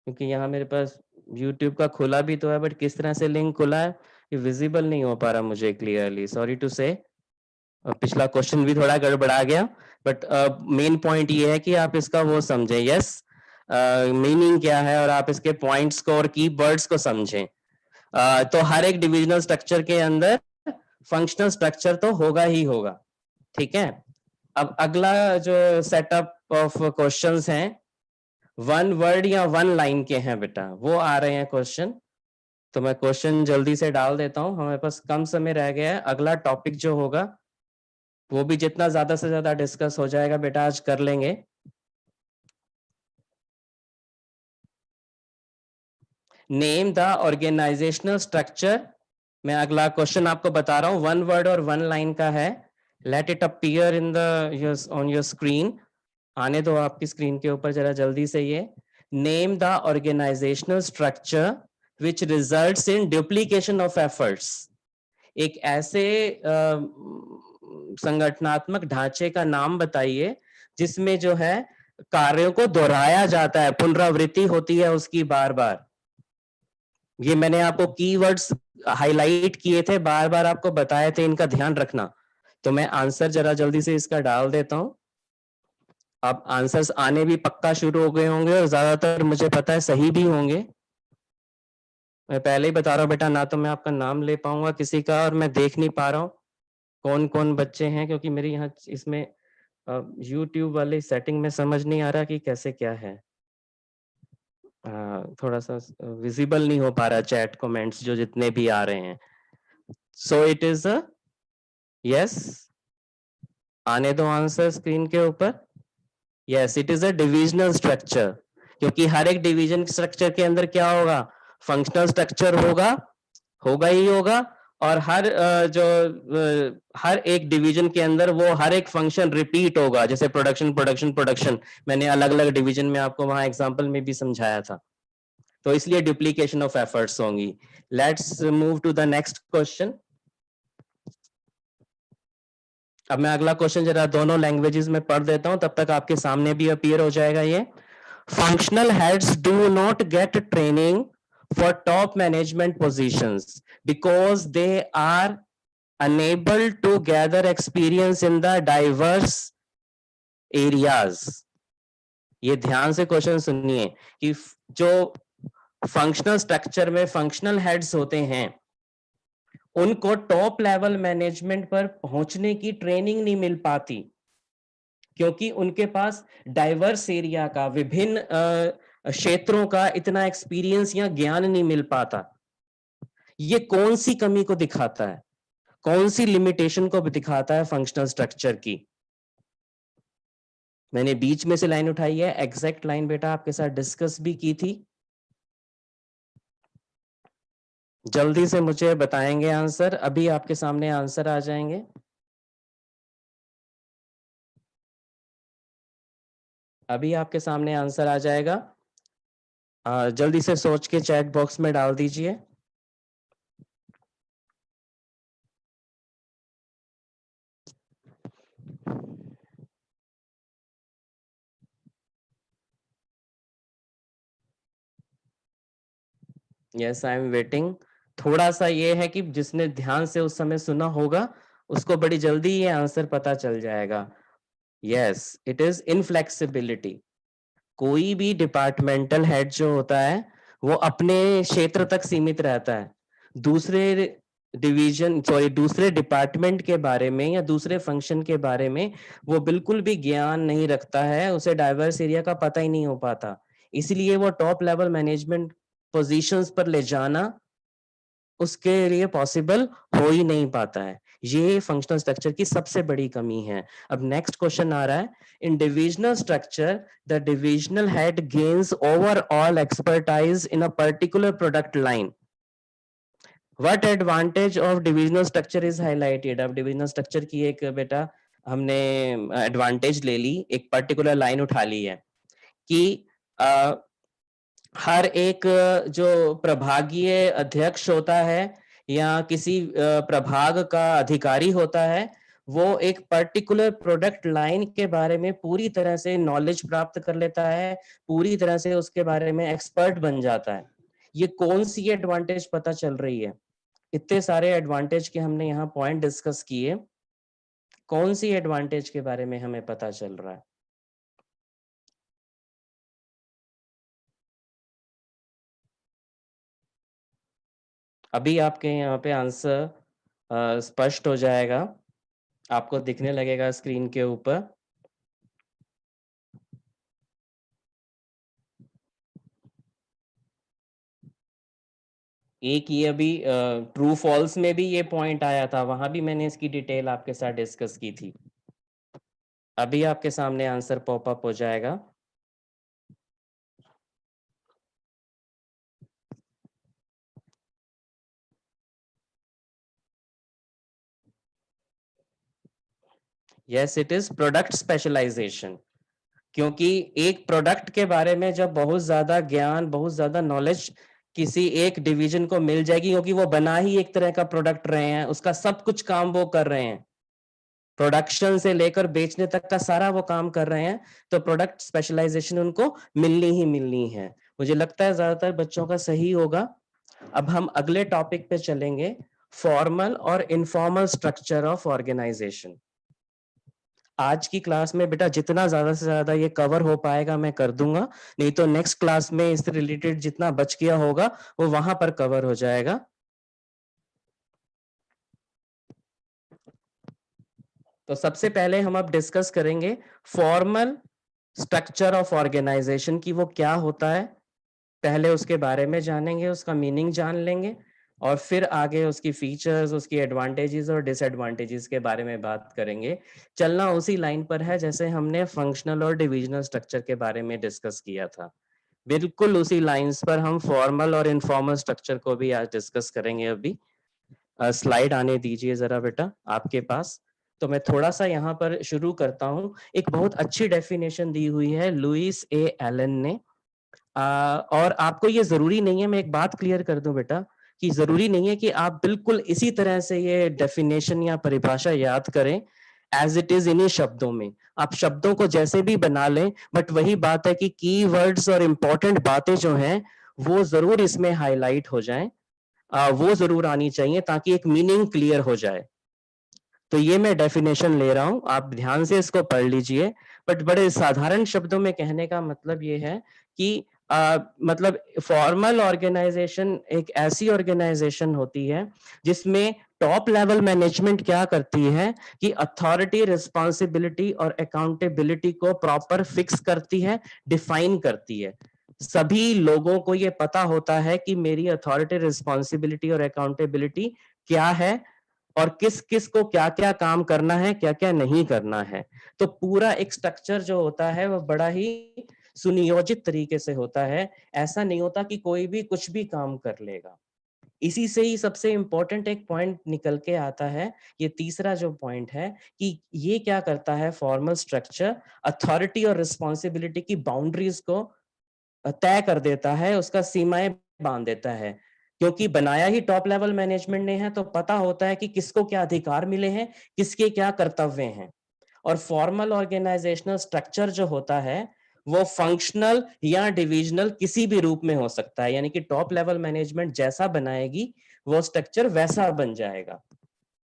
क्योंकि यहाँ मेरे पास YouTube का खुला भी तो है, बट किस तरह से लिंक खुला है ये विजिबल नहीं हो पा रहा मुझे क्लियरली, सॉरी टू से। पिछला क्वेश्चन भी थोड़ा गड़बड़ा गया, बट मेन पॉइंट ये है कि आप इसका वो समझें, यस मीनिंग क्या है, और आप इसके पॉइंट्स को और कीवर्ड्स को समझें। तो हर एक डिविजनल स्ट्रक्चर के अंदर फंक्शनल स्ट्रक्चर तो होगा ही होगा, ठीक है। अब अगला जो सेटअप ऑफ क्वेश्चंस हैं, वन वर्ड या वन लाइन के हैं बेटा, वो आ रहे हैं क्वेश्चन। तो मैं क्वेश्चन जल्दी से डाल देता हूं, हमारे पास कम समय रह गया है। अगला टॉपिक जो होगा वो भी जितना ज्यादा से ज्यादा डिस्कस हो जाएगा बेटा आज कर लेंगे। Name the organisational structure. मैं अगला क्वेश्चन आपको बता रहा हूं, वन वर्ड और वन लाइन का है। Let it appear in the on your screen. आने दो आपकी स्क्रीन के ऊपर जरा जल्दी से ये। Name the organisational structure which results in duplication of efforts. एक ऐसे संगठनात्मक ढांचे का नाम बताइए जिसमें जो है कार्यों को दोहराया जाता है, पुनरावृत्ति होती है उसकी बार बार। ये मैंने आपको कीवर्ड्स हाईलाइट किए थे, बार बार आपको बताए थे, इनका ध्यान रखना। तो मैं आंसर जरा जल्दी से इसका डाल देता हूं। अब आंसर्स आने भी पक्का शुरू हो गए होंगे और ज्यादातर मुझे पता है सही भी होंगे। मैं पहले ही बता रहा हूँ बेटा, ना तो मैं आपका नाम ले पाऊंगा किसी का, और मैं देख नहीं पा रहा हूँ कौन कौन बच्चे हैं, क्योंकि मेरी यहाँ इसमें YouTube वाली सेटिंग में समझ नहीं आ रहा कि कैसे क्या है। थोड़ा सा विजिबल नहीं हो पा रहा चैट कमेंट्स जो जितने भी आ रहे हैं। So it is a yes, आने दो आंसर स्क्रीन के ऊपर। Yes, it is a divisional structure, क्योंकि हर एक डिवीजन स्ट्रक्चर के अंदर क्या होगा, फंक्शनल स्ट्रक्चर होगा, होगा ही होगा। और हर एक डिवीजन के अंदर वो हर एक फंक्शन रिपीट होगा, जैसे प्रोडक्शन प्रोडक्शन प्रोडक्शन, मैंने अलग अलग डिवीजन में आपको वहां एग्जांपल में भी समझाया था। तो इसलिए डुप्लीकेशन ऑफ एफर्ट्स होंगी। Let's move to the next question. अब मैं अगला क्वेश्चन जरा दोनों लैंग्वेजेस में पढ़ देता हूं, तब तक आपके सामने भी अपीयर हो जाएगा ये। Functional heads do not gate training for top management positions because they are unable to gather experience in the diverse areas। ये ध्यान से क्वेश्चन सुनिए कि जो फंक्शनल स्ट्रक्चर में फंक्शनल हेड्स होते हैं उनको टॉप लेवल मैनेजमेंट पर पहुंचने की ट्रेनिंग नहीं मिल पाती। क्योंकि उनके पास डाइवर्स एरिया का, विभिन्न क्षेत्रों का इतना एक्सपीरियंस या ज्ञान नहीं मिल पाता। ये कौन सी कमी को दिखाता है, कौन सी लिमिटेशन को दिखाता है फंक्शनल स्ट्रक्चर की? मैंने बीच में से लाइन उठाई है, एग्जैक्ट लाइन बेटा आपके साथ डिस्कस भी की थी। जल्दी से मुझे बताएंगे आंसर, अभी आपके सामने आंसर आ जाएंगे। अभी आपके सामने आंसर आ जाएगा। जल्दी से सोच के चैट बॉक्स में डाल दीजिए। Yes, I am waiting. थोड़ा सा ये है कि जिसने ध्यान से उस समय सुना होगा उसको बड़ी जल्दी ये आंसर पता चल जाएगा। Yes, it is inflexibility. कोई भी डिपार्टमेंटल हेड जो होता है वो अपने क्षेत्र तक सीमित रहता है। दूसरे दूसरे डिपार्टमेंट के बारे में या दूसरे फंक्शन के बारे में वो बिल्कुल भी ज्ञान नहीं रखता है, उसे डाइवर्स एरिया का पता ही नहीं हो पाता। इसलिए वो टॉप लेवल मैनेजमेंट पोजीशंस पर ले जाना उसके लिए पॉसिबल हो ही नहीं पाता है। ये फंक्शनल स्ट्रक्चर की सबसे बड़ी कमी है। अब नेक्स्ट क्वेश्चन आ रहा है, in divisional structure the divisional head gains overall expertise in a particular product line. What advantage of divisional structure is highlighted? अब डिविजनल स्ट्रक्चर की एक बेटा हमने एडवांटेज ले ली, एक पर्टिकुलर लाइन उठा ली है कि हर एक जो प्रभागीय अध्यक्ष होता है या किसी प्रभाग का अधिकारी होता है, वो एक पर्टिकुलर प्रोडक्ट लाइन के बारे में पूरी तरह से नॉलेज प्राप्त कर लेता है, पूरी तरह से उसके बारे में एक्सपर्ट बन जाता है। ये कौन सी एडवांटेज पता चल रही है? इतने सारे एडवांटेज के हमने यहाँ पॉइंट डिस्कस किए, कौन सी एडवांटेज के बारे में हमें पता चल रहा है? अभी आपके यहाँ पे आंसर स्पष्ट हो जाएगा, आपको दिखने लगेगा स्क्रीन के ऊपर। एक ये अभी ट्रू फॉल्स में भी ये पॉइंट आया था, वहां भी मैंने इसकी डिटेल आपके साथ डिस्कस की थी। अभी आपके सामने आंसर पॉपअप हो जाएगा। Yes, it is product specialisation. क्योंकि एक प्रोडक्ट के बारे में जब बहुत ज्यादा ज्ञान, बहुत ज्यादा नॉलेज किसी एक डिवीजन को मिल जाएगी, क्योंकि वो बना ही एक तरह का प्रोडक्ट रहे हैं, उसका सब कुछ काम वो कर रहे हैं, प्रोडक्शन से लेकर बेचने तक का सारा वो काम कर रहे हैं, तो प्रोडक्ट स्पेशलाइजेशन उनको मिलनी ही मिलनी है। मुझे लगता है ज्यादातर बच्चों का सही होगा। अब हम अगले टॉपिक पे चलेंगे, फॉर्मल और इनफॉर्मल स्ट्रक्चर ऑफ ऑर्गेनाइजेशन। आज की क्लास में बेटा जितना ज्यादा से ज्यादा ये कवर हो पाएगा मैं कर दूंगा, नहीं तो नेक्स्ट क्लास में इससे रिलेटेड जितना बच गया होगा वो वहां पर कवर हो जाएगा। तो सबसे पहले हम अब डिस्कस करेंगे फॉर्मल स्ट्रक्चर ऑफ ऑर्गेनाइजेशन की वो क्या होता है। पहले उसके बारे में जानेंगे, उसका मीनिंग जान लेंगे, और फिर आगे उसकी फीचर्स, उसकी एडवांटेजेस और डिसएडवांटेजेस के बारे में बात करेंगे। चलना उसी लाइन पर है जैसे हमने फंक्शनल और डिविजनल स्ट्रक्चर के बारे में डिस्कस किया था, बिल्कुल उसी लाइंस पर हम फॉर्मल और इनफॉर्मल स्ट्रक्चर को भी आज डिस्कस करेंगे। अभी स्लाइड आने दीजिए जरा बेटा आपके पास। तो मैं थोड़ा सा यहाँ पर शुरू करता हूँ। एक बहुत अच्छी डेफिनेशन दी हुई है लुइस ए एलन ने, और आपको ये जरूरी नहीं है, मैं एक बात क्लियर कर दूं बेटा, कि जरूरी नहीं है कि आप बिल्कुल इसी तरह से ये डेफिनेशन या परिभाषा याद करें एज इट इज इन्हीं शब्दों में। आप शब्दों को जैसे भी बना लें, बट वही बात है कि कीवर्ड्स और इम्पोर्टेंट बातें जो हैं वो जरूर इसमें हाईलाइट हो जाएं, वो जरूर आनी चाहिए ताकि एक मीनिंग क्लियर हो जाए। तो ये मैं डेफिनेशन ले रहा हूं, आप ध्यान से इसको पढ़ लीजिए। बट बड़े साधारण शब्दों में कहने का मतलब ये है कि मतलब फॉर्मल ऑर्गेनाइजेशन एक ऐसी ऑर्गेनाइजेशन होती है जिसमें टॉप लेवल मैनेजमेंट क्या करती है कि अथॉरिटी, रिस्पॉन्सिबिलिटी और अकाउंटेबिलिटी को प्रॉपर फिक्स करती है, डिफाइन करती है। सभी लोगों को ये पता होता है कि मेरी अथॉरिटी, रिस्पॉन्सिबिलिटी और अकाउंटेबिलिटी क्या है और किस किस को क्या क्या काम करना है, क्या क्या नहीं करना है। तो पूरा एक स्ट्रक्चर जो होता है वो बड़ा ही सुनियोजित तरीके से होता है। ऐसा नहीं होता कि कोई भी कुछ भी काम कर लेगा। इसी से ही सबसे इंपॉर्टेंट एक पॉइंट निकल के आता है, ये तीसरा जो पॉइंट है कि ये क्या करता है, फॉर्मल स्ट्रक्चर अथॉरिटी और रिस्पॉन्सिबिलिटी की बाउंड्रीज को तय कर देता है, उसका सीमाएं बांध देता है। क्योंकि बनाया ही टॉप लेवल मैनेजमेंट ने है तो पता होता है कि किसको क्या अधिकार मिले हैं, किसके क्या कर्तव्य हैं। और फॉर्मल ऑर्गेनाइजेशनल स्ट्रक्चर जो होता है वो फंक्शनल या डिविजनल किसी भी रूप में हो सकता है, यानी कि टॉप लेवल मैनेजमेंट जैसा बनाएगी वो स्ट्रक्चर वैसा बन जाएगा।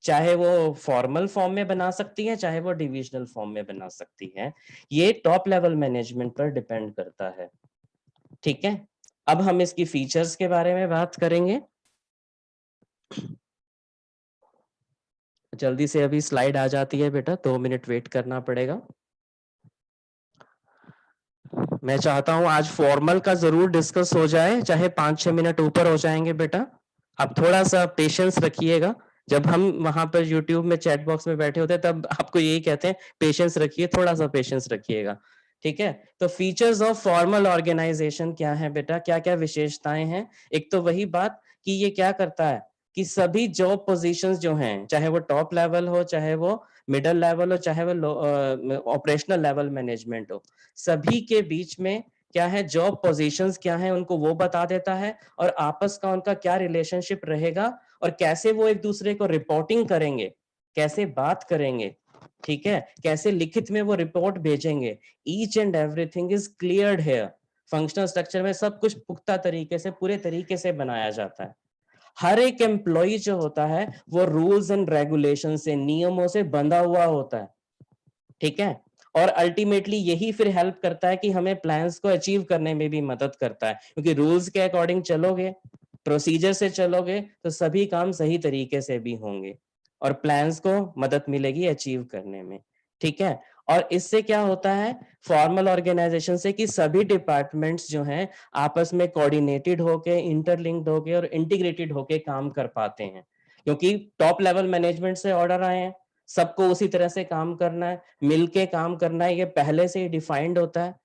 चाहे वो फॉर्मल फॉर्म में बना सकती है, चाहे वो डिविजनल फॉर्म में बना सकती है। ये टॉप लेवल मैनेजमेंट पर डिपेंड करता है। ठीक है, अब हम इसकी फीचर्स के बारे में बात करेंगे। जल्दी से अभी स्लाइड आ जाती है बेटा, 2 मिनट वेट करना पड़ेगा। मैं चाहता हूं आज फॉर्मल का जरूर डिस्कस हो जाए, चाहे 5-6 मिनट ऊपर हो जाएंगे बेटा। आप थोड़ा सा पेशेंस रखिएगा। जब हम वहां पर यूट्यूब में चैट बॉक्स में बैठे होते हैं तब आपको यही कहते हैं पेशेंस रखिए, थोड़ा सा पेशेंस रखिएगा। ठीक है, तो फीचर्स ऑफ फॉर्मल ऑर्गेनाइजेशन क्या है बेटा, क्या क्या विशेषताएं हैं। एक तो वही बात कि ये क्या करता है कि सभी जॉब पोजीशंस जो हैं, चाहे वो टॉप लेवल हो, चाहे वो मिडिल लेवल हो, चाहे वो ऑपरेशनल लेवल मैनेजमेंट हो, सभी के बीच में क्या है, जॉब पोजीशंस क्या है उनको वो बता देता है, और आपस का उनका क्या रिलेशनशिप रहेगा और कैसे वो एक दूसरे को रिपोर्टिंग करेंगे, कैसे बात करेंगे, ठीक है, कैसे लिखित में वो रिपोर्ट भेजेंगे। Each and everything is cleared here. Functional structure में सब कुछ पुख्ता तरीके से, पूरे तरीके से बनाया जाता है। हर एक एम्प्लॉय जो होता है वो रूल्स एंड रेगुलेशन से, नियमों से बंधा हुआ होता है। ठीक है, और अल्टीमेटली यही फिर हेल्प करता है कि हमें प्लान्स को अचीव करने में भी मदद करता है, क्योंकि रूल्स के अकॉर्डिंग चलोगे, प्रोसीजर से चलोगे तो सभी काम सही तरीके से भी होंगे और प्लान्स को मदद मिलेगी अचीव करने में। ठीक है, और इससे क्या होता है फॉर्मल ऑर्गेनाइजेशन से कि सभी डिपार्टमेंट्स जो हैं आपस में कोऑर्डिनेटेड होके, इंटरलिंक्ड होके और इंटीग्रेटेड होके काम कर पाते हैं, क्योंकि टॉप लेवल मैनेजमेंट से ऑर्डर आए हैं, सबको उसी तरह से काम करना है, मिलके काम करना है, ये पहले से ही डिफाइंड होता है।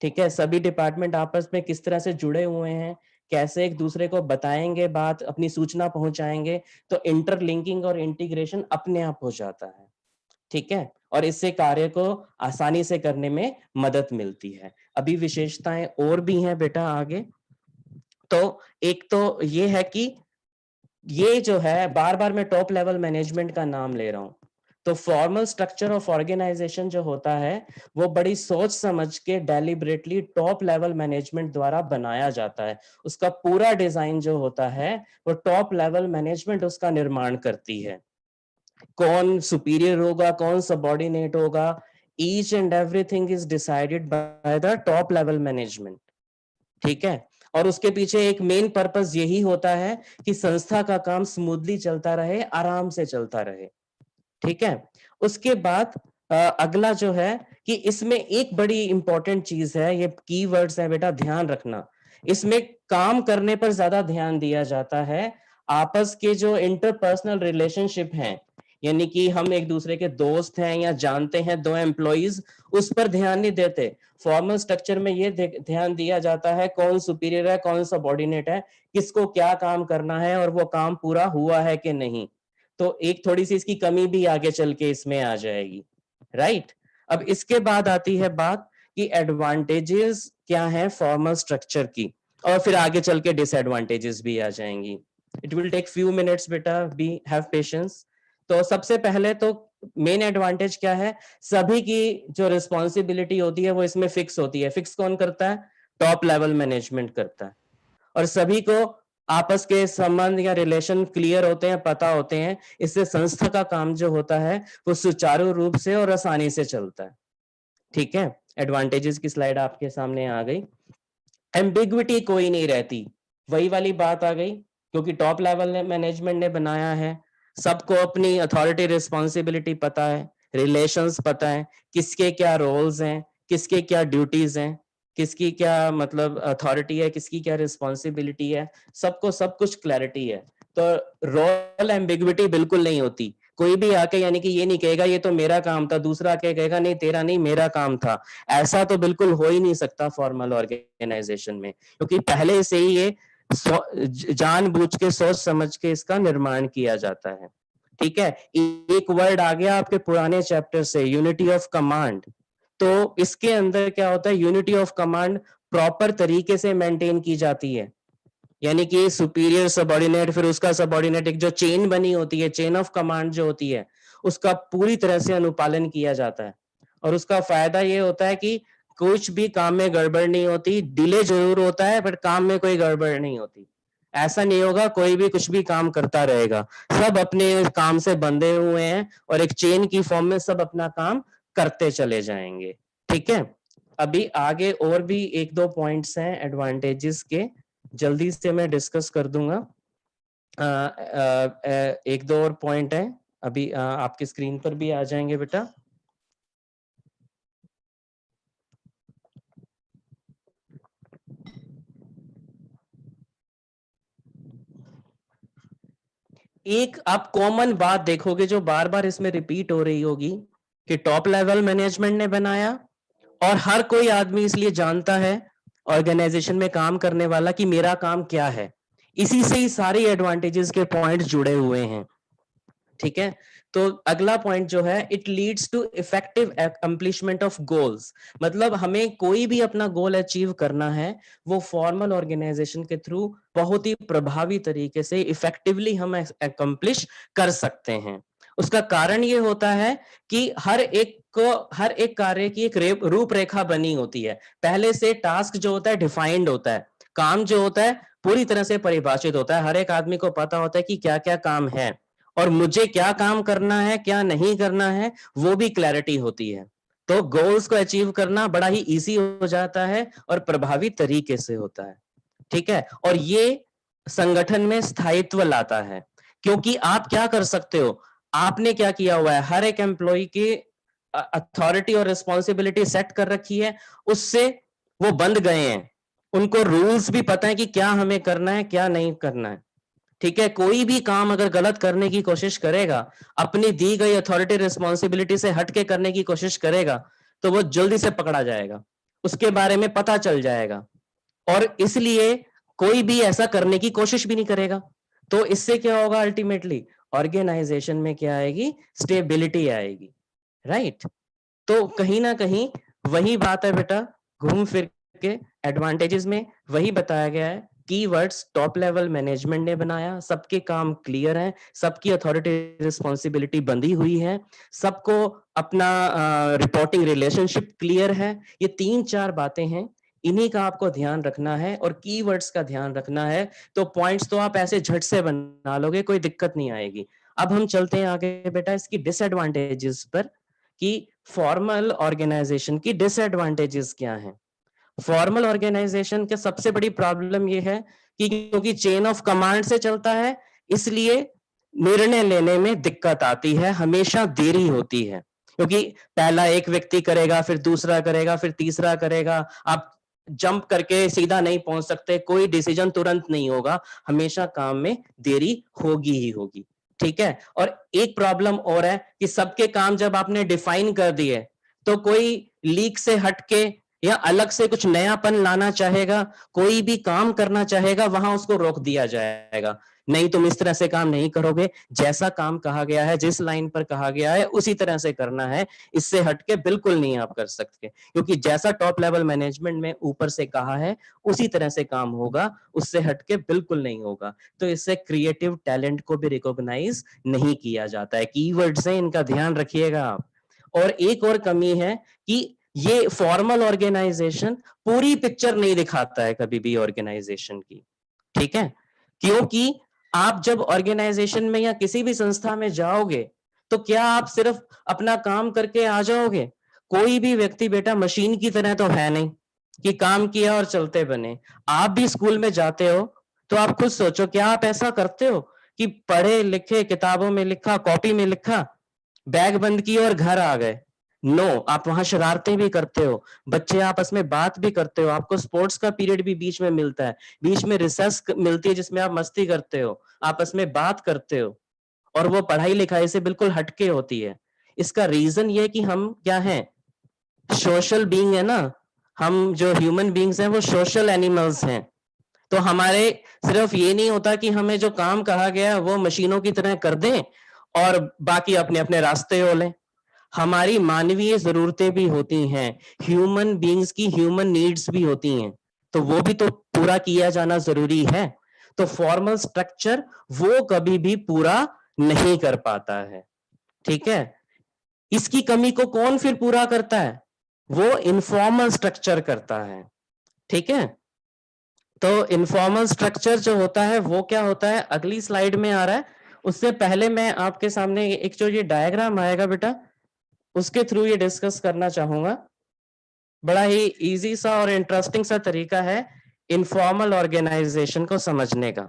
ठीक है, सभी डिपार्टमेंट आपस में किस तरह से जुड़े हुए हैं, कैसे एक दूसरे को बताएंगे बात, अपनी सूचना पहुंचाएंगे, तो इंटरलिंकिंग और इंटीग्रेशन अपने आप हो जाता है। ठीक है, और इससे कार्य को आसानी से करने में मदद मिलती है। अभी विशेषताएं और भी हैं बेटा आगे। तो एक तो ये है कि ये जो है, बार बार मैं टॉप लेवल मैनेजमेंट का नाम ले रहा हूं, तो फॉर्मल स्ट्रक्चर ऑफ ऑर्गेनाइजेशन जो होता है वो बड़ी सोच समझ के डेलिबरेटली टॉप लेवल मैनेजमेंट द्वारा बनाया जाता है। उसका पूरा डिजाइन जो होता है वो टॉप लेवल मैनेजमेंट उसका निर्माण करती है। कौन सुपीरियर होगा, कौन सबऑर्डिनेट होगा, each and everything is decided by the top level management. ठीक है, और उसके पीछे एक मेन पर्पस यही होता है कि संस्था का काम स्मूथली चलता रहे, आराम से चलता रहे। ठीक है, उसके बाद अगला जो है कि इसमें एक बड़ी इंपॉर्टेंट चीज है, ये कीवर्ड्स है बेटा, ध्यान रखना। इसमें काम करने पर ज्यादा ध्यान दिया जाता है, आपस के जो इंटरपर्सनल रिलेशनशिप हैं, यानी कि हम एक दूसरे के दोस्त हैं या जानते हैं दो एम्प्लॉइज, उस पर ध्यान नहीं देते। फॉर्मल स्ट्रक्चर में ये ध्यान दिया जाता है कौन सुपीरियर है, कौन सबऑर्डिनेट है, किसको क्या काम करना है और वो काम पूरा हुआ है कि नहीं। तो एक थोड़ी सी इसकी कमी भी आगे चल के इसमें आ जाएगी, राइट। अब इसके बाद आती है बात कि एडवांटेजेस क्या है फॉर्मल स्ट्रक्चर की, और फिर आगे चल के डिसएडवांटेजेस भी आ जाएंगी। It will take few minutes बेटा, बी हैव पेशेंस। तो सबसे पहले तो मेन एडवांटेज क्या है, सभी की जो रिस्पॉन्सिबिलिटी होती है वो इसमें फिक्स होती है। फिक्स कौन करता है, टॉप लेवल मैनेजमेंट करता है, और सभी को आपस के संबंध या रिलेशन क्लियर होते हैं, पता होते हैं। इससे संस्था का काम जो होता है वो सुचारू रूप से और आसानी से चलता है। ठीक है, एडवांटेजेस की स्लाइड आपके सामने आ गई। एम्बिग्विटी कोई नहीं रहती, वही वाली बात आ गई, क्योंकि टॉप लेवल मैनेजमेंट ने बनाया है, सबको अपनी अथॉरिटी रिस्पॉन्सिबिलिटी पता है, रिलेशंस पता है, किसके क्या रोल्स हैं, किसके क्या ड्यूटीज हैं, किसकी क्या मतलब अथॉरिटी है, किसकी क्या रिस्पॉन्सिबिलिटी है, सबको सब कुछ क्लैरिटी है। तो रोल एम्बिग्विटी बिल्कुल नहीं होती। कोई भी आके यानी कि ये नहीं कहेगा ये तो मेरा काम था, दूसरा आके कहेगा नहीं तेरा नहीं मेरा काम था, ऐसा तो बिल्कुल हो ही नहीं सकता फॉर्मल ऑर्गेनाइजेशन में, क्योंकि पहले से ही ये जानबूझ के सोच समझ के इसका निर्माण किया जाता है। ठीक है, एक वर्ड आ गया आपके पुराने चैप्टर से, यूनिटी ऑफ कमांड। तो इसके अंदर क्या होता है, यूनिटी ऑफ कमांड प्रॉपर तरीके से मेंटेन की जाती है, यानी कि सुपीरियर सबऑर्डिनेट, फिर उसका सबऑर्डिनेट, एक जो चेन बनी होती है, चेन ऑफ कमांड जो होती है, उसका पूरी तरह से अनुपालन किया जाता है। और उसका फायदा ये होता है कि कुछ भी काम में गड़बड़ नहीं होती, डिले जरूर होता है बट काम में कोई गड़बड़ नहीं होती। ऐसा नहीं होगा कोई भी कुछ भी काम करता रहेगा, सब अपने काम से बंधे हुए हैं और एक चेन की फॉर्म में सब अपना काम करते चले जाएंगे। ठीक है, अभी आगे और भी एक दो पॉइंट्स हैं एडवांटेजेस के, जल्दी से मैं डिस्कस कर दूंगा। एक दो और पॉइंट है, अभी आपके स्क्रीन पर भी आ जाएंगे बेटा। एक आप कॉमन बात देखोगे जो बार बार इसमें रिपीट हो रही होगी कि टॉप लेवल मैनेजमेंट ने बनाया, और हर कोई आदमी इसलिए जानता है ऑर्गेनाइजेशन में काम करने वाला कि मेरा काम क्या है, इसी से ही सारी एडवांटेजेस के पॉइंट जुड़े हुए हैं। ठीक है, तो अगला पॉइंट जो है, it leads to effective accomplishment of goals. मतलब हमें कोई भी अपना गोल अचीव करना है, वो फॉर्मल ऑर्गेनाइजेशन के थ्रू बहुत ही प्रभावी तरीके से इफेक्टिवली हम अकम्प्लिश कर सकते हैं। उसका कारण ये होता है कि हर एक कार्य की एक रूपरेखा बनी होती है, पहले से टास्क जो होता है डिफाइंड होता है, काम जो होता है पूरी तरह से परिभाषित होता है, हर एक आदमी को पता होता है कि क्या क्या काम है और मुझे क्या काम करना है क्या नहीं करना है, वो भी क्लैरिटी होती है। तो गोल्स को अचीव करना बड़ा ही इजी हो जाता है और प्रभावी तरीके से होता है। ठीक है, और ये संगठन में स्थायित्व लाता है, क्योंकि आप क्या कर सकते हो, आपने क्या किया हुआ है, हर एक एम्प्लॉय की अथॉरिटी और रिस्पॉन्सिबिलिटी सेट कर रखी है, उससे वो बंध गए हैं, उनको रूल्स भी पता है कि क्या हमें करना है क्या नहीं करना है। ठीक है, कोई भी काम अगर गलत करने की कोशिश करेगा, अपनी दी गई अथॉरिटी रिस्पॉन्सिबिलिटी से हटके करने की कोशिश करेगा, तो वो जल्दी से पकड़ा जाएगा, उसके बारे में पता चल जाएगा, और इसलिए कोई भी ऐसा करने की कोशिश भी नहीं करेगा। तो इससे क्या होगा, अल्टीमेटली ऑर्गेनाइजेशन में क्या आएगी, स्टेबिलिटी आएगी। राइट, तो कहीं ना कहीं वही बात है बेटा, घूम फिर के एडवांटेजेस में वही बताया गया है। कीवर्ड्स टॉप लेवल मैनेजमेंट ने बनाया, सबके काम क्लियर हैं, सबकी अथॉरिटी रिस्पॉन्सिबिलिटी बंधी हुई है, सबको अपना रिपोर्टिंग रिलेशनशिप क्लियर है। ये 3-4 बातें हैं, इन्हीं का आपको ध्यान रखना है और कीवर्ड्स का ध्यान रखना है, तो पॉइंट्स तो आप ऐसे झट से बना लोगे, कोई दिक्कत नहीं आएगी। अब हम चलते हैं आगे बेटा इसकी डिसएडवांटेजेस पर, कि फॉर्मल ऑर्गेनाइजेशन की डिसएडवांटेजेस क्या हैं। फॉर्मल ऑर्गेनाइजेशन के सबसे बड़ी प्रॉब्लम ये है कि क्योंकि चेन ऑफ कमांड से चलता है, इसलिए निर्णय लेने में दिक्कत आती है, हमेशा देरी होती है, क्योंकि पहला एक व्यक्ति करेगा, फिर दूसरा करेगा, फिर तीसरा करेगा, आप जंप करके सीधा नहीं पहुंच सकते, कोई डिसीजन तुरंत नहीं होगा, हमेशा काम में देरी होगी ही होगी। ठीक है, और एक प्रॉब्लम और है कि सबके काम जब आपने डिफाइन कर दिए, तो कोई लीक से हटके या अलग से कुछ नयापन लाना चाहेगा, कोई भी काम करना चाहेगा, वहां उसको रोक दिया जाएगा, नहीं तुम इस तरह से काम नहीं करोगे, जैसा काम कहा गया है, जिस लाइन पर कहा गया है उसी तरह से करना है, इससे हटके बिल्कुल नहीं आप कर सकते, क्योंकि जैसा टॉप लेवल मैनेजमेंट में ऊपर से कहा है उसी तरह से काम होगा, उससे हटके बिल्कुल नहीं होगा। तो इससे क्रिएटिव टैलेंट को भी रिकॉग्नाइज नहीं किया जाता है। कीवर्ड्स हैं, इनका ध्यान रखिएगा आप। और एक और कमी है कि ये फॉर्मल ऑर्गेनाइजेशन पूरी पिक्चर नहीं दिखाता है कभी भी ऑर्गेनाइजेशन की। ठीक है, क्योंकि आप जब ऑर्गेनाइजेशन में या किसी भी संस्था में जाओगे, तो क्या आप सिर्फ अपना काम करके आ जाओगे? कोई भी व्यक्ति बेटा मशीन की तरह तो है नहीं कि काम किया और चलते बने। आप भी स्कूल में जाते हो, तो आप खुद सोचो, क्या आप ऐसा करते हो कि पढ़े लिखे, किताबों में लिखा, कॉपी में लिखा, बैग बंद की और घर आ गए। नो, आप वहां शरारतें भी करते हो, बच्चे आपस में बात भी करते हो, आपको स्पोर्ट्स का पीरियड भी बीच में मिलता है, बीच में रिसेस मिलती है जिसमें आप मस्ती करते हो, आपस में बात करते हो, और वो पढ़ाई लिखाई से बिल्कुल हटके होती है। इसका रीजन ये कि हम क्या हैं, सोशल बीइंग है ना, हम जो ह्यूमन बीइंग्स हैं वो सोशल एनिमल्स हैं। तो हमारे सिर्फ ये नहीं होता कि हमें जो काम कहा गया वो मशीनों की तरह कर दें और बाकी अपने अपने रास्ते हो लें। हमारी मानवीय जरूरतें भी होती हैं, ह्यूमन बीइंग्स की ह्यूमन नीड्स भी होती हैं, तो वो भी तो पूरा किया जाना जरूरी है। तो फॉर्मल स्ट्रक्चर वो कभी भी पूरा नहीं कर पाता है, ठीक है। इसकी कमी को कौन फिर पूरा करता है, वो इनफॉर्मल स्ट्रक्चर करता है, ठीक है। तो इनफॉर्मल स्ट्रक्चर जो होता है वो क्या होता है, अगली स्लाइड में आ रहा है। उससे पहले मैं आपके सामने एक जो ये डायग्राम आएगा बेटा, उसके थ्रू ये डिस्कस करना चाहूंगा। बड़ा ही इजी सा और इंटरेस्टिंग सा तरीका है इनफॉर्मल ऑर्गेनाइजेशन को समझने का।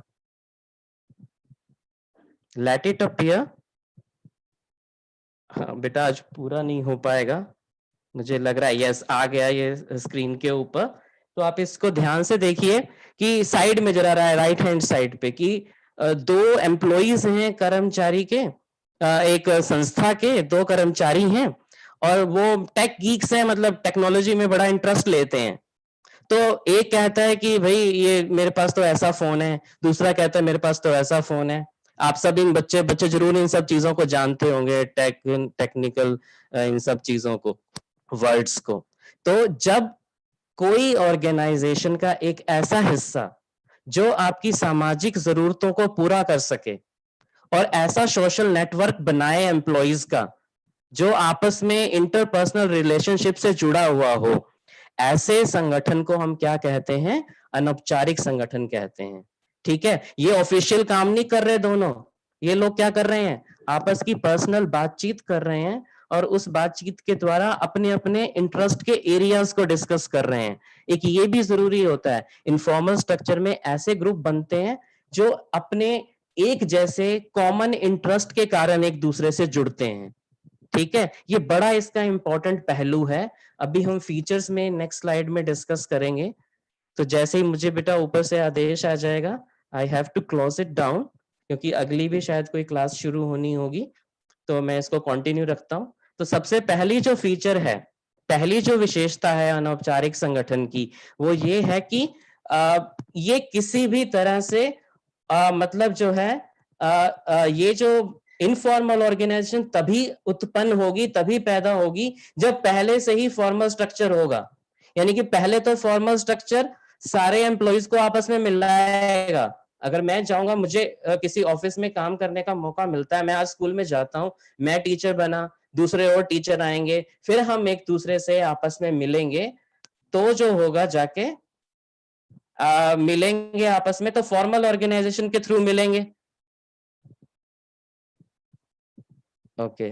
Late it appear. हाँ बेटा, आज पूरा नहीं हो पाएगा, मुझे लग रहा है। यस, आ गया ये स्क्रीन के ऊपर। तो आप इसको ध्यान से देखिए कि साइड में जरा रहा है, राइट हैंड साइड पे, कि दो एम्प्लॉइज हैं, कर्मचारी के, एक संस्था के दो कर्मचारी हैं, और वो टेक गीक्स हैं, मतलब टेक्नोलॉजी में बड़ा इंटरेस्ट लेते हैं। तो एक कहता है कि भाई ये मेरे पास तो ऐसा फोन है, दूसरा कहता है मेरे पास तो ऐसा फोन है। आप सब इन बच्चे बच्चे जरूर इन सब चीजों को जानते होंगे, टेक्निकल इन सब चीजों को, वर्ड्स को। तो जब कोई ऑर्गेनाइजेशन का एक ऐसा हिस्सा जो आपकी सामाजिक जरूरतों को पूरा कर सके और ऐसा सोशल नेटवर्क बनाए एम्प्लॉइज का जो आपस में इंटरपर्सनल रिलेशनशिप से जुड़ा हुआ हो, ऐसे संगठन को हम क्या कहते हैं, अनौपचारिक संगठन कहते हैं, ठीक है। ये ऑफिशियल काम नहीं कर रहे दोनों, ये लोग क्या कर रहे हैं, आपस की पर्सनल बातचीत कर रहे हैं, और उस बातचीत के द्वारा अपने अपने इंटरेस्ट के एरियाज को डिस्कस कर रहे हैं। एक ये भी जरूरी होता है, इनफॉर्मल स्ट्रक्चर में ऐसे ग्रुप बनते हैं जो अपने एक जैसे कॉमन इंटरेस्ट के कारण एक दूसरे से जुड़ते हैं, ठीक है। ये बड़ा इसका इंपॉर्टेंट पहलू है, अभी हम फीचर्स में नेक्स्ट स्लाइड में डिस्कस करेंगे। तो जैसे ही मुझे बेटा ऊपर से आदेश आ जाएगा, I have to close it down, क्योंकि अगली भी शायद कोई क्लास शुरू होनी होगी, तो मैं इसको कंटिन्यू रखता हूं। तो सबसे पहली जो फीचर है, पहली जो विशेषता है अनौपचारिक संगठन की, वो ये है कि ये किसी भी तरह से मतलब जो है ये जो इनफॉर्मल ऑर्गेनाइजेशन तभी उत्पन्न होगी, तभी पैदा होगी जब पहले से ही फॉर्मल स्ट्रक्चर होगा। यानी कि पहले तो फॉर्मल स्ट्रक्चर सारे एम्प्लॉइज को आपस में मिलाएगा। अगर मैं चाहूंगा, मुझे किसी ऑफिस में काम करने का मौका मिलता है, मैं आज स्कूल में जाता हूं, मैं टीचर बना, दूसरे और टीचर आएंगे, फिर हम एक दूसरे से आपस में मिलेंगे, तो जो होगा जाके मिलेंगे आपस में, तो फॉर्मल ऑर्गेनाइजेशन के थ्रू मिलेंगे। ओके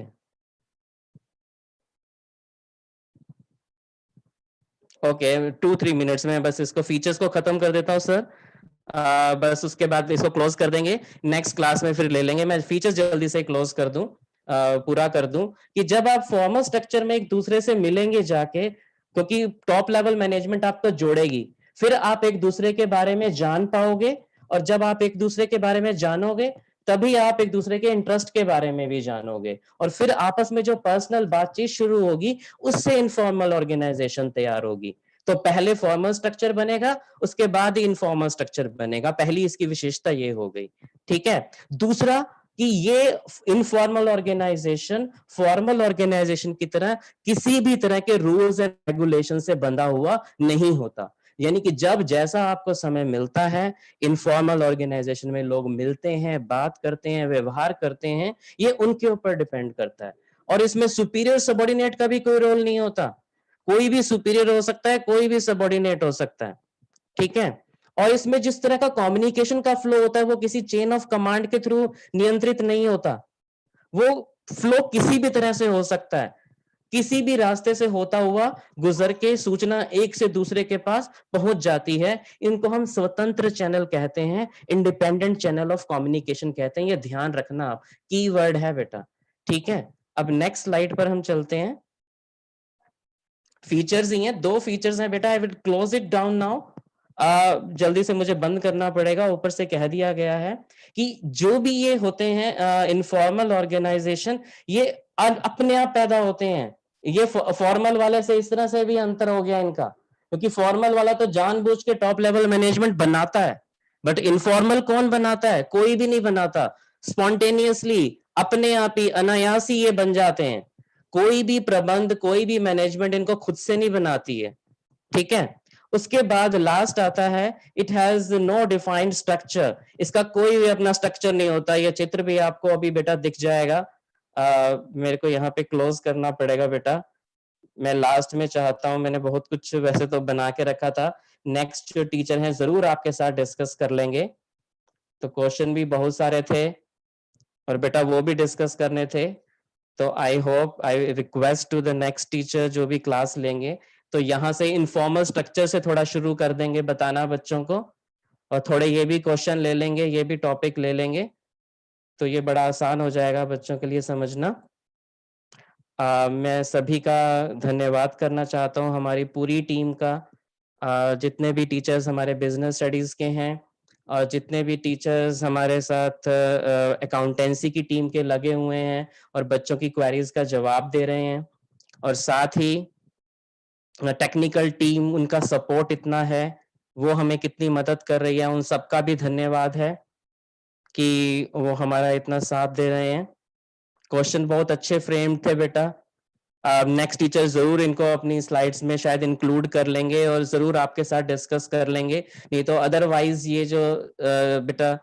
ओके 2-3 मिनट्स में बस इसको फीचर्स को खत्म कर देता हूँ सर। बस उसके बाद इसको क्लोज कर देंगे, नेक्स्ट क्लास में फिर ले लेंगे। मैं फीचर्स जल्दी से क्लोज कर दूं, पूरा कर दूं कि जब आप फॉर्मल स्ट्रक्चर में एक दूसरे से मिलेंगे जाके, क्योंकि टॉप लेवल मैनेजमेंट आपको जोड़ेगी, फिर आप एक दूसरे के बारे में जान पाओगे, और जब आप एक दूसरे के बारे में जानोगे तभी आप एक दूसरे के इंटरेस्ट के बारे में भी जानोगे, और फिर आपस में जो पर्सनल बातचीत शुरू होगी उससे इनफॉर्मल ऑर्गेनाइजेशन तैयार होगी। तो पहले फॉर्मल स्ट्रक्चर बनेगा, उसके बाद ही इनफॉर्मल स्ट्रक्चर बनेगा। पहली इसकी विशेषता ये हो गई, ठीक है। दूसरा कि ये इनफॉर्मल ऑर्गेनाइजेशन फॉर्मल ऑर्गेनाइजेशन की तरह किसी भी तरह के रूल्स एंड रेगुलेशन से बंधा हुआ नहीं होता। यानी कि जब जैसा आपको समय मिलता है, इनफॉर्मल ऑर्गेनाइजेशन में लोग मिलते हैं, बात करते हैं, व्यवहार करते हैं, ये उनके ऊपर डिपेंड करता है। और इसमें सुपीरियर सबऑर्डिनेट का भी कोई रोल नहीं होता, कोई भी सुपीरियर हो सकता है, कोई भी सबऑर्डिनेट हो सकता है, ठीक है। और इसमें जिस तरह का कम्युनिकेशन का फ्लो होता है वो किसी चेन ऑफ कमांड के थ्रू नियंत्रित नहीं होता, वो फ्लो किसी भी तरह से हो सकता है। किसी भी रास्ते से होता हुआ गुजर के सूचना एक से दूसरे के पास पहुंच जाती है। इनको हम स्वतंत्र चैनल कहते हैं, इंडिपेंडेंट चैनल ऑफ कम्युनिकेशन कहते हैं। ये ध्यान रखना, आप कीवर्ड है बेटा, ठीक है। अब नेक्स्ट स्लाइड पर हम चलते हैं। फीचर्स ही हैं, 2 फीचर्स हैं बेटा। I will close it down now. जल्दी से मुझे बंद करना पड़ेगा, ऊपर से कह दिया गया है कि जो भी ये होते हैं इनफॉर्मल ऑर्गेनाइजेशन, ये अपने आप पैदा होते हैं। ये फॉर्मल वाले से इस तरह से भी अंतर हो गया इनका, क्योंकि फॉर्मल वाला तो जानबूझ के टॉप लेवल मैनेजमेंट बनाता है, बट इनफॉर्मल कौन बनाता है? कोई भी नहीं बनाता। स्पॉन्टेनियसली, अपने आप ही, अनायास ही ये बन जाते हैं। कोई भी प्रबंध, कोई भी मैनेजमेंट इनको खुद से नहीं बनाती है, ठीक है। उसके बाद लास्ट आता है, it has no defined structure. इसका कोई भी अपना स्ट्रक्चर नहीं होता। यह चित्र भी आपको अभी बेटा दिख जाएगा। मेरे को यहाँ पे क्लोज करना पड़ेगा बेटा। मैं लास्ट में चाहता हूं, मैंने बहुत कुछ वैसे तो बना के रखा था, नेक्स्ट जो टीचर हैं जरूर आपके साथ डिस्कस कर लेंगे। तो क्वेश्चन भी बहुत सारे थे और बेटा वो भी डिस्कस करने थे। तो I hope, I request to the next teacher जो भी क्लास लेंगे, तो यहाँ से इनफॉर्मल स्ट्रक्चर से थोड़ा शुरू कर देंगे बताना बच्चों को, और थोड़े ये भी क्वेश्चन ले लेंगे, ये भी टॉपिक ले लेंगे, तो ये बड़ा आसान हो जाएगा बच्चों के लिए समझना। मैं सभी का धन्यवाद करना चाहता हूँ, हमारी पूरी टीम का। जितने भी टीचर्स हमारे बिजनेस स्टडीज के हैं और जितने भी टीचर्स हमारे साथ अकाउंटेंसी की टीम के लगे हुए हैं और बच्चों की क्वेरीज का जवाब दे रहे हैं, और साथ ही टेक्निकल टीम, उनका सपोर्ट इतना है, वो हमें कितनी मदद कर रही है, उन सबका भी धन्यवाद है कि वो हमारा इतना साथ दे रहे हैं। क्वेश्चन बहुत अच्छे फ्रेम थे बेटा। नेक्स्ट टीचर जरूर इनको अपनी स्लाइड्स में शायद इंक्लूड कर लेंगे और जरूर आपके साथ डिस्कस कर लेंगे। नहीं तो अदरवाइज ये जो बेटा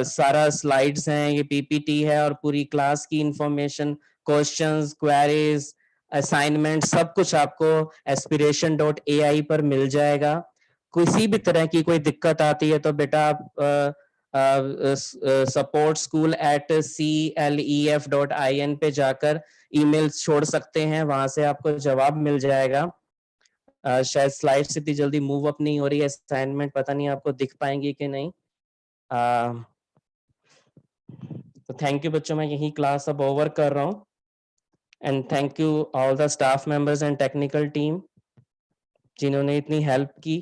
सारा स्लाइड्स हैं, ये पीपीटी है और पूरी क्लास की इंफॉर्मेशन, क्वेश्चंस, क्वेरीज, असाइनमेंट, सब कुछ आपको aspiration.ai पर मिल जाएगा। किसी भी तरह की कोई दिक्कत आती है तो बेटा आप support@clef.in पे जाकर ईमेल छोड़ सकते हैं, वहां से आपको जवाब मिल जाएगा। शायद स्लाइड से इतनी जल्दी मूव अप नहीं हो रही है, असाइनमेंट पता नहीं आपको दिख पाएंगी कि नहीं। तो थैंक यू बच्चों, मैं यही क्लास अब ओवर कर रहा हूँ। And thank you all the staff members and technical team जिन्होंने इतनी हेल्प की।